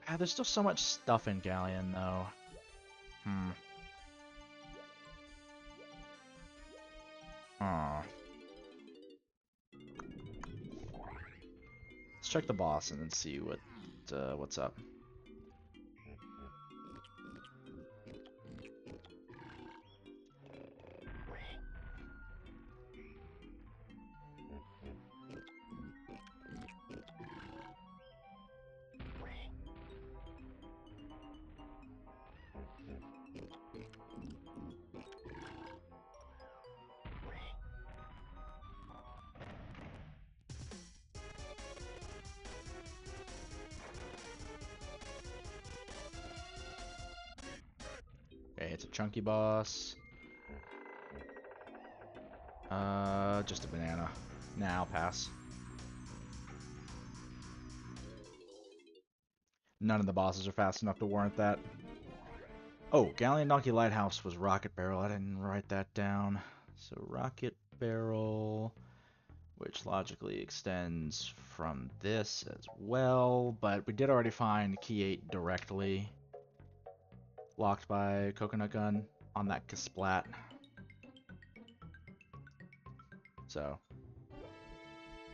Speaker 1: Ah, there's still so much stuff in Galleon, though. Oh. Let's check the boss and then see what's up. Okay, it's a chunky boss. Just a banana. Nah, I'll pass. None of the bosses are fast enough to warrant that. Oh, Galleon Donkey Lighthouse was Rocket Barrel. I didn't write that down. So Rocket Barrel, which logically extends from this as well, but we did already find Key 8 directly locked by Coconut Gun on that Kasplat. So,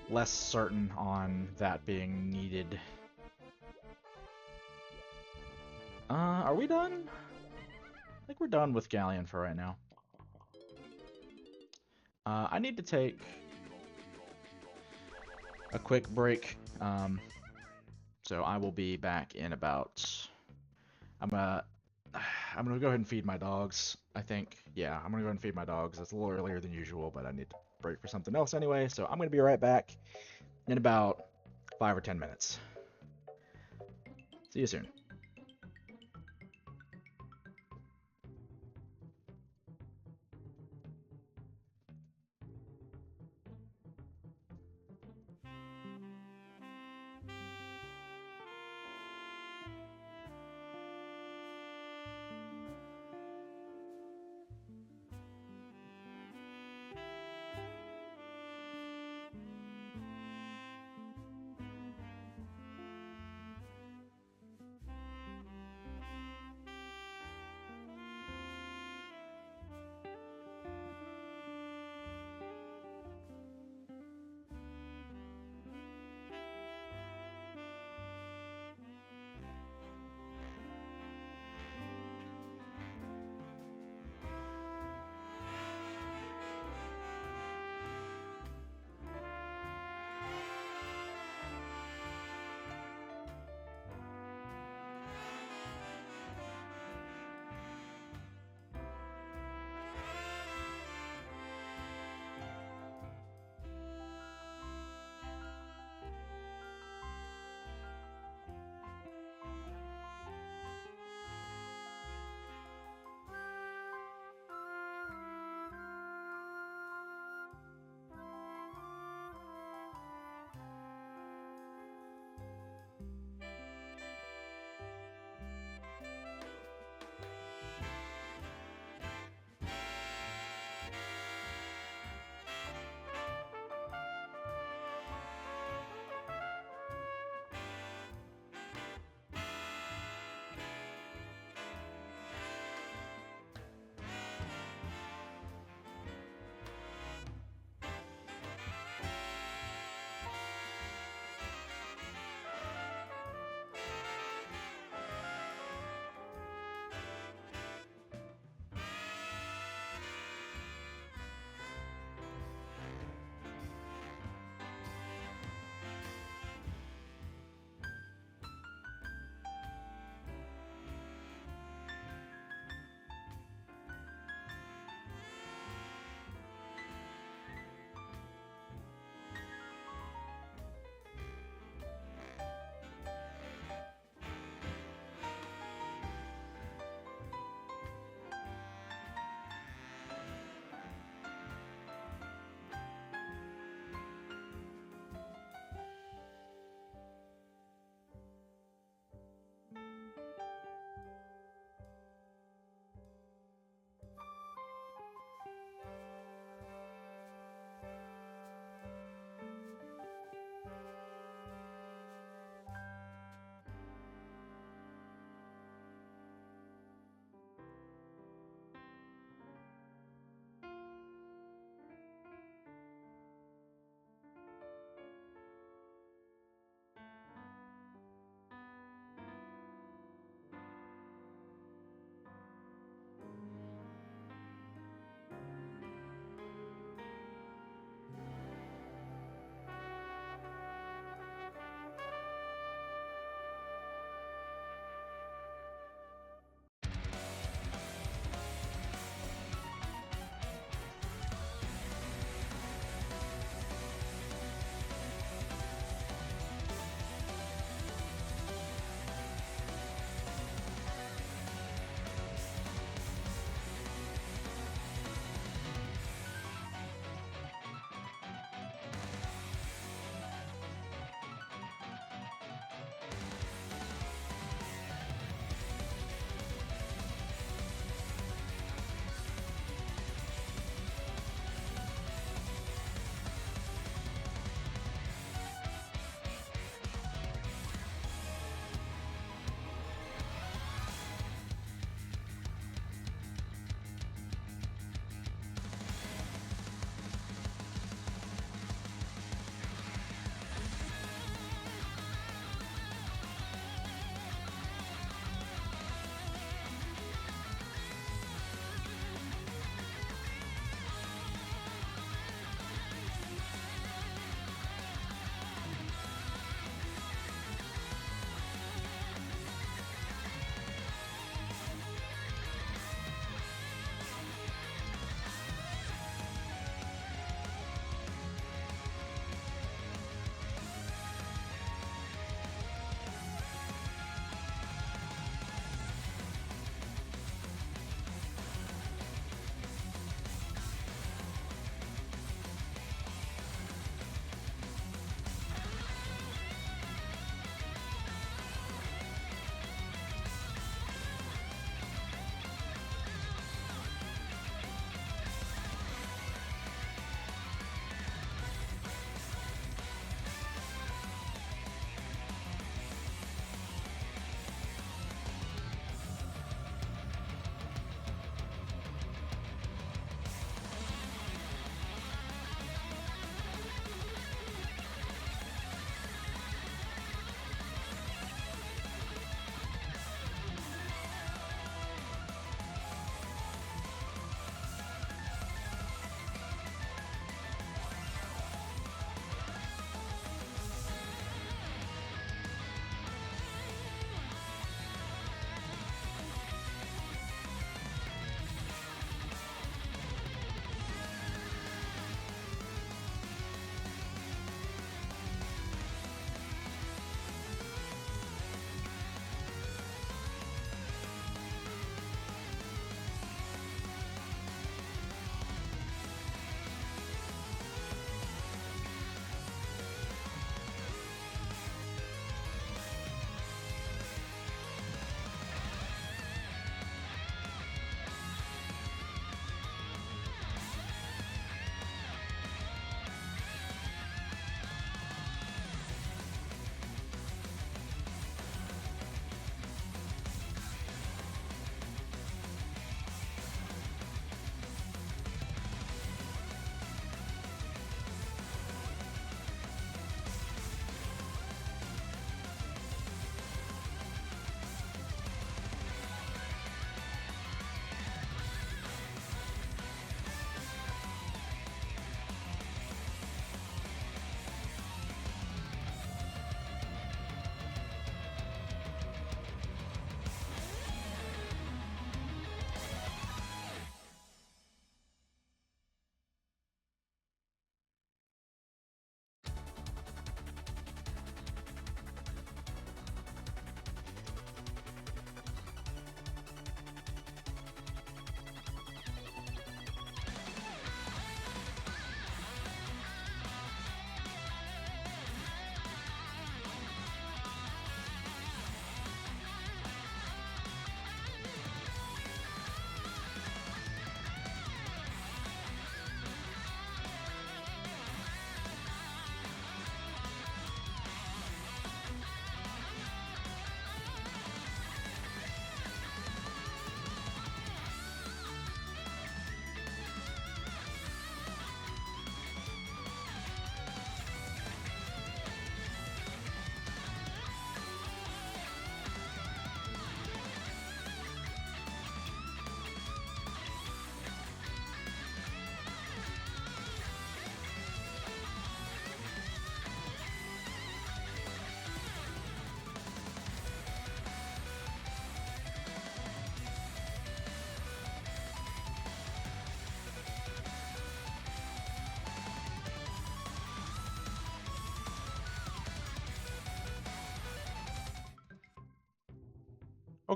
Speaker 1: less certain on that being needed. Are we done? I think we're done with Galleon for right now. I need to take... a quick break. So I will be back in about. I'm gonna I'm gonna go ahead and feed my dogs. I think. Yeah, I'm gonna go ahead and feed my dogs. It's a little earlier than usual, but I need to break for something else anyway. So I'm gonna be right back in about 5 or 10 minutes. See you soon.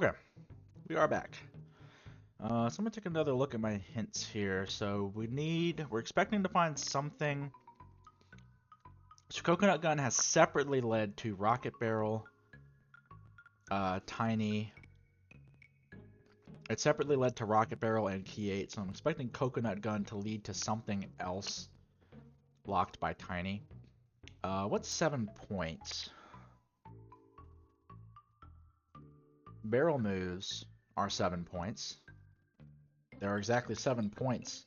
Speaker 1: Okay, we are back. So I'm gonna take another look at my hints here. So we're expecting to find something. So Coconut Gun has separately led to Rocket Barrel, Tiny. It separately led to Rocket Barrel and Key 8, so I'm expecting Coconut Gun to lead to something else locked by Tiny. What's 7 points? Barrel moves are 7 points. There are exactly 7 points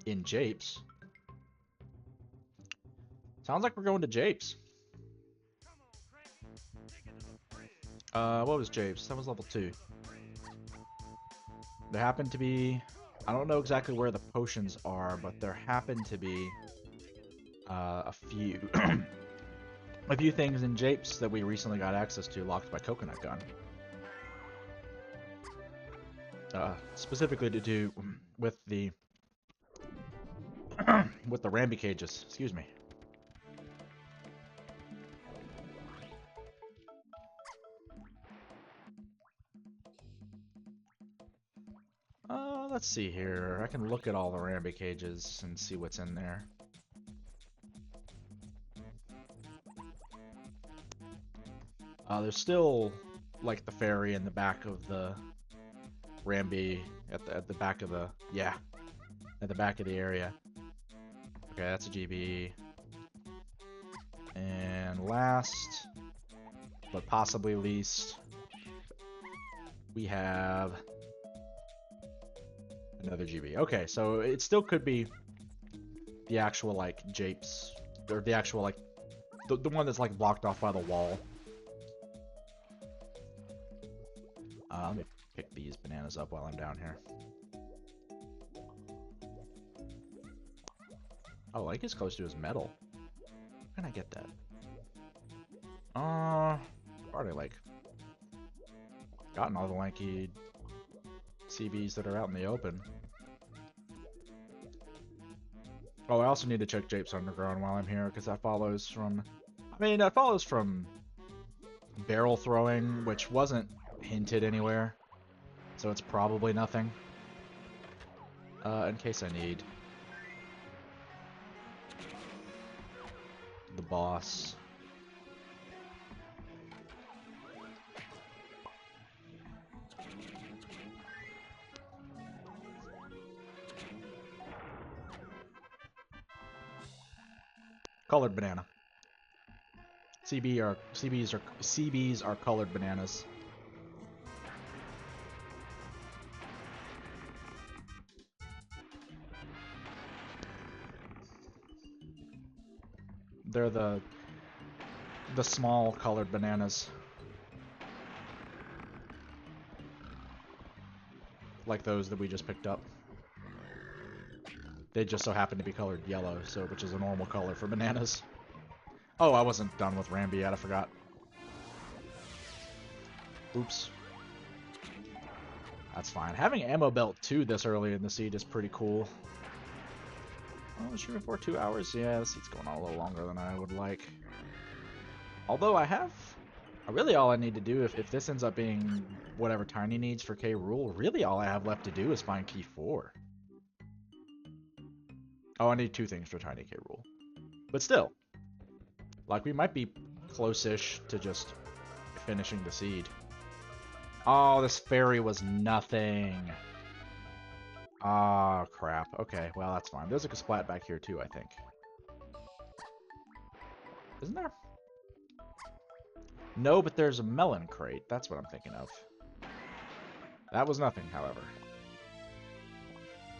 Speaker 1: in Japes. Sounds like we're going to Japes. What was Japes? That was level 2. There happened to be... I don't know exactly where the potions are, but there happened to be a few... a few things in Japes that we recently got access to locked by Coconut Gun. Specifically to do with the... with the Ramby cages. Excuse me. Let's see here. I can look at all the Ramby cages and see what's in there. There's still like the fairy in the back of the Ramby at the back of the at the back of the area. Okay, that's a GB. And last, but possibly least, we have another GB. Okay, so it still could be the actual like Japes, or the actual like the one that's like blocked off by the wall. Let me pick these bananas up while I'm down here. Oh, like it's close to his metal. How can I get that? Already like gotten all the lanky CBs that are out in the open. Oh, I also need to check Japes Underground while I'm here, because that follows from... I mean, that follows from barrel throwing, which wasn't hinted anywhere. So it's probably nothing. In case I need the boss. Colored banana. CBs are colored bananas. They're the small colored bananas. Like those that we just picked up. They just so happen to be colored yellow, so which is a normal color for bananas. Oh, I wasn't done with Ramby yet, I forgot. Oops. That's fine. Having ammo belt 2 this early in the seed is pretty cool. Oh, shooting for 2 hours? Yeah, the seed's going on a little longer than I would like. Although really all I need to do, if this ends up being whatever Tiny needs for K. Rool, really all I have left to do is find Key 4. Oh, I need 2 things for Tiny K. Rool. But still. Like, we might be close-ish to just finishing the seed. Oh, this fairy was nothing. Ah, crap. Okay, well, that's fine. There's a splat back here, too, I think. Isn't there? No, but there's a melon crate. That's what I'm thinking of. That was nothing, however.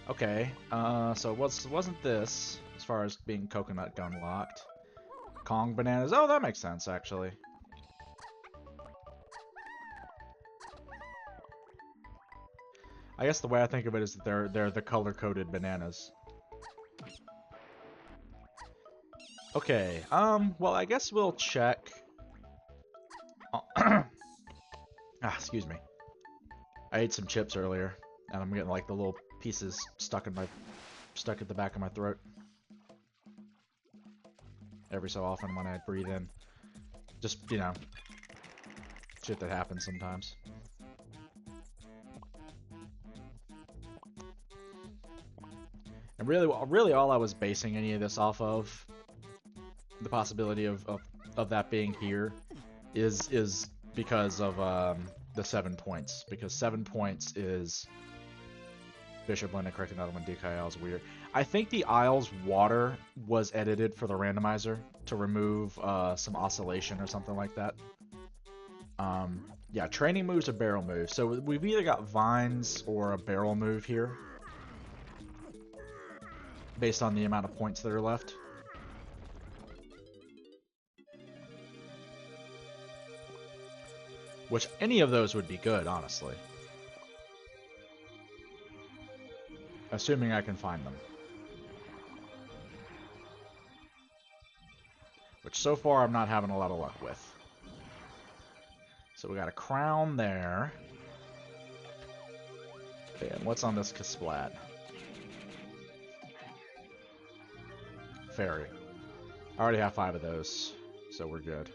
Speaker 1: Okay, so it wasn't this, as far as being Coconut Gun locked. Kong bananas. Oh, that makes sense, actually. I guess the way I think of it is that they're the color-coded bananas. Okay, well, I guess we'll check... Oh. Excuse me. I ate some chips earlier, and I'm getting, like, the little pieces stuck at the back of my throat. Every so often when I breathe in. Just, you know, shit that happens sometimes. And really all I was basing any of this off of, the possibility of that being here, is because of the 7 points. Because 7 points is Bishop Blended correct another one, DK Isles weird. I think the Isles water was edited for the randomizer to remove some oscillation or something like that. Yeah, training moves a barrel move. So we've either got vines or a barrel move here, based on the amount of points that are left. Which, any of those would be good, honestly. Assuming I can find them. Which, so far, I'm not having a lot of luck with. So we got a crown there. And what's on this Kasplat? Fairy. I already have 5 of those, so we're good.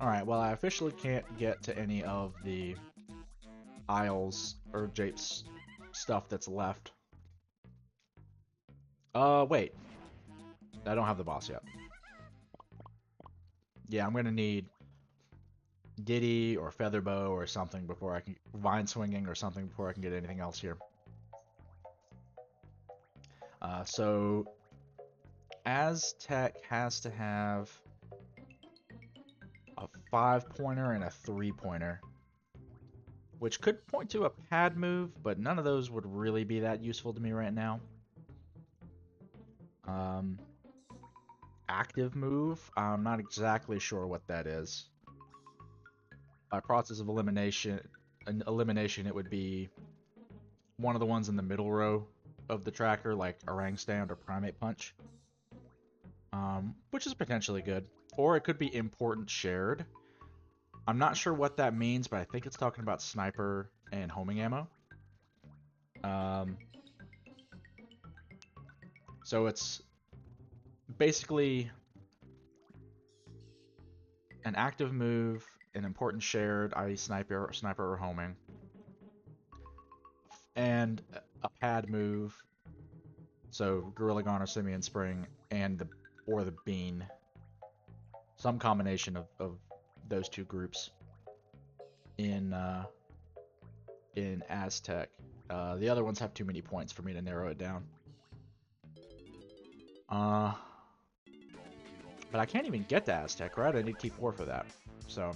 Speaker 1: Alright, well, I officially can't get to any of the Isles or Jape's stuff that's left. Wait. I don't have the boss yet. Yeah, I'm gonna need Diddy or Featherbow or something before I can... Vine Swinging or something before I can get anything else here. So... Aztec has to have a 5-pointer and a 3-pointer. Which could point to a pad move, but none of those would really be that useful to me right now. Active move, I'm not exactly sure what that is. By process of elimination, it would be one of the ones in the middle row of the tracker, like Orang Stand or Primate Punch. Which is potentially good. Or it could be Important Shared. I'm not sure what that means, but I think it's talking about sniper and homing ammo. So it's basically an active move, an important shared, i.e. sniper or homing, and a pad move, so Gorilla Gun or Simian Spring, and the bean. Some combination of those two groups in Aztec. The other ones have too many points for me to narrow it down. But I can't even get to Aztec, right? I need T4 for that. So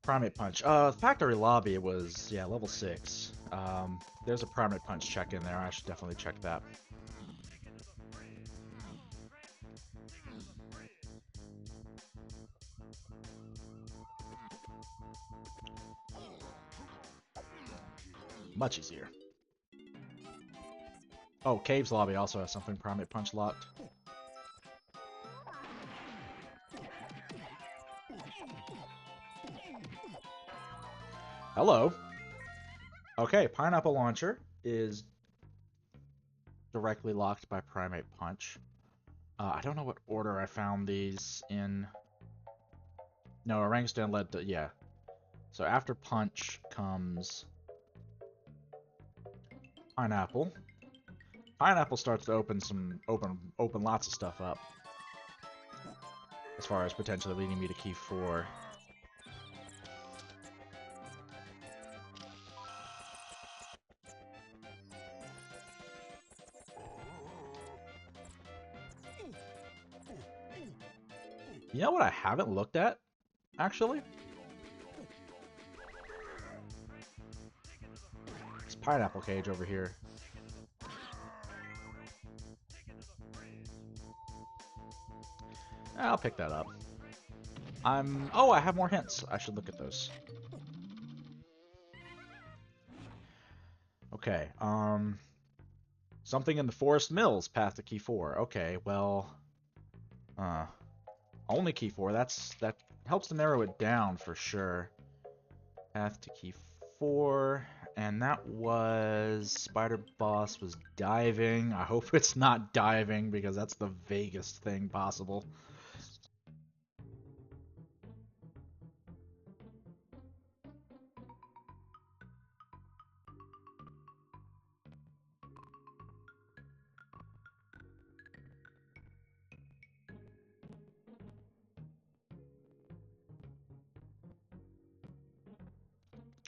Speaker 1: Primate Punch. Factory Lobby was, yeah, level 6. There's a Primate Punch check in there. I should definitely check that. Much easier. Oh, Caves Lobby also has something Primate Punch locked. Hello. Okay, Pineapple Launcher is directly locked by Primate Punch. I don't know what order I found these in. No, Orangutan led to, yeah. So after Punch comes Pineapple. Pineapple starts to open lots of stuff up. As far as potentially leading me to key 4. You know what I haven't looked at, actually? It's Pineapple Cage over here. I'll pick that up. Oh, I have more hints. I should look at those. Okay, Something in the Forest Mills, path to Key 4. Okay, well... only Key 4. That helps to narrow it down for sure. Path to Key 4. And that was... Spider Boss was diving. I hope it's not diving, because that's the vaguest thing possible.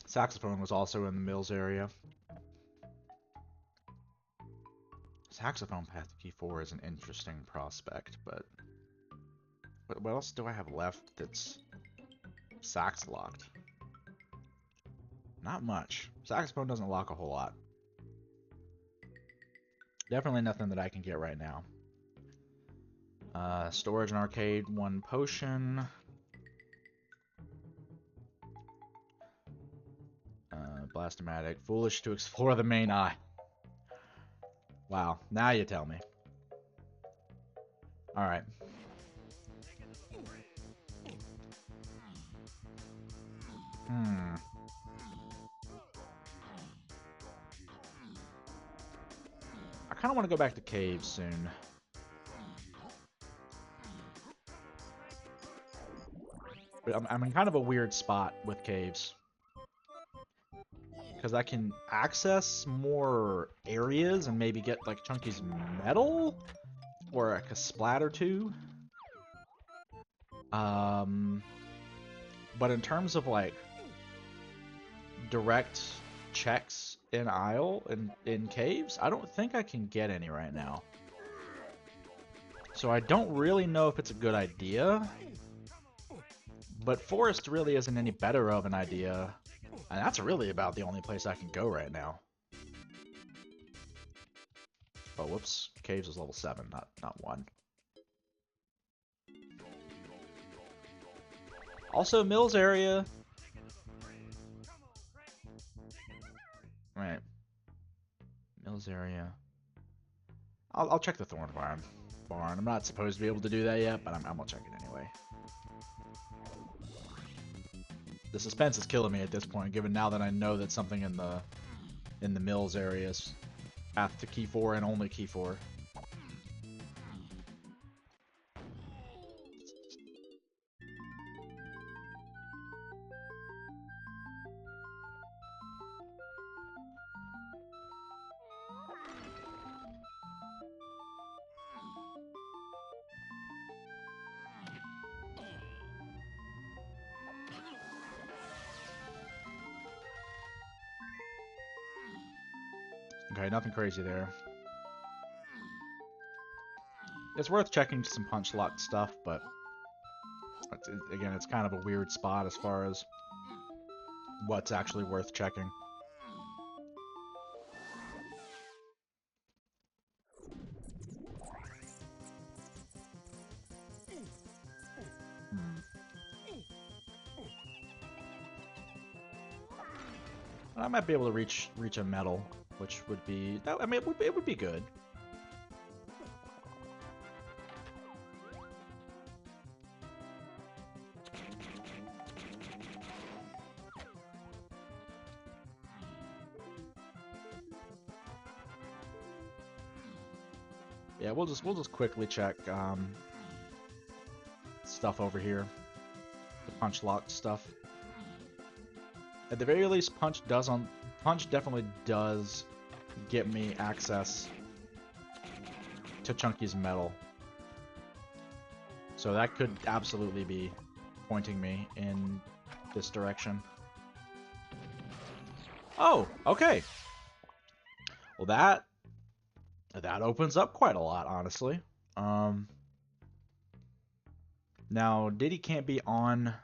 Speaker 1: Saxophone was also in the Mills area. Saxophone path to Key 4 is an interesting prospect, but... What else do I have left that's sax locked? Not much. Saxophone doesn't lock a whole lot. Definitely nothing that I can get right now. Storage and arcade, 1 potion. Blastomatic. Foolish to explore the main eye. Wow, now you tell me. Alright. I kind of want to go back to caves soon. But I'm in kind of a weird spot with caves. Because I can access more areas and maybe get like Chunky's metal? Or like a splat or two. But in terms of like direct checks in Isle and in caves, I don't think I can get any right now. So I don't really know if it's a good idea. But Forest really isn't any better of an idea. And that's really about the only place I can go right now. Oh, whoops. Caves is level 7, not 1. Also, Mills area. Right. Mills area. I'll check the Thorn Barn. I'm not supposed to be able to do that yet, but I'm gonna check it anyway. The suspense is killing me at this point, given now that I know that something in the Mills area is path to Key 4 and only Key 4. Okay, nothing crazy there. It's worth checking some punch lock stuff, but again, it's kind of a weird spot as far as what's actually worth checking. I might be able to reach a medal, which would be, I mean, it would be good. Yeah, we'll just quickly check stuff over here, the punch lock stuff. At the very least, punch definitely does get me access to Chunky's metal. So that could absolutely be pointing me in this direction. Oh, okay. Well, that opens up quite a lot, honestly. Now, Diddy can't be on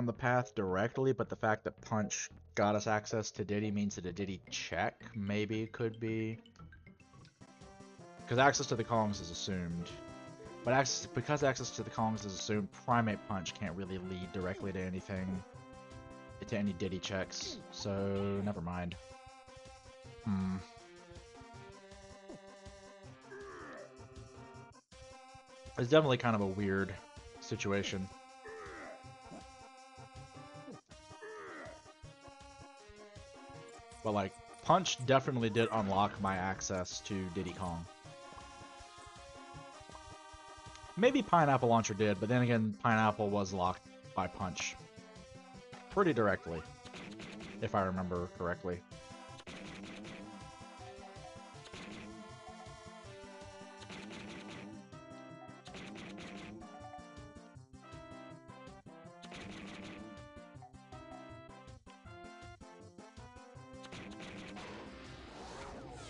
Speaker 1: the path directly, but the fact that Punch got us access to Diddy means that a Diddy check maybe could be, because access to the Kongs is assumed. But because access to the Kongs is assumed, Primate Punch can't really lead directly to anything to any Diddy checks, so never mind. It's definitely kind of a weird situation. But like, Punch definitely did unlock my access to Diddy Kong. Maybe Pineapple Launcher did, but then again, Pineapple was locked by Punch pretty directly, if I remember correctly.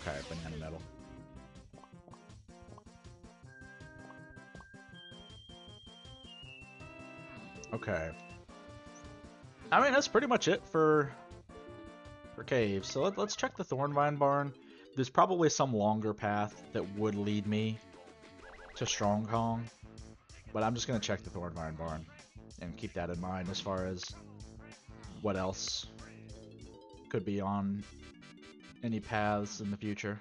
Speaker 1: Okay, banana metal. Okay. I mean, that's pretty much it for caves. So let's check the Thornvine Barn. There's probably some longer path that would lead me to Strong Kong, but I'm just going to check the Thornvine Barn and keep that in mind as far as what else could be on any paths in the future.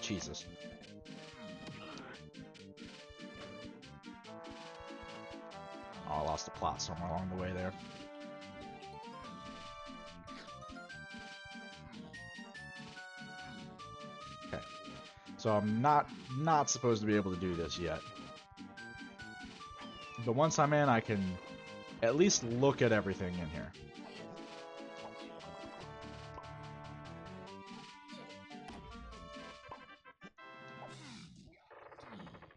Speaker 1: Jesus. Oh, I lost the plot somewhere along the way there. Okay. So I'm not supposed to be able to do this yet. But once I'm in, I can at least look at everything in here.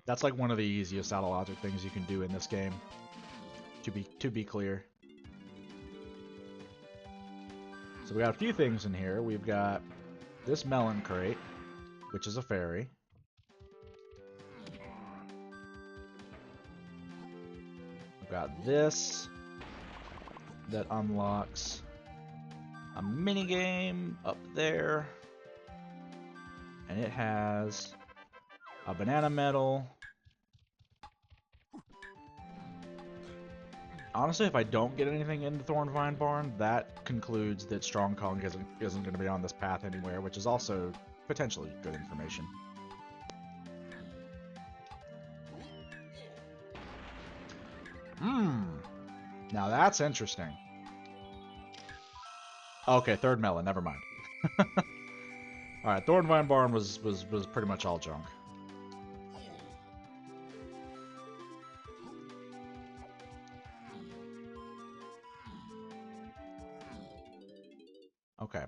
Speaker 1: That's like one of the easiest out of logic things you can do in this game. To be clear. So we got a few things in here. We've got this melon crate, which is a fairy. We've got this that unlocks a minigame up there. And it has a banana medal. Honestly, if I don't get anything in the Thornvine Barn, that concludes that Strong Kong isn't going to be on this path anywhere, which is also potentially good information. Now that's interesting. Okay, third melon, never mind. Alright, Thornvine Barn was pretty much all junk. Okay.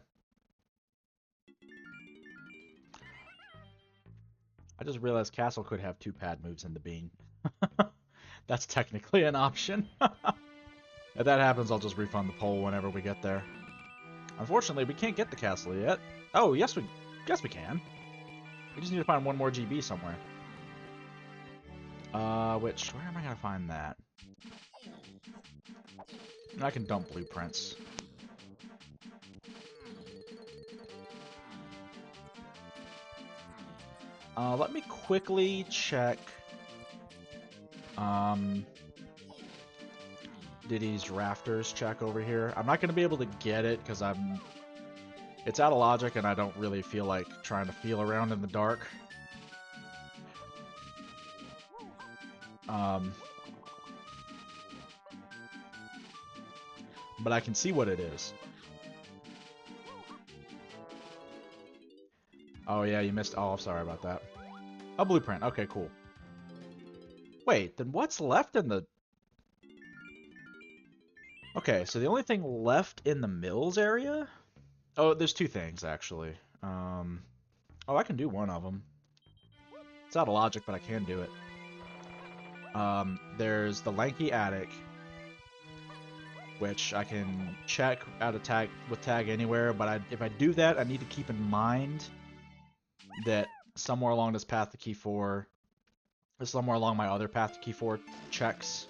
Speaker 1: I just realized Castle could have 2 pad moves in the bean. That's technically an option. If that happens, I'll just refund the poll whenever we get there. Unfortunately, we can't get the castle yet. Oh, yes we can. We just need to find one more GB somewhere. Where am I gonna find that? I can dump blueprints. Let me quickly check Diddy's rafters check over here. I'm not gonna be able to get it because it's out of logic and I don't really feel like trying to feel around in the dark. But I can see what it is. Oh yeah, you missed. Oh, sorry about that. A blueprint. Okay, cool. Wait, then what's left in the... Okay, so the only thing left in the mills area? Oh, there's 2 things, actually. Oh, I can do one of them. It's out of logic, but I can do it. There's the Lanky Attic, which I can check out of tag with tag anywhere, but if I do that, I need to keep in mind that somewhere along this path to key 4, somewhere along my other path to key 4 checks,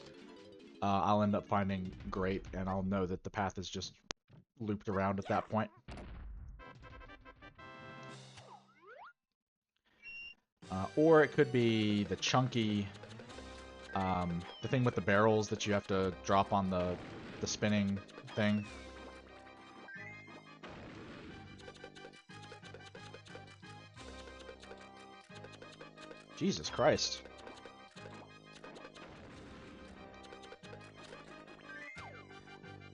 Speaker 1: I'll end up finding Grape, and I'll know that the path is just looped around at that point. Or it could be the chunky, the thing with the barrels that you have to drop on the spinning thing. Jesus Christ.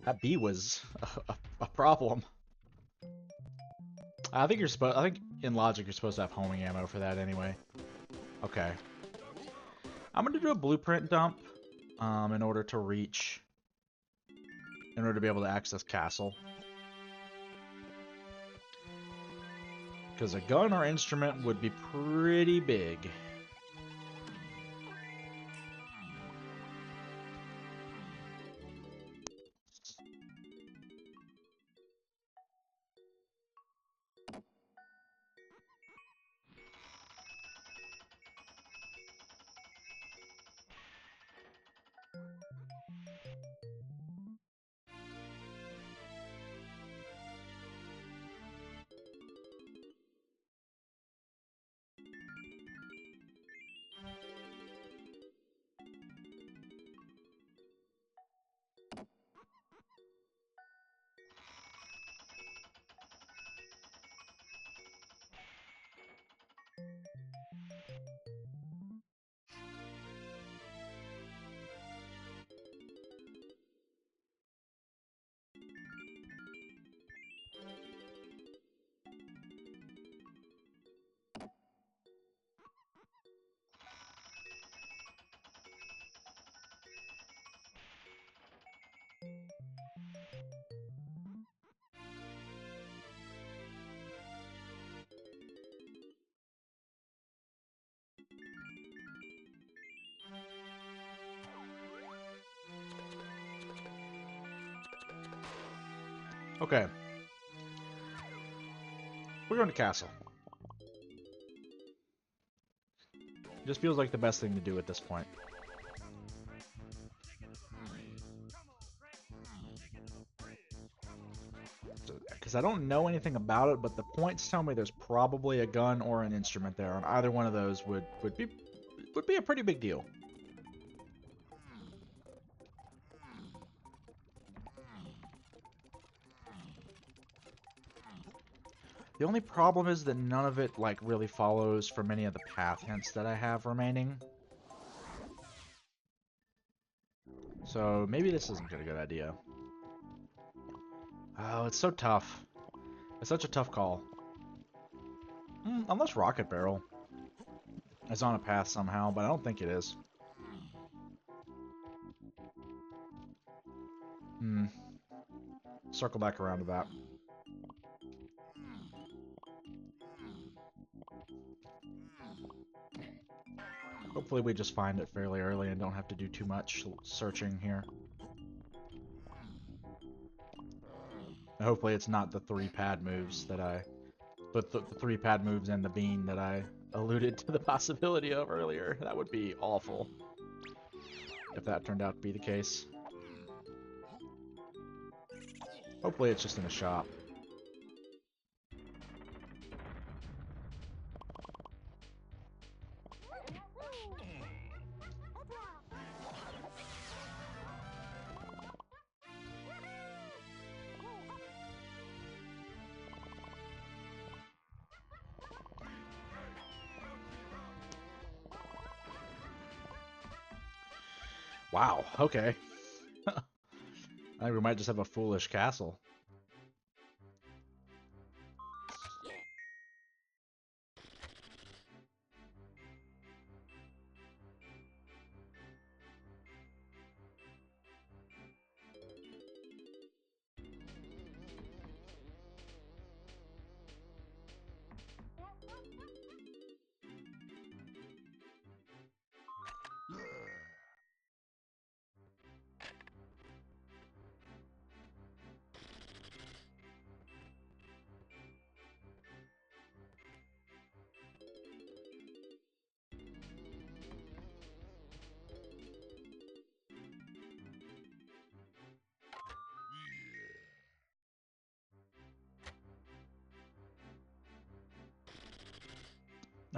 Speaker 1: That bee was a problem. I think in logic you're supposed to have homing ammo for that anyway. Okay. I'm gonna do a blueprint dump in order to be able to access castle. Because a gun or instrument would be pretty big. Okay. We're going to castle. Just feels like the best thing to do at this point. Because I don't know anything about it, but the points tell me there's probably a gun or an instrument there, and either one of those would be a pretty big deal. The only problem is that none of it like really follows from any of the path hints that I have remaining. So maybe this isn't a good idea. Oh, it's so tough. It's such a tough call. Unless Rocket Barrel is on a path somehow, but I don't think it is. Circle back around to that. Hopefully we just find it fairly early and don't have to do too much searching here. Hopefully it's not the 3 pad moves that but the 3 pad moves and the bean that I alluded to the possibility of earlier. That would be awful if that turned out to be the case. Hopefully it's just in a shop. Wow, okay. I think we might just have a foolish castle.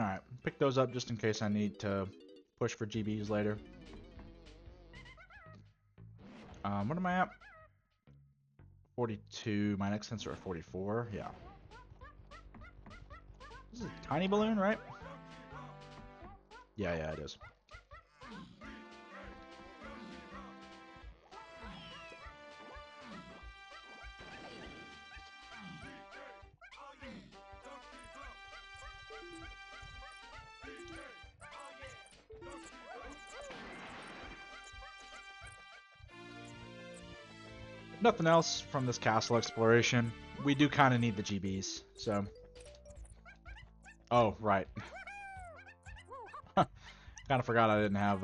Speaker 1: Alright, pick those up just in case I need to push for GBs later. What am I at? 42. My next sensor at 44. Yeah. This is a tiny balloon, right? Yeah, it is. Nothing else from this castle exploration. We do kind of need the GBs, so. Oh, right. Kind of forgot I didn't have,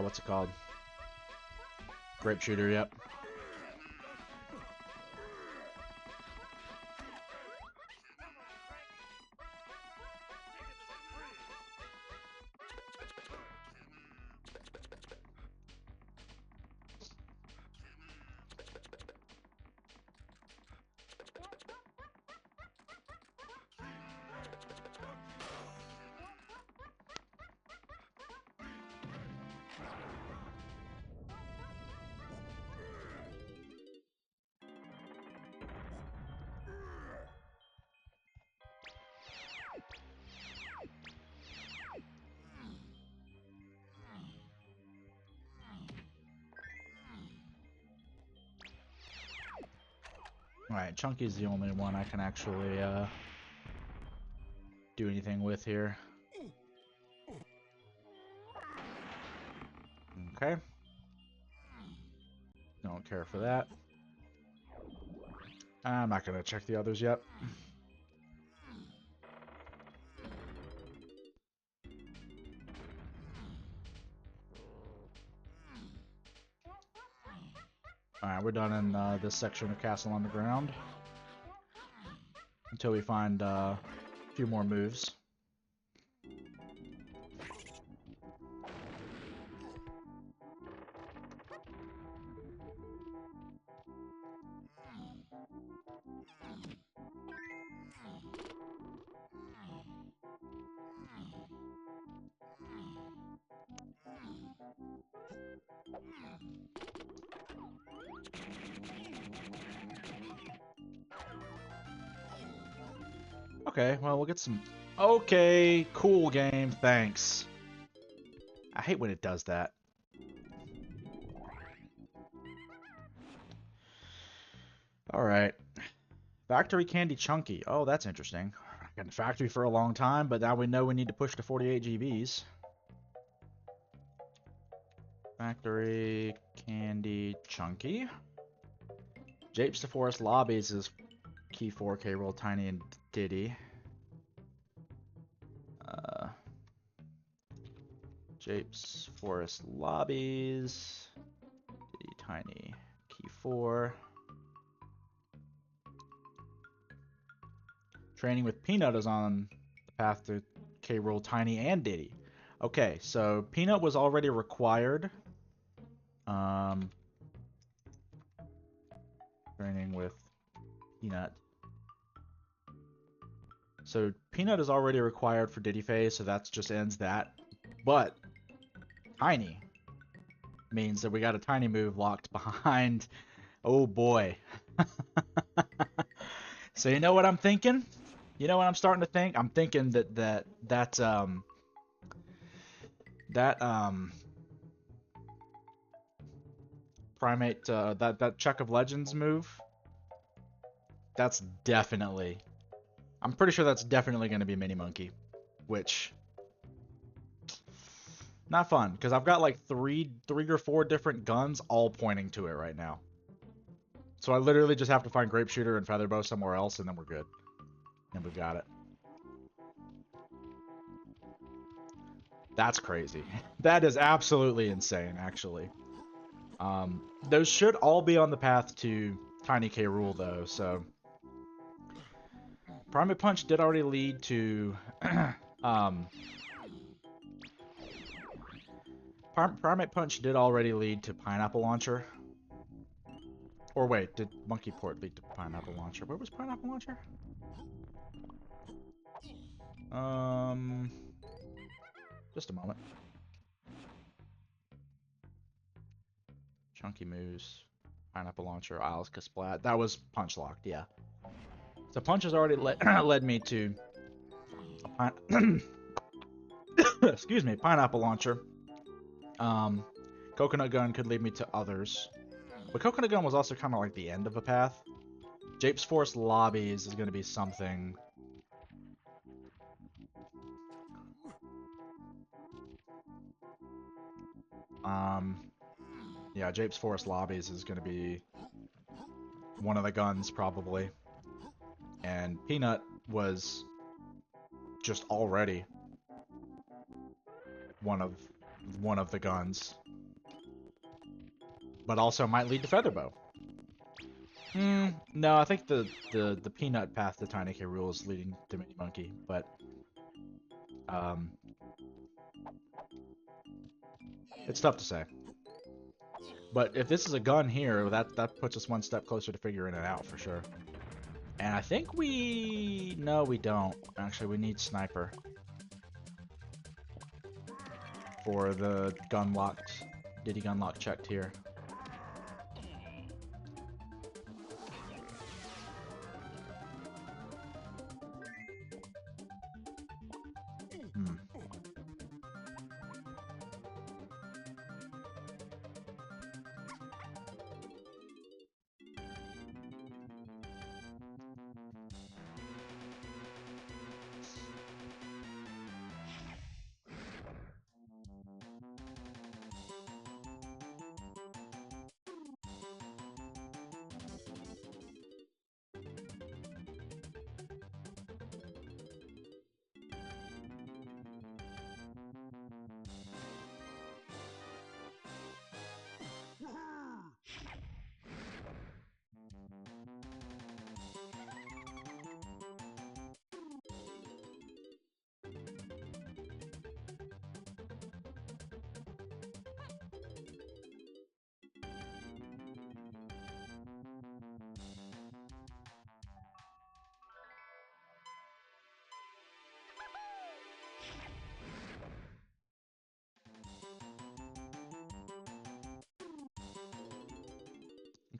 Speaker 1: what's it called? Grape shooter, yep. Alright, Chunky's the only one I can actually, do anything with here. Okay. Don't care for that. I'm not gonna check the others yet. Alright, we're done in this section of Castle Underground. Until we find a few more moves. Okay, well, we'll get some... Okay, cool game, thanks. I hate when it does that. Alright. Factory Candy Chunky. Oh, that's interesting. I've been in factory for a long time, but now we know we need to push to 48 GBs. Factory Candy Chunky. Japes to Forest Lobbies is Key 4, K-Roll, Tiny, and Diddy. Japes, Forest Lobbies, Diddy, Tiny, Key 4. Training with Peanut is on the path to K-Roll, Tiny, and Diddy. Okay, so Peanut was already required. Training with Peanut. So Peanut is already required for Diddy phase, so that just ends that. But Tiny means that we got a Tiny move locked behind. Oh boy. So you know what I'm thinking? You know what I'm starting to think? I'm thinking that Primate that Chuck of Legends move. That's definitely. I'm pretty sure that's definitely going to be Mini Monkey, which not fun because I've got like three or four different guns all pointing to it right now. So I literally just have to find Grape Shooter and Feather Bow somewhere else, and then we're good. And we've got it. That's crazy. That is absolutely insane, actually. Those should all be on the path to Tiny K. Rool, though, so... Primate Punch did already lead to... Primate Punch did already lead to Pineapple Launcher. Or wait, did Monkey Port lead to Pineapple Launcher? Where was Pineapple Launcher? Just a moment. Chunky Moose, Pineapple Launcher, Isles Splat. That was Punch Locked, yeah. So Punch has already led me to excuse me, Pineapple Launcher. Coconut Gun could lead me to others. But Coconut Gun was also kind of like the end of a path. Jape's Forest Lobbies is going to be something. Yeah, Jape's Forest Lobbies is going to be one of the guns, probably. And Peanut was just already one of the guns. But also might lead to Featherbow. No, I think the Peanut path to Tiny K. Rool is leading to Mini Monkey, but it's tough to say. But if this is a gun here, that puts us one step closer to figuring it out for sure. And I think no, we don't. Actually, we need Sniper for the gun locked, Diddy gun lock checked here.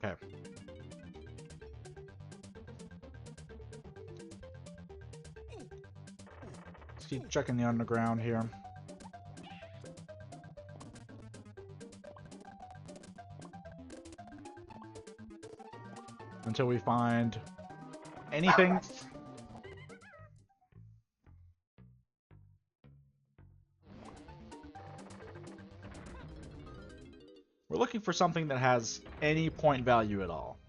Speaker 1: Okay. Let's keep checking the underground here. Until we find anything. We're looking for something that has any point value at all.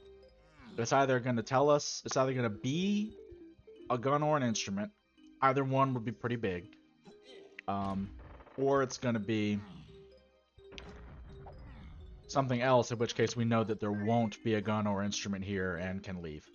Speaker 1: It's either going to tell us, it's either going to be a gun or an instrument. Either one would be pretty big. Or it's going to be something else, in which case we know that there won't be a gun or instrument here and can leave.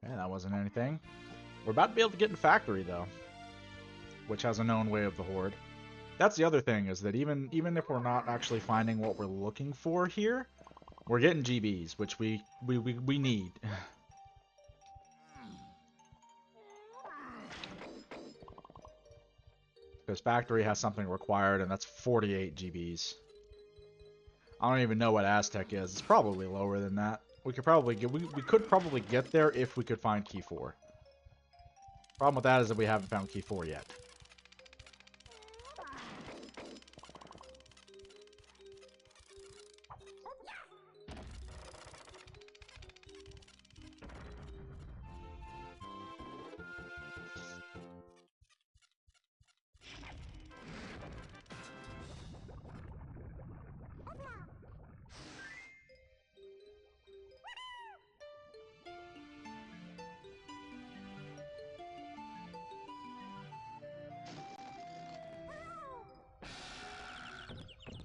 Speaker 1: Yeah, that wasn't anything. We're about to be able to get in Factory, though, which has a known way of the Horde. That's the other thing, is that even if we're not actually finding what we're looking for here, we're getting GBs, which we need. Because Factory has something required, and that's 48 GBs. I don't even know what Aztec is. It's probably lower than that. We could probably get there if we could find Key 4. Problem with that is that we haven't found Key 4 yet.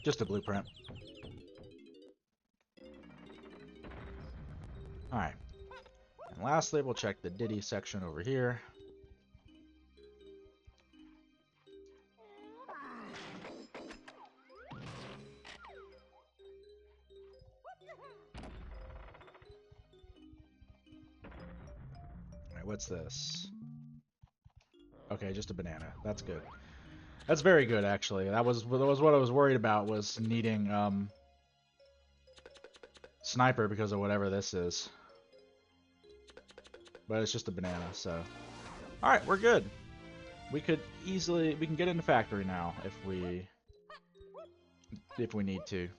Speaker 1: Just a blueprint. Alright. And lastly, we'll check the Diddy section over here. Alright, what's this? Okay, just a banana. That's good. That's very good, actually. That was what I was worried about, was needing sniper because of whatever this is. But it's just a banana, so. Alright, we're good. We can get into factory now if we need to.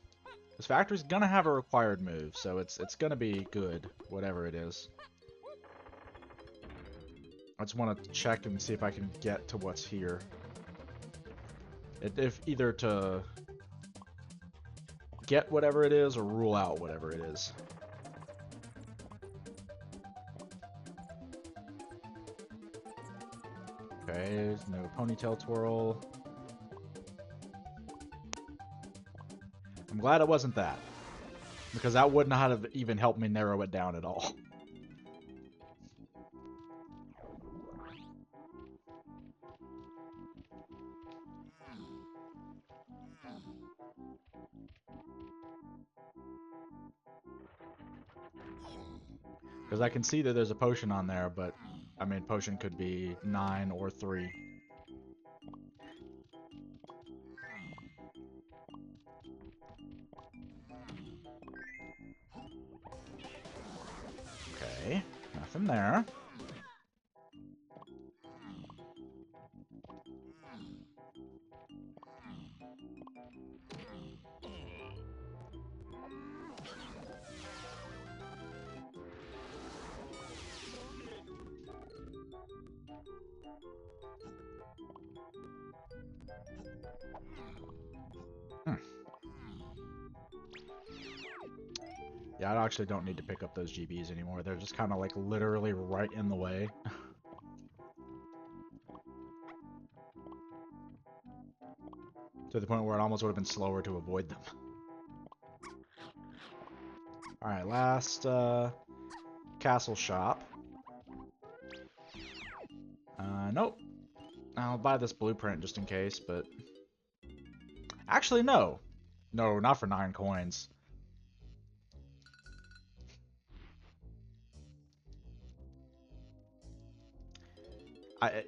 Speaker 1: This factory's gonna have a required move, so it's gonna be good, whatever it is. I just want to check and see if I can get to what's here. If either to get whatever it is or rule out whatever it is. Okay, no ponytail twirl. I'm glad it wasn't that, because that would not have even helped me narrow it down at all. Because I can see that there's a potion on there, but I mean, potion could be 9 or 3. Okay, nothing there. Yeah, I actually don't need to pick up those GBs anymore. They're just kind of like literally right in the way. To the point where it almost would have been slower to avoid them. Alright, last castle shop. Nope. I'll buy this blueprint just in case, but... Actually, no. No, not for 9 coins.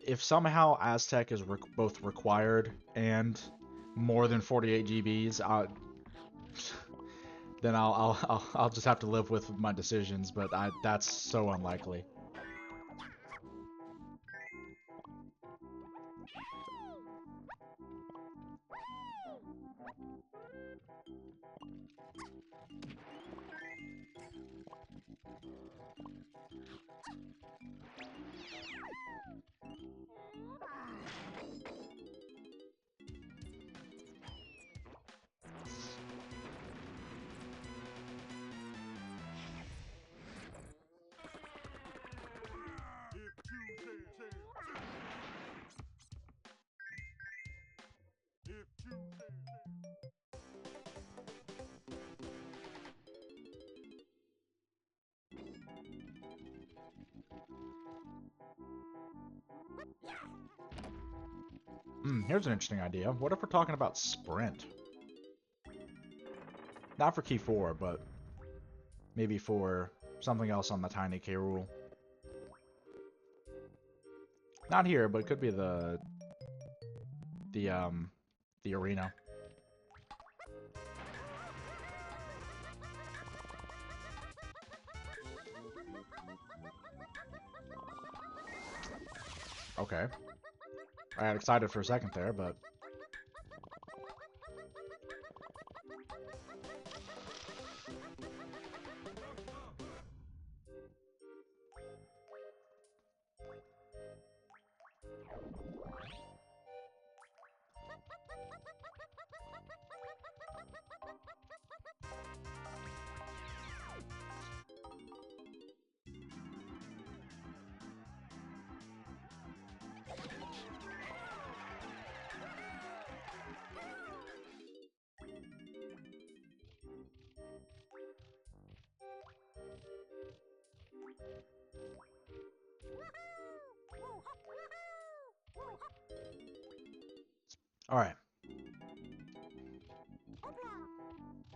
Speaker 1: If somehow Aztec is both required and more than 48 GBs, then I'll just have to live with my decisions. But that's so unlikely. Here's an interesting idea. What if we're talking about sprint? Not for key 4, but maybe for something else on the tiny K rule. Not here, but it could be the arena. Okay. I got excited for a second there, but... Alright.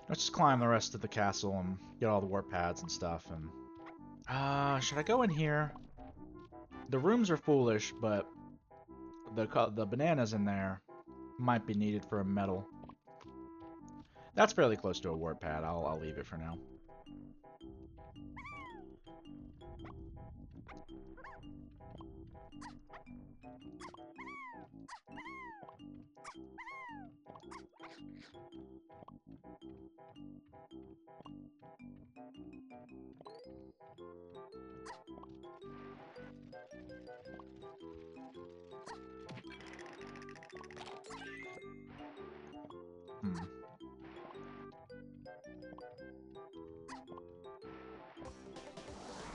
Speaker 1: Let's just climb the rest of the castle and get all the warp pads and stuff. And should I go in here? The rooms are foolish, but the bananas in there might be needed for a medal. That's fairly close to a warp pad. I'll leave it for now.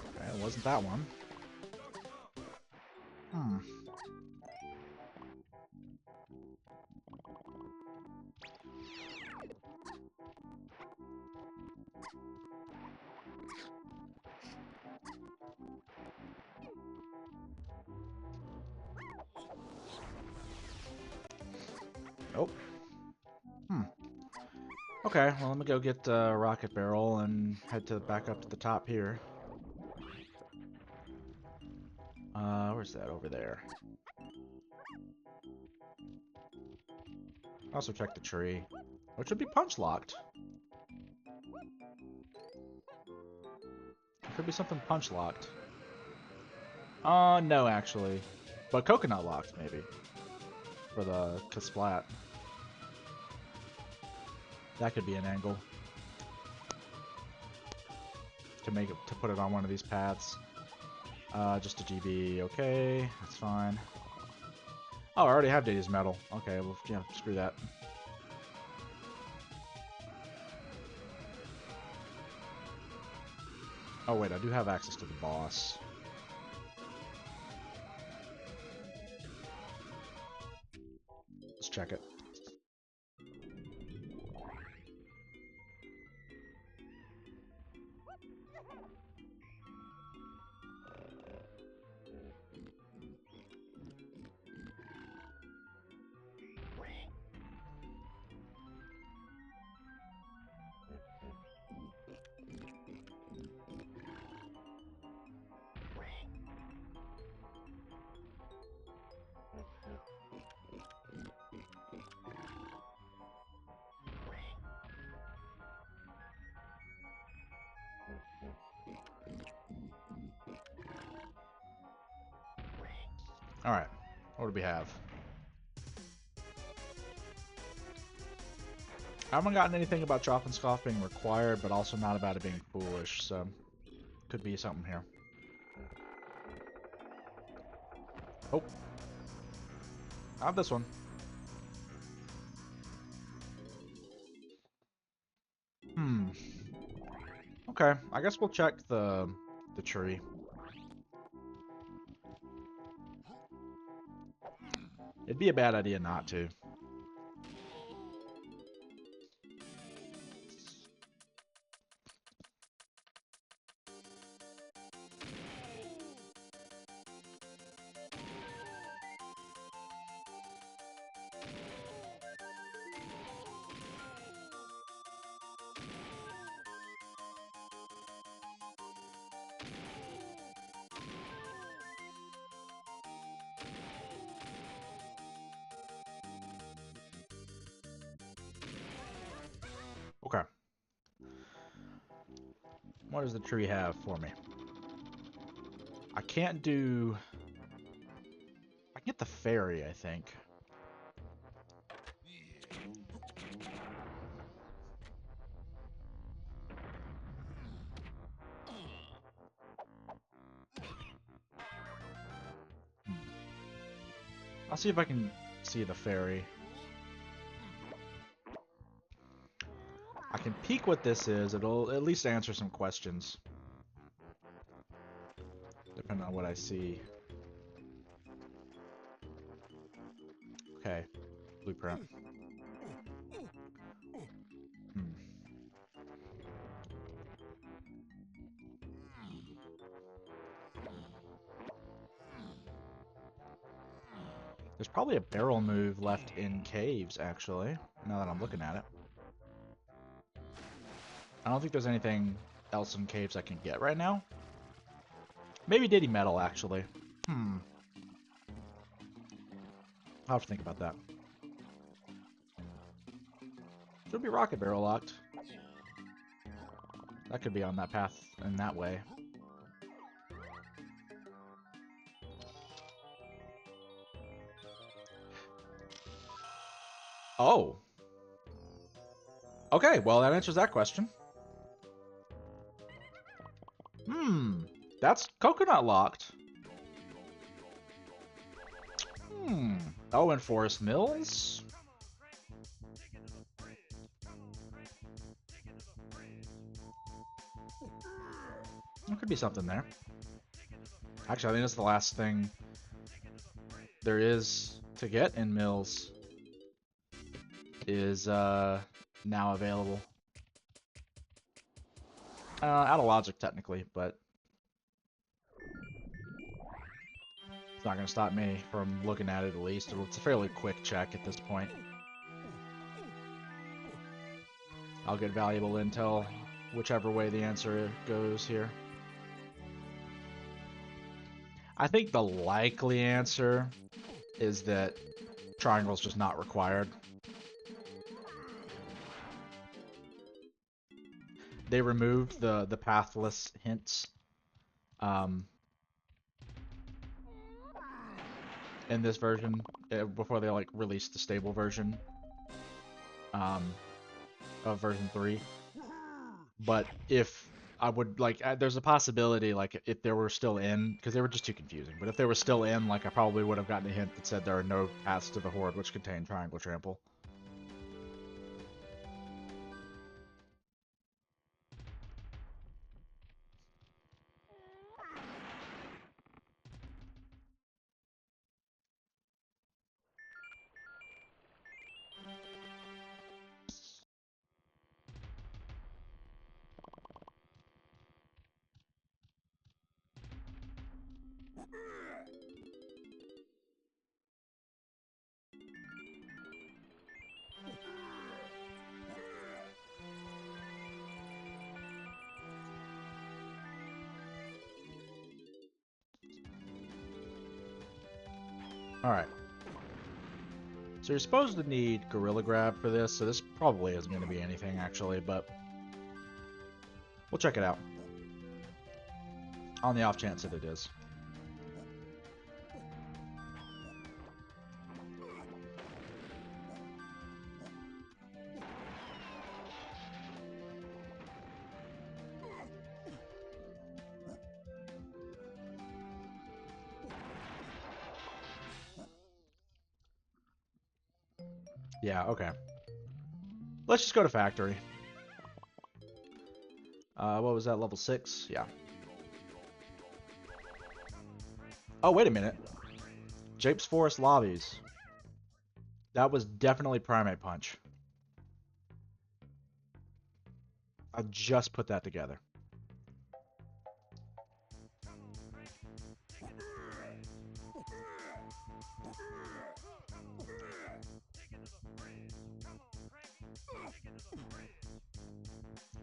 Speaker 1: Okay, it wasn't that one. Nope. Okay, well, let me go get the rocket barrel and head back up to the top here. Where's that? Over there. Also check the tree, which would be punch locked. Could be something punch locked. No, actually. But coconut locked, maybe. For the Kasplat. That could be an angle. To put it on one of these paths. Just a GB, okay, that's fine. Oh, I already have Data's Metal. Okay, well, yeah, screw that. Oh wait, I do have access to the boss. Let's check it. Alright, what do we have? I haven't gotten anything about Chop and Scoff being required, but also not about it being foolish, so could be something here. Oh. I have this one. Okay, I guess we'll check the tree. It'd be a bad idea not to. Okay. What does the tree have for me? I can't do... I can get the fairy, I think. I'll see if I can see the fairy. I can peek what this is. It'll at least answer some questions. Depending on what I see. Okay. Blueprint. There's probably a barrel move left in caves, actually, now that I'm looking at it. I don't think there's anything else in caves I can get right now. Maybe Diddy Metal, actually. I'll have to think about that. Should be Rocket Barrel locked. That could be on that path in that way. Oh. Okay, well that answers that question. That's coconut locked. Oh, and Forest Mills? There could be something there. Actually, I think that's the last thing there is to get in Mills is now available. Out of logic, technically, but it's not going to stop me from looking at it at least. It's a fairly quick check at this point. I'll get valuable intel whichever way the answer goes here. I think the likely answer is that triangle's just not required. They removed the pathless hints in this version before they like released the stable version of version 3. But if I would like, there's a possibility like if they were still in, because they were just too confusing. But if they were still in, like I probably would have gotten a hint that said there are no paths to the Horde which contain Triangle Trample. Alright. So you're supposed to need Gorilla Grab for this, so this probably isn't going to be anything actually, but we'll check it out. On the off chance that it is. Yeah, okay. Let's just go to factory. What was that, level 6? Yeah. Oh, wait a minute. Jape's Forest Lobbies. That was definitely Primate Punch. I just put that together.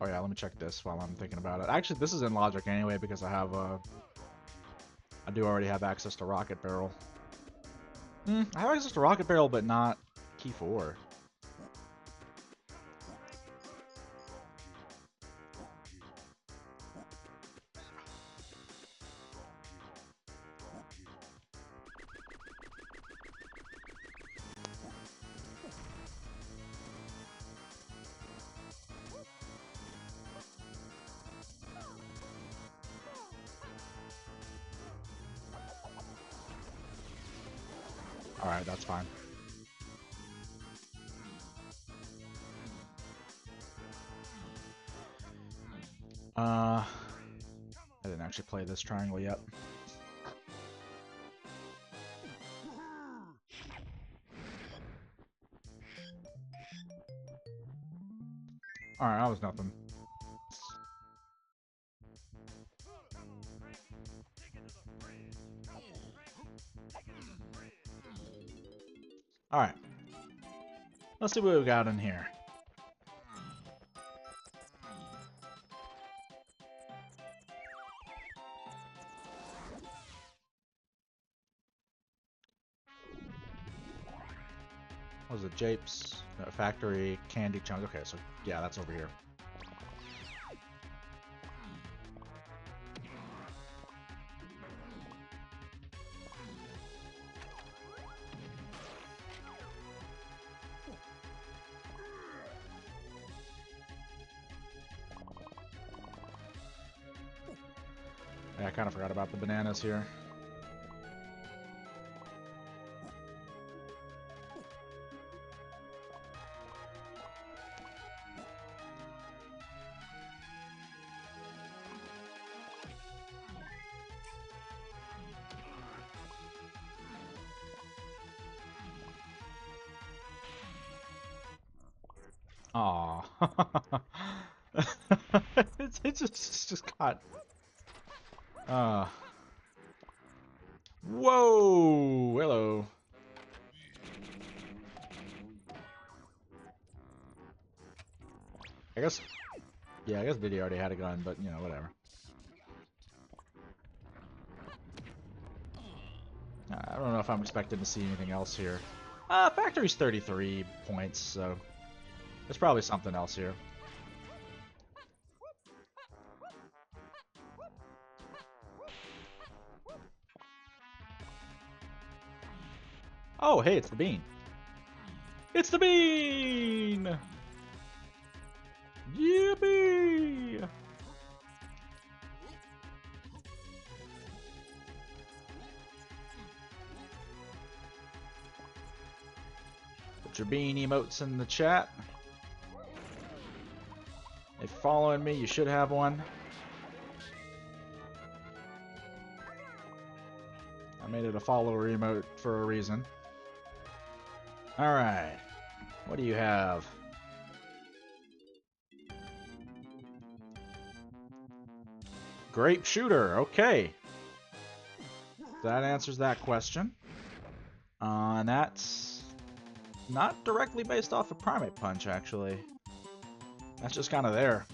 Speaker 1: Oh yeah, let me check this while I'm thinking about it. Actually, this is in logic anyway because I have I do already have access to Rocket Barrel. I have access to Rocket Barrel, but not Key 4. Alright, that's fine. I didn't actually play this triangle yet. Alright, that was nothing. Alright. Let's see what we got in here. What was it? Japes? No, factory, candy chunk. Okay, so yeah, that's over here. Yeah, I kind of forgot about the bananas here. Aw. it's just caught. Whoa! Hello. I guess. Yeah, I guess Diddy already had a gun, but you know, whatever. I don't know if I'm expecting to see anything else here. Factory's 33 points, so there's probably something else here. Oh, hey, it's the bean. It's the bean! Yippee! Put your bean emotes in the chat. If you're following me, you should have one. I made it a follower emote for a reason. Alright. What do you have? Grape shooter. Okay. That answers that question. And that's not directly based off of Primate Punch, actually. That's just kind of there.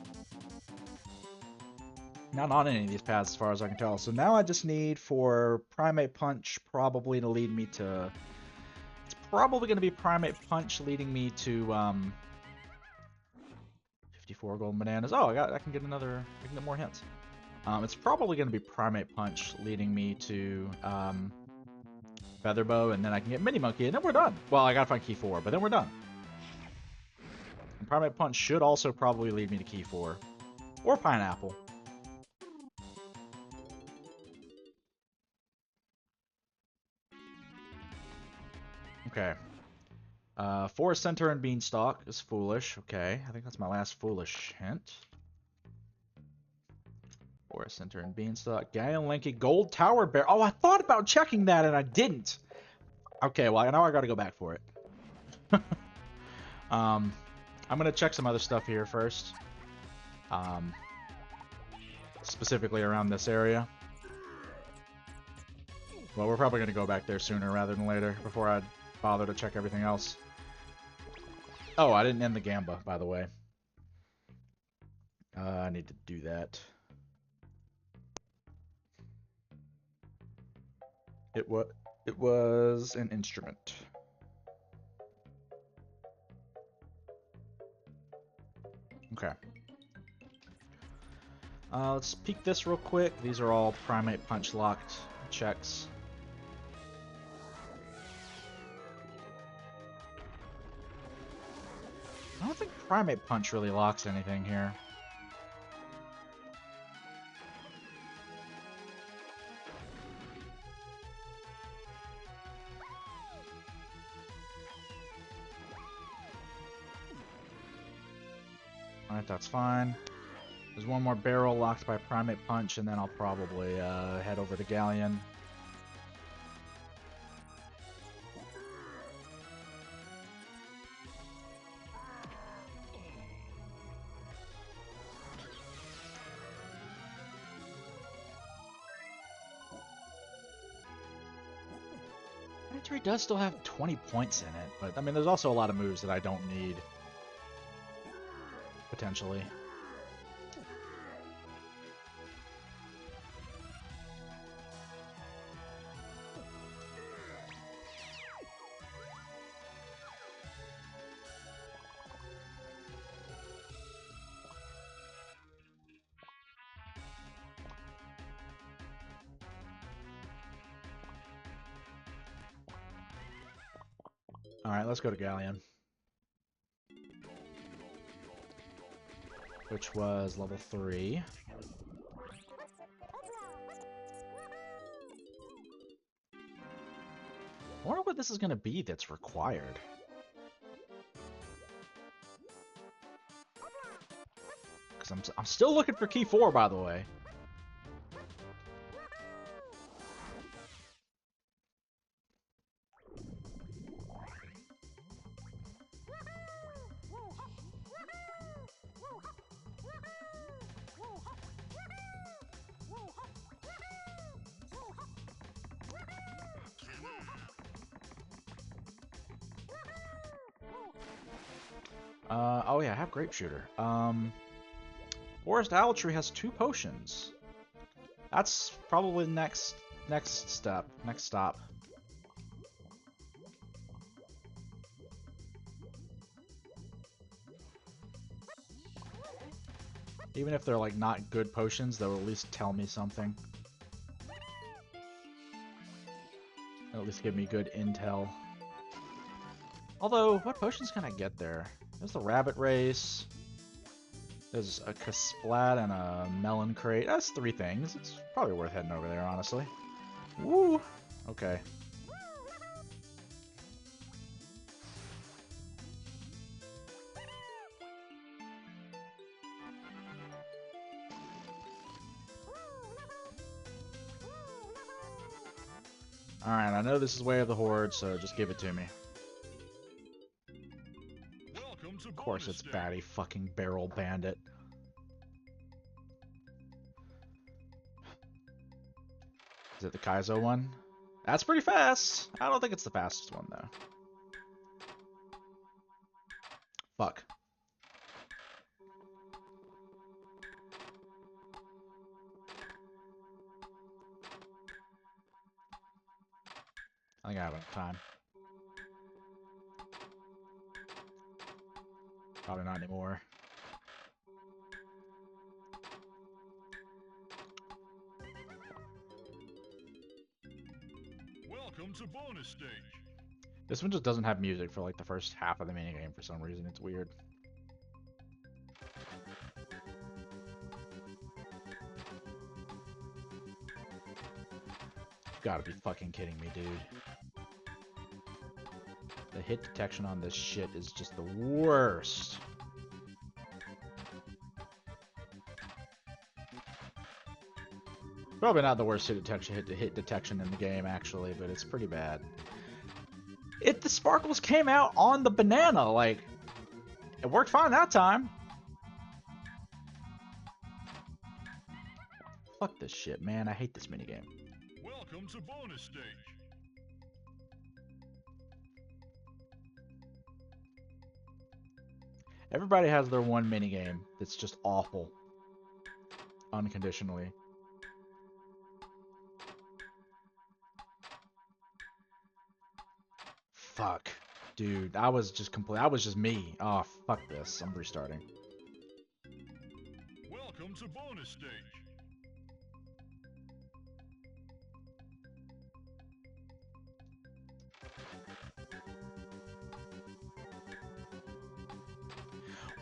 Speaker 1: Not on any of these paths as far as I can tell. So now I just need for Primate Punch probably to lead me to... It's probably going to be Primate Punch leading me to 54 golden bananas. Oh, I can get another... I can get more hints. It's probably going to be Primate Punch leading me to Featherbow, and then I can get Mini Monkey, and then we're done. Well, I gotta find Key 4, but then we're done. And Primate Punch should also probably lead me to Key 4. Or Pineapple. Okay. Forest Center and Beanstalk is foolish. Okay, I think that's my last foolish hint. Forest Center and Beanstalk. Galleon Linky, Gold Tower Bear. Oh, I thought about checking that and I didn't. Okay, well, now I gotta go back for it. I'm gonna check some other stuff here first. Specifically around this area. Well, we're probably gonna go back there sooner rather than later before I bother to check everything else. Oh, I didn't end the Gamba, by the way. I need to do that. It was an instrument. Okay. Let's peek this real quick. These are all Primate Punch locked checks. I don't think Primate Punch really locks anything here. Alright, that's fine. There's one more barrel locked by Primate Punch, and then I'll probably head over to Galleon. 3 does still have 20 points in it, but I mean, there's also a lot of moves that I don't need. Potentially. Alright, let's go to Galleon. Which was level 3. I wonder what this is going to be that's required. Because I'm still looking for key 4, by the way. Oh yeah, I have Grape Shooter. Forest Owl Tree has 2 potions. That's probably next stop. Even if they're like not good potions, they'll at least tell me something. They'll at least give me good intel. Although, what potions can I get there? There's the Rabbit Race. There's a Kasplat and a Melon Crate. That's 3 things. It's probably worth heading over there, honestly. Woo! Okay. Alright, I know this is Way of the Horde, so just give it to me. Of course it's Batty fucking Barrel Bandit. Is it the Kaizo one? That's pretty fast! I don't think it's the fastest one, though. Fuck. I think I have enough time. Probably not anymore.
Speaker 2: Welcome to bonus stage.
Speaker 1: This one just doesn't have music for like the first half of the minigame for some reason. It's weird. You've gotta be fucking kidding me, dude. The hit detection on this shit is just the worst. Probably not the worst hit detection in the game, actually, but it's pretty bad. The sparkles came out on the banana, like, it worked fine that time. Fuck this shit, man. I hate this minigame.
Speaker 2: Welcome to bonus stage.
Speaker 1: Everybody has their one minigame that's just awful. Unconditionally. Fuck. Dude, I was just me. Oh, fuck this. I'm restarting.
Speaker 2: Welcome to bonus stage.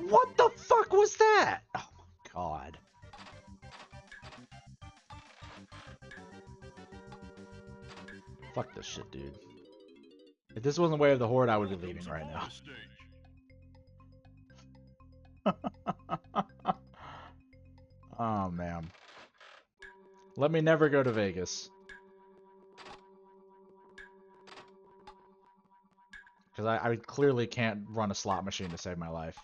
Speaker 1: What the fuck was that? Oh my god. Fuck this shit, dude. If this wasn't Way of the Horde, I would be leaving right now. Oh, man. Let me never go to Vegas. Because I clearly can't run a slot machine to save my life.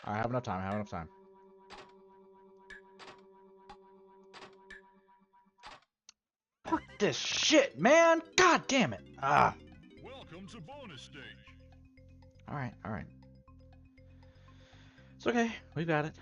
Speaker 1: I have enough time. I have enough time. Fuck this shit, man! God damn it! Ah.
Speaker 2: Welcome to bonus stage.
Speaker 1: All right, all right. It's okay. We got it.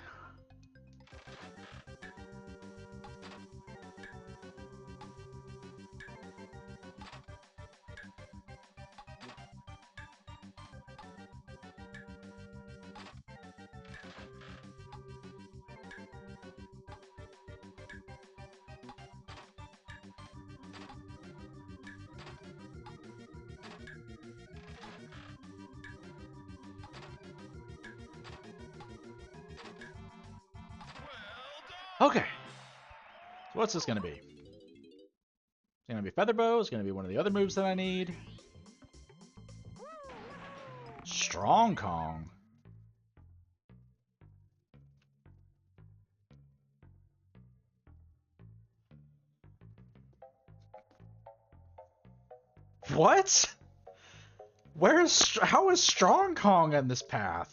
Speaker 1: Okay. So what's this gonna be? It's gonna be Feather Bow. It's gonna be one of the other moves that I need. Strong Kong. What? How is Strong Kong in this path?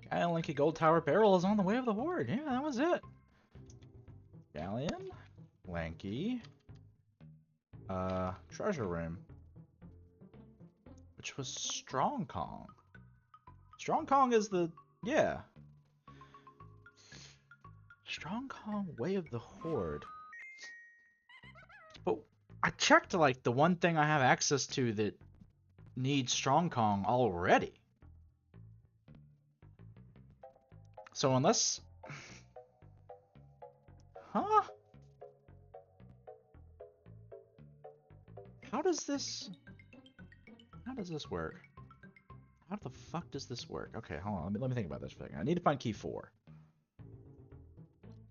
Speaker 1: Galleon Linky Gold Tower Barrel is on the way of the Horde. Yeah, that was it. Galleon, Lanky, Treasure Room, which was Strong Kong. Strong Kong is the, yeah. Strong Kong, Way of the Horde. But I checked like the one thing I have access to that needs Strong Kong already. So unless... Huh? How does this work? How the fuck does this work? Okay, hold on. Let me think about this for a second. I need to find key 4.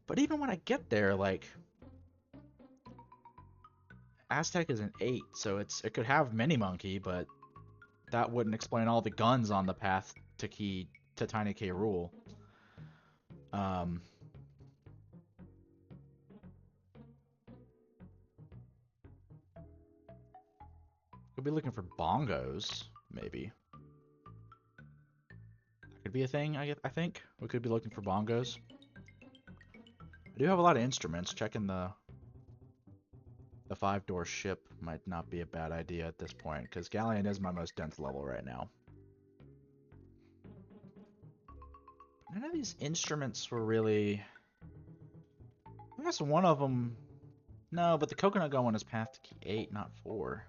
Speaker 1: But even when I get there, like... Aztec is an 8, so it could have Mini Monkey, but that wouldn't explain all the guns on the path to Tiny K Rool. Could be looking for bongos, maybe. That could be a thing, I think. We could be looking for bongos. I do have a lot of instruments. Checking the 5-door ship might not be a bad idea at this point, because Galleon is my most dense level right now. None of these instruments were really... I guess one of them... No, but the coconut gun one is path to key 8, not 4.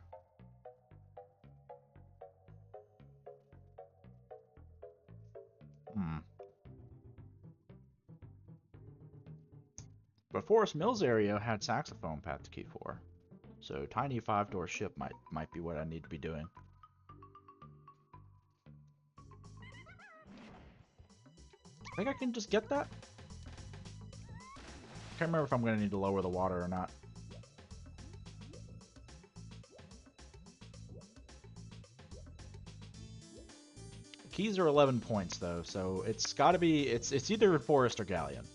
Speaker 1: But Forest Mills area had saxophone path to key 4. So tiny 5-door ship might be what I need to be doing. I think I can just get that? Can't remember if I'm going to need to lower the water or not. Keys are 11 points though, so it's got to be it's either Forest or Galleon.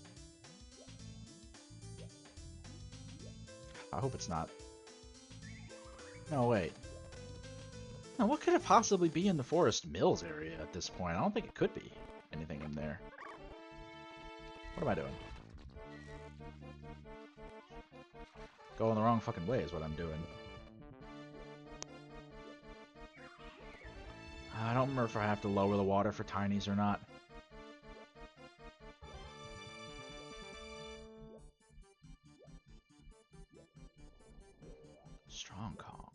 Speaker 1: I hope it's not. No, wait. Now, what could it possibly be in the Forest Mills area at this point? I don't think it could be anything in there. What am I doing? Going the wrong fucking way is what I'm doing. I don't remember if I have to lower the water for tinies or not. Strong Kong.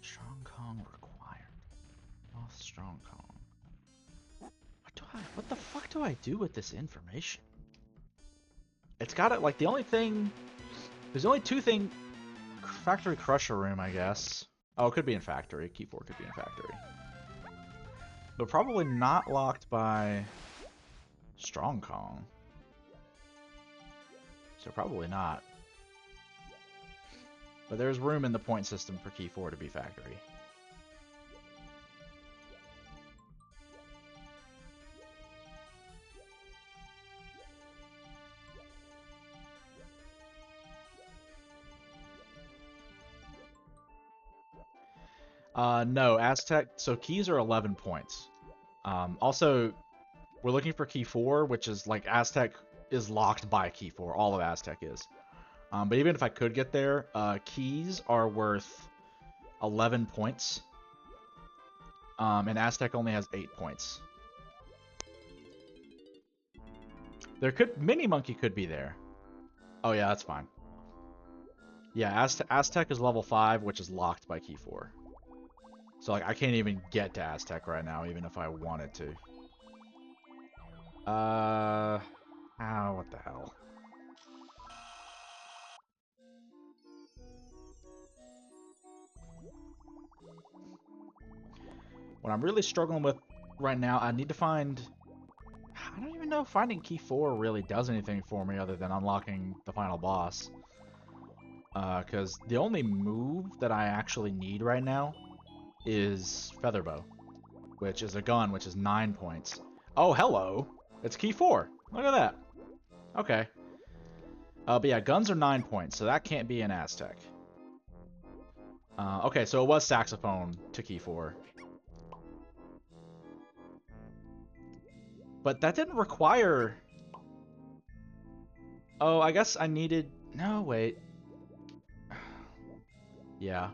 Speaker 1: Strong Kong required. Oh, Strong Kong. What the fuck do I do with this information? It's got it, like, the only thing... There's only 2 things... Factory Crusher Room, I guess. Oh, it could be in Factory. Key 4 could be in Factory. But probably not locked by... Strong Kong. So probably not. But there's room in the point system for Key 4 to be Factory. No, Aztec, so keys are 11 points. Also, we're looking for key 4, which is like Aztec is locked by key 4. All of Aztec is. But even if I could get there, keys are worth 11 points. And Aztec only has 8 points. Mini Monkey could be there. Oh yeah, that's fine. Yeah, Aztec is level 5, which is locked by key 4. So like I can't even get to Aztec right now, even if I wanted to. What the hell? What I'm really struggling with right now, I need to find... I don't even know if finding key 4 really does anything for me other than unlocking the final boss. Because the only move that I actually need right now is Featherbow, which is a gun, which is 9 points. Oh, hello! It's key 4! Look at that! Okay. But yeah, guns are 9 points, so that can't be an Aztec. Okay, so it was saxophone to key 4. But that didn't require... Oh, I guess I needed... No, wait. Yeah.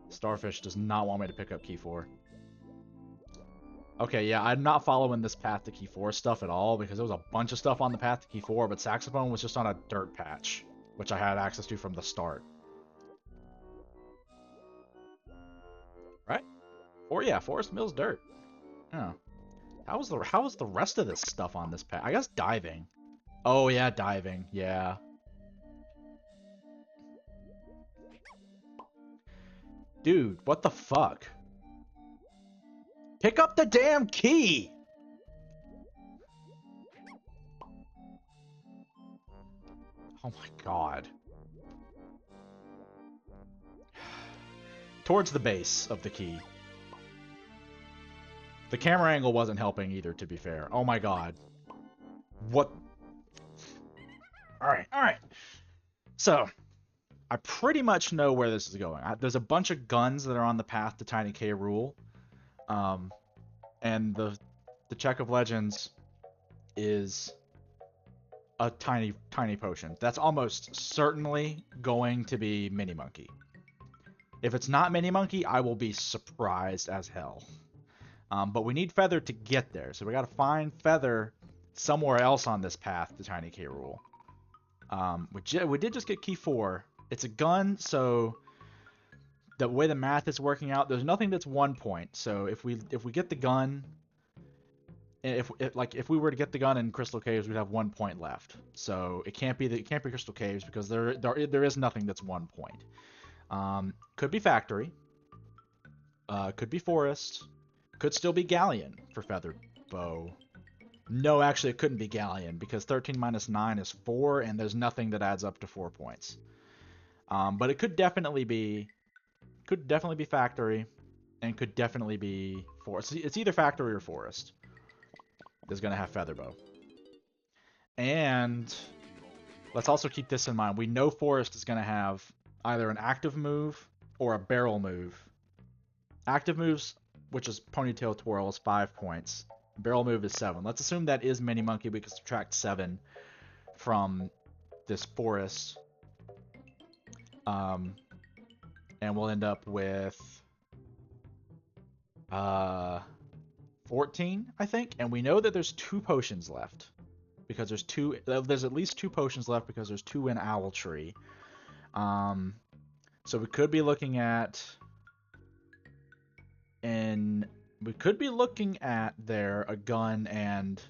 Speaker 1: Starfish does not want me to pick up key 4. Okay, yeah, I'm not following this path to key 4 stuff at all because there was a bunch of stuff on the path to key 4, but saxophone was just on a dirt patch, which I had access to from the start. Right? Or yeah, Forest Mill's dirt. Yeah. How was the rest of this stuff on this path? I guess diving. Oh yeah, diving. Yeah. Dude, what the fuck? Pick up the damn key! Oh my god. Towards the base of the key. The camera angle wasn't helping either, to be fair. Oh my god. What? Alright, alright. So, I pretty much know where this is going. There's a bunch of guns that are on the path to Tiny K Rule. And the Check of Legends is a tiny potion. That's almost certainly going to be Mini Monkey. If it's not Mini Monkey, I will be surprised as hell. But we need Feather to get there, so we gotta find Feather somewhere else on this path to Tiny K Rule. We did just get key 4. It's a gun, so the way the math is working out, there's nothing that's 1 point. So if we get the gun, if we were to get the gun in Crystal Caves, we'd have 1 point left. So it can't be Crystal Caves because there is nothing that's 1 point. Could be Factory. Could be Forest. Could still be Galleon for Feather Bow. No, actually, it couldn't be Galleon because 13 minus 9 is 4, and there's nothing that adds up to 4 points. But it could definitely be Factory, and could definitely be Forest. It's either Factory or Forest. Is going to have Featherbow. And let's also keep this in mind. We know Forest is going to have either an active move or a barrel move. Active moves, which is Ponytail Twirl, is 5 points. Barrel move is 7. Let's assume that is Mini Monkey. We can subtract 7 from this Forest. And we'll end up with 14, I think. And we know that there's 2 potions left. Because there's at least 2 potions left because there's 2 in Owl Tree. So we could be looking at... we could be looking at there a gun and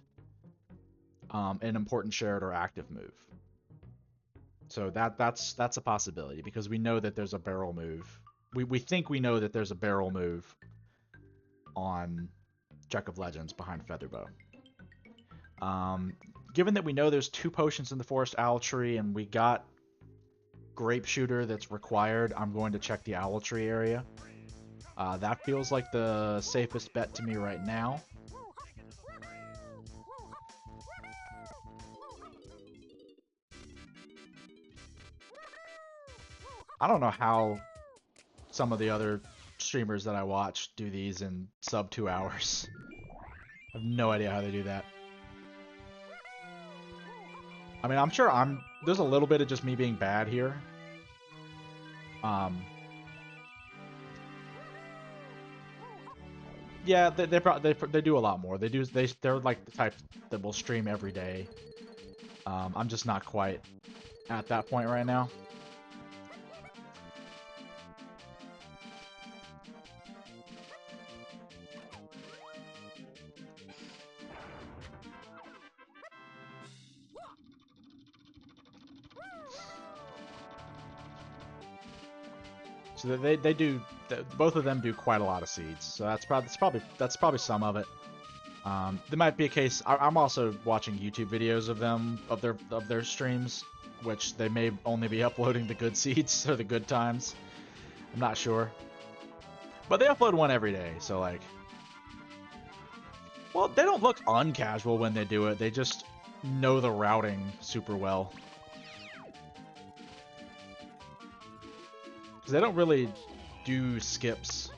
Speaker 1: an important shared or active move. So that's a possibility because we know that there's a barrel move. We think we know that there's a barrel move on Check of Legends behind Featherbow. Given that we know there's 2 potions in the Forest Owl Tree and we got Grape Shooter that's required, I'm going to check the Owl Tree area. That feels like the safest bet to me right now. I don't know how some of the other streamers that I watch do these in sub 2 hours. I have no idea how they do that. I mean, I'm sure there's a little bit of just me being bad here. Yeah, they do a lot more. They're like the type that will stream every day. I'm just not quite at that point right now. So they do both of them do quite a lot of seeds. So that's probably some of it. There might be a case. I'm also watching YouTube videos of them of their streams, which they may only be uploading the good seeds or the good times. I'm not sure, but they upload one every day. So like, well, they don't look uncasual when they do it. They just know the routing super well. Because they don't really do skips.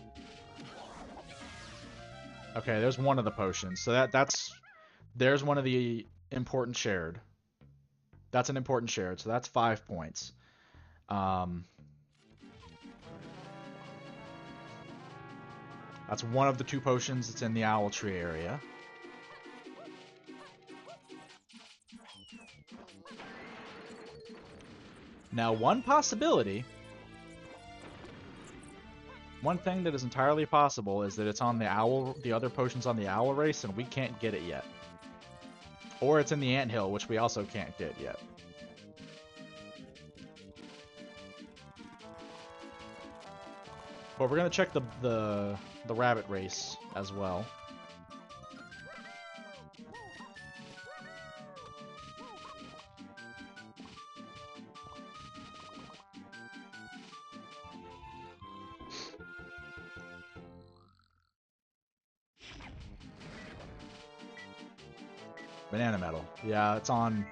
Speaker 1: Okay, there's one of the potions. So there's one of the important shared. That's an important shared, so that's 5 points. That's one of the 2 potions that's in the owl tree area. Now, one possibility, one thing that is entirely possible is that it's on the other potion's on the owl race, and we can't get it yet. Or it's in the anthill, which we also can't get yet. But we're gonna check the rabbit race as well. Banana metal. Yeah, it's on.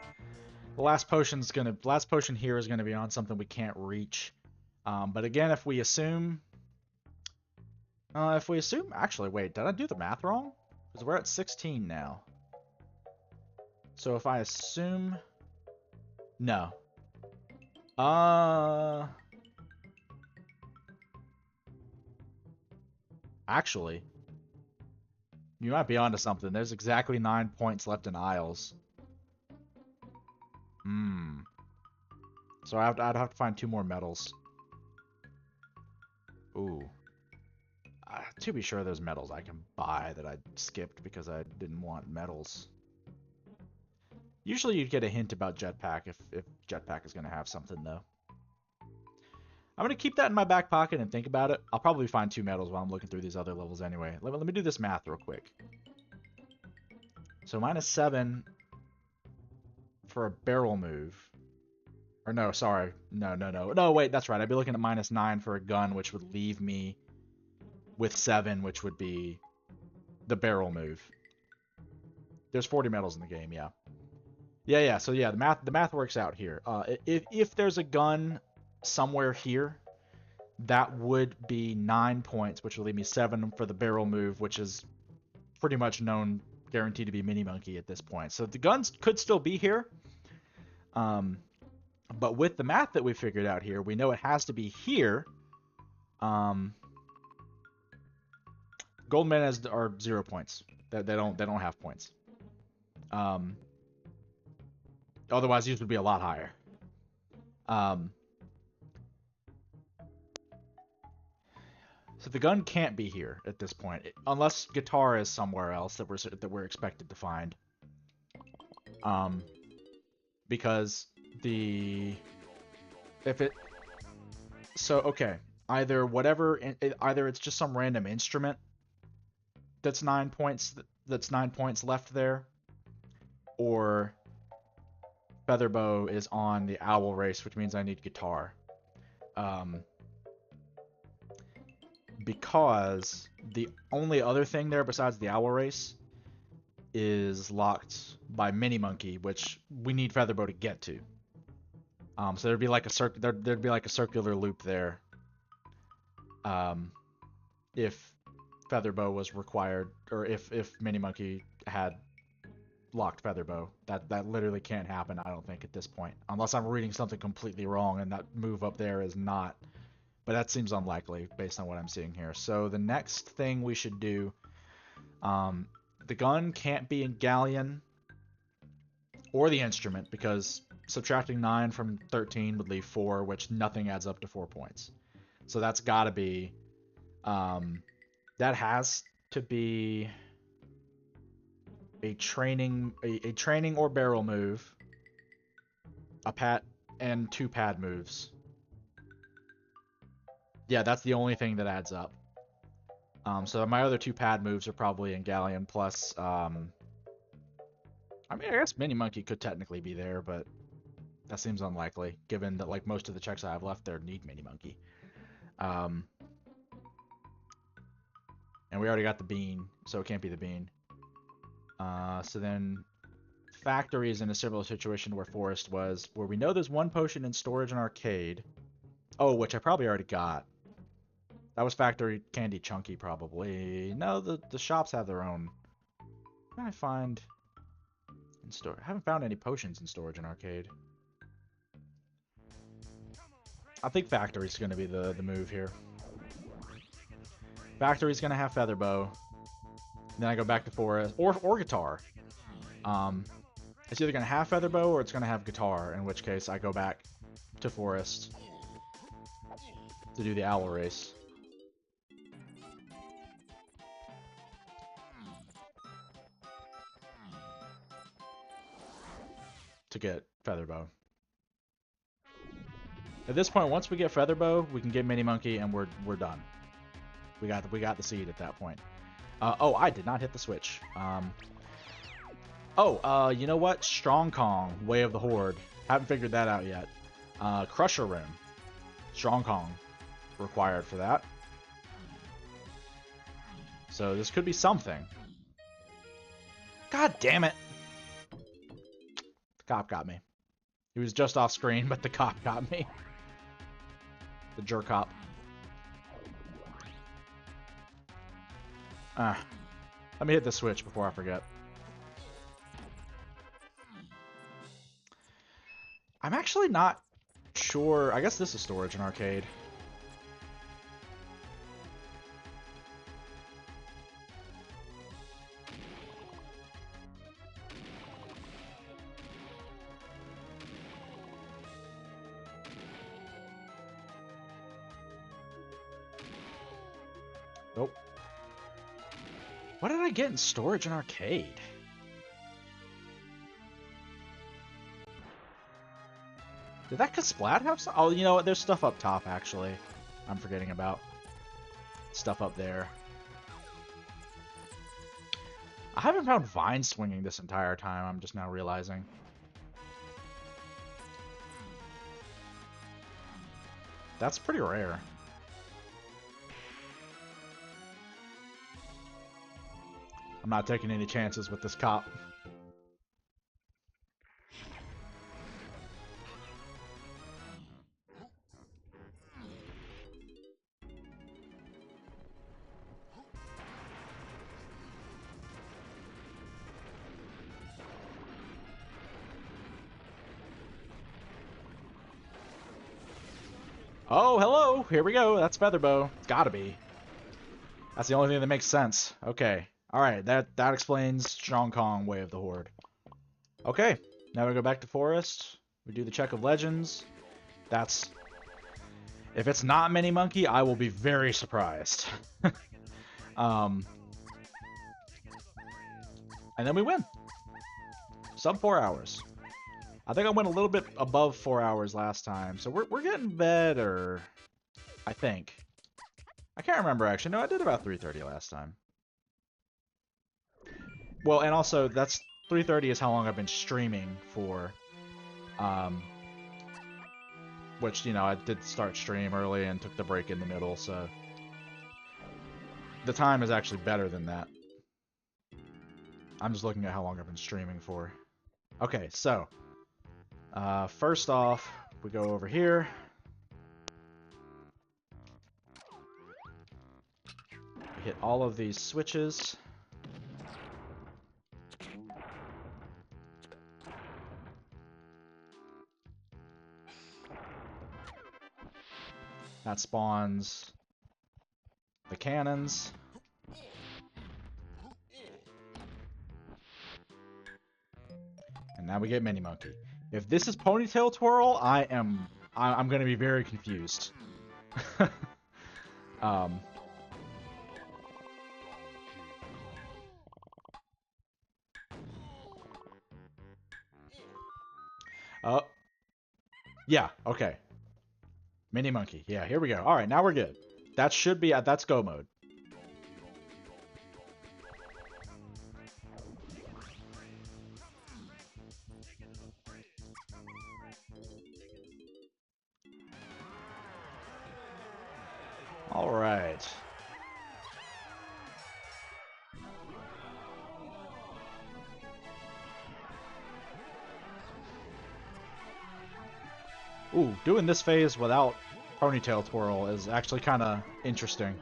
Speaker 1: The last potion here is gonna be on something we can't reach. But again, if we assume, actually, wait, did I do the math wrong? Because we're at 16 now. So if I assume, no. Actually, you might be onto something. There's exactly 9 points left in Isles. So I'd have to find 2 more medals. Ooh. To be sure, there's medals I can buy that I skipped because I didn't want medals. Usually you'd get a hint about Jetpack if Jetpack is going to have something, though. I'm going to keep that in my back pocket and think about it. I'll probably find 2 medals while I'm looking through these other levels anyway. Let me do this math real quick. So -7 for a barrel move. Or no, sorry. No. No, wait, that's right. I'd be looking at -9 for a gun, which would leave me with 7, which would be the barrel move. There's 40 medals in the game, yeah. Yeah. So yeah, the math works out here. If there's a gun somewhere here, that would be 9 points, which will leave me 7 for the barrel move, which is pretty much known, guaranteed to be Mini Monkey at this point. So the guns could still be here. But with the math that we figured out here, we know it has to be here. Gold bananas are 0 points. They don't have points. Otherwise, these would be a lot higher. So the gun can't be here at this point, unless guitar is somewhere else that we're expected to find. Because okay, either it's just some random instrument that's 9 points left there, or Featherbow is on the owl race, which means I need guitar. Because the only other thing there besides the owl race is locked by Mini Monkey, which we need Featherbow to get to. So there'd be like a circular loop there. if Featherbow was required, or if Mini Monkey had locked Featherbow. That literally can't happen, I don't think, at this point. Unless I'm reading something completely wrong and that move up there is not. But that seems unlikely based on what I'm seeing here. So the next thing we should do, the gun can't be in Galleon or the instrument because subtracting 9 from 13 would leave 4, which nothing adds up to 4 points. So that's got to be, that has to be a training or barrel move, a pat, and 2 pad moves. Yeah, that's the only thing that adds up. So my other 2 pad moves are probably in Galleon plus, I mean, I guess Mini Monkey could technically be there, but that seems unlikely, given that like most of the checks I have left there need Mini Monkey. And we already got the bean, so it can't be the bean. So then Factory is in a similar situation where Forest was, where we know there's 1 potion in storage and arcade. Oh, which I probably already got. That was Factory Candy Chunky, probably. No, the shops have their own. What can I find in store? I haven't found any potions in storage and arcade. I think Factory's going to be the move here. Factory's going to have Featherbow. Then I go back to Forest. Or Guitar. It's either going to have Featherbow or it's going to have Guitar, in which case I go back to Forest to do the Owl Race. To get Featherbow. At this point, once we get Featherbow, we can get Mini Monkey and we're done. We got the seed at that point. Oh, I did not hit the switch. You know what? Strong Kong, Way of the Horde. Haven't figured that out yet. Crusher Room. Strong Kong required for that. So this could be something. God damn it! The cop got me. He was just off screen, but the cop got me. The jerk cop. Let me hit the switch before I forget. I'm actually not sure. I guess this is storage and arcade. Nope. What did I get in storage and arcade? Did that Kasplat have some? Oh, you know what? There's stuff up top, actually. I'm forgetting about. Stuff up there. I haven't found Vine swinging this entire time, I'm just now realizing. That's pretty rare. I'm not taking any chances with this cop. Oh, hello! Here we go. That's Featherbow. It's gotta be. That's the only thing that makes sense. Okay. Alright, that explains Strong Kong, Way of the Horde. Okay, now we go back to Forest. We do the Check of Legends. That's... If it's not Mini Monkey, I will be very surprised. And then we win. Sub 4 hours. I think I went a little bit above 4 hours last time, so we're getting better. I think. I can't remember, actually. No, I did about 3:30 last time. Well, and also, that's 3:30 is how long I've been streaming for. Which, you know, I did start stream early and took the break in the middle, so... The time is actually better than that. I'm just looking at how long I've been streaming for. Okay, so... first off, we go over here. We hit all of these switches. That spawns the cannons. And now we get Mini Monkey. If this is Ponytail Twirl, I'm gonna be very confused. Oh. Yeah, okay. Mini Monkey. Yeah, here we go. Alright, now we're good. That should be that's go mode. Alright. Ooh, doing this phase without Ponytail Twirl is actually kind of interesting.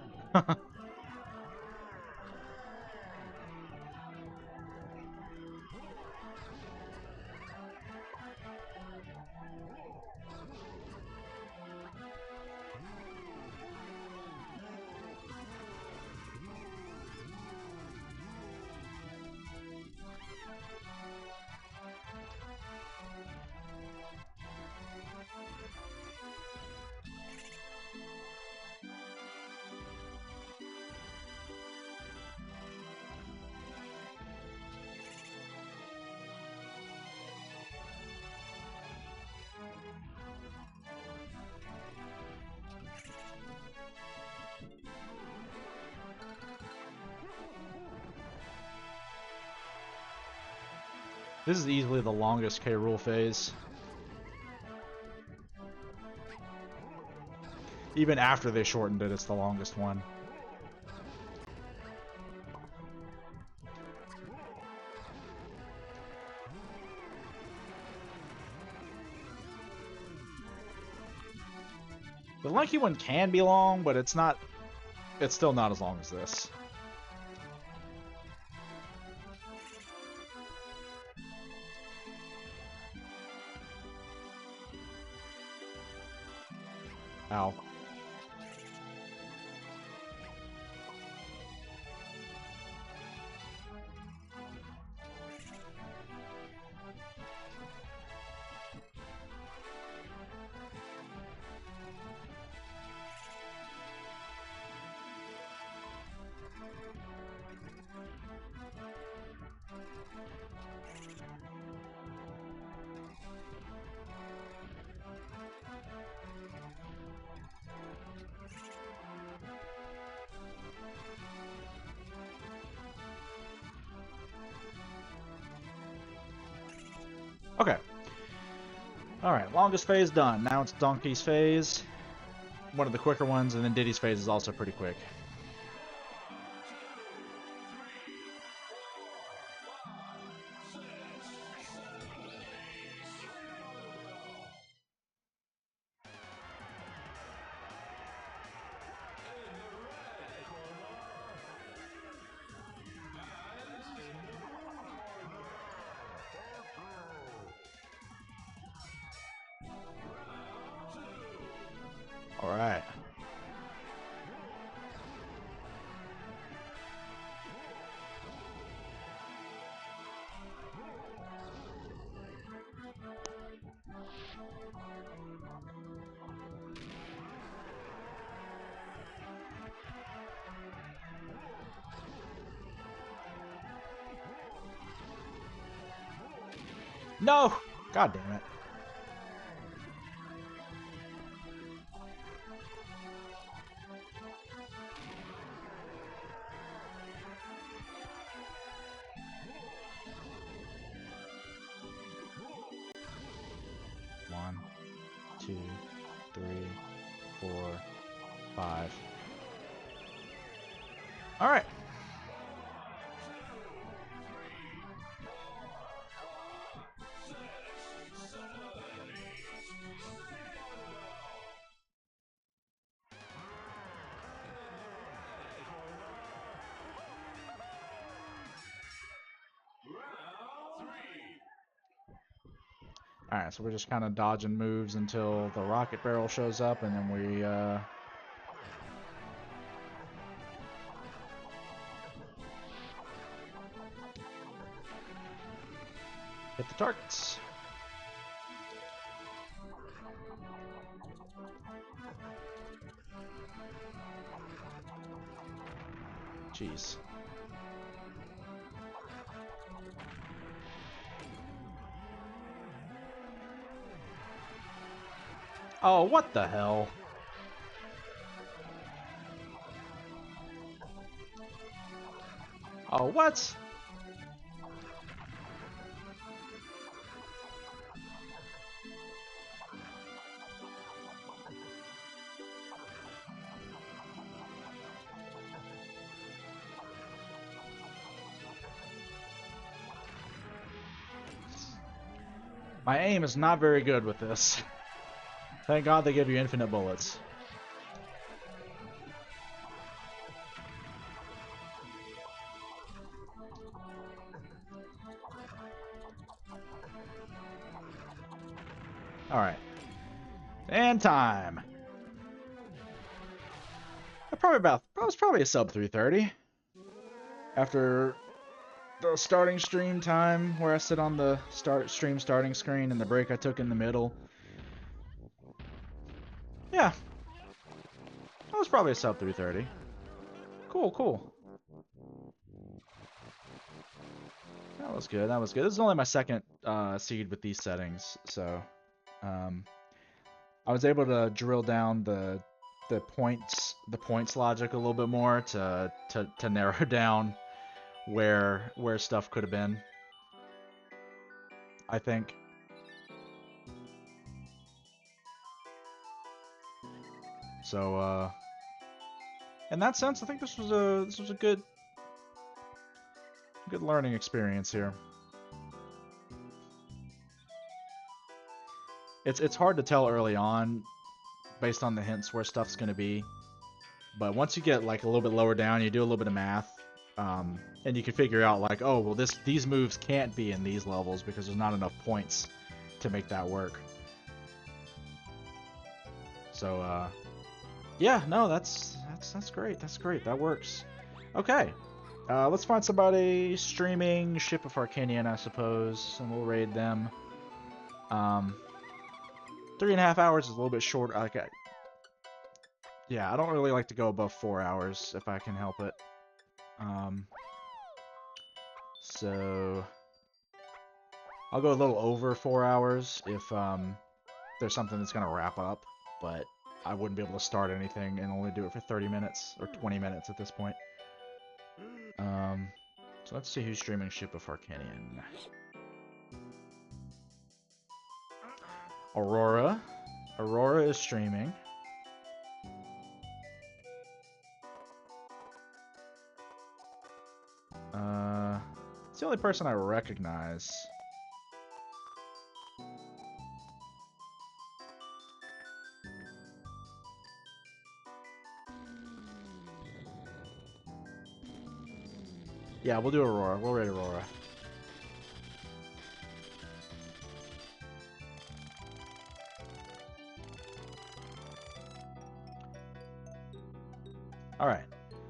Speaker 1: This is easily the longest K. Rool phase. Even after they shortened it, it's the longest one. The Lanky one can be long, but it's not. It's still not as long as this. Ow. Okay. Alright, longest phase done. Now it's Donkey's phase. One of the quicker ones, and then Diddy's phase is also pretty quick. Alright. No! God damn it. One, 2, 3, 4, 5. Alright. Alright, so we're just kind of dodging moves until the rocket barrel shows up, and then we, hit the targets. Jeez. Oh, what the hell? Oh, what? My aim is not very good with this. Thank God they give you infinite bullets. Alright. And time. That was probably a sub 330. After the starting stream time where I sit on the stream starting screen and the break I took in the middle. Yeah. That was probably a sub 330. Cool, cool. That was good, that was good. This is only my second seed with these settings, so I was able to drill down the points logic a little bit more to narrow down where stuff could have been. I think. So in that sense, I think this was a good learning experience here. It's hard to tell early on based on the hints where stuff's going to be. But once you get like a little bit lower down, you do a little bit of math, and you can figure out like, oh, well, these moves can't be in these levels because there's not enough points to make that work. So, yeah, no, that's great. That's great. That works. Okay, let's find somebody streaming Ship of Arcanian, I suppose, and we'll raid them. 3.5 hours is a little bit short. Okay. Yeah, I don't really like to go above 4 hours if I can help it. So I'll go a little over 4 hours if there's something that's gonna wrap up, but I wouldn't be able to start anything and only do it for 30 minutes or 20 minutes at this point. So let's see who's streaming Ship of Arcanian. Aurora. Aurora is streaming. It's the only person I recognize. Yeah, we'll do Aurora. We'll raid Aurora. Alright.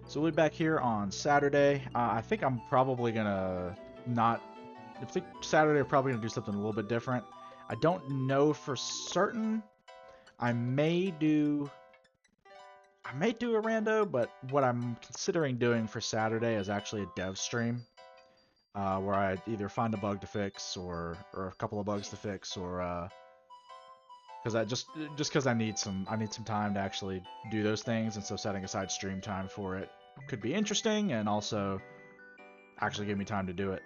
Speaker 1: So we'll be back here on Saturday. I think I'm probably gonna not... I think Saturday I'm probably gonna do something a little bit different. I don't know for certain. I may do a rando, but what I'm considering doing for Saturday is actually a dev stream, where I either find a bug to fix or a couple of bugs to fix, or because I just because I need some time to actually do those things, and so setting aside stream time for it could be interesting, and also actually give me time to do it,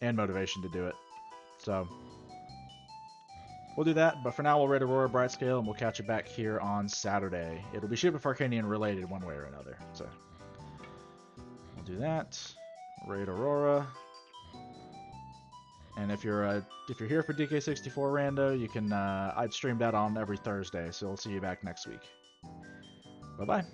Speaker 1: and motivation to do it. So we'll do that, but for now we'll raid Aurora Brightscale, and we'll catch you back here on Saturday. It'll be Ship of Arcanian related one way or another, so we'll do that. Raid Aurora. And if you're here for DK64 Rando, you can I'd stream that on every Thursday, so I'll see you back next week. Bye bye.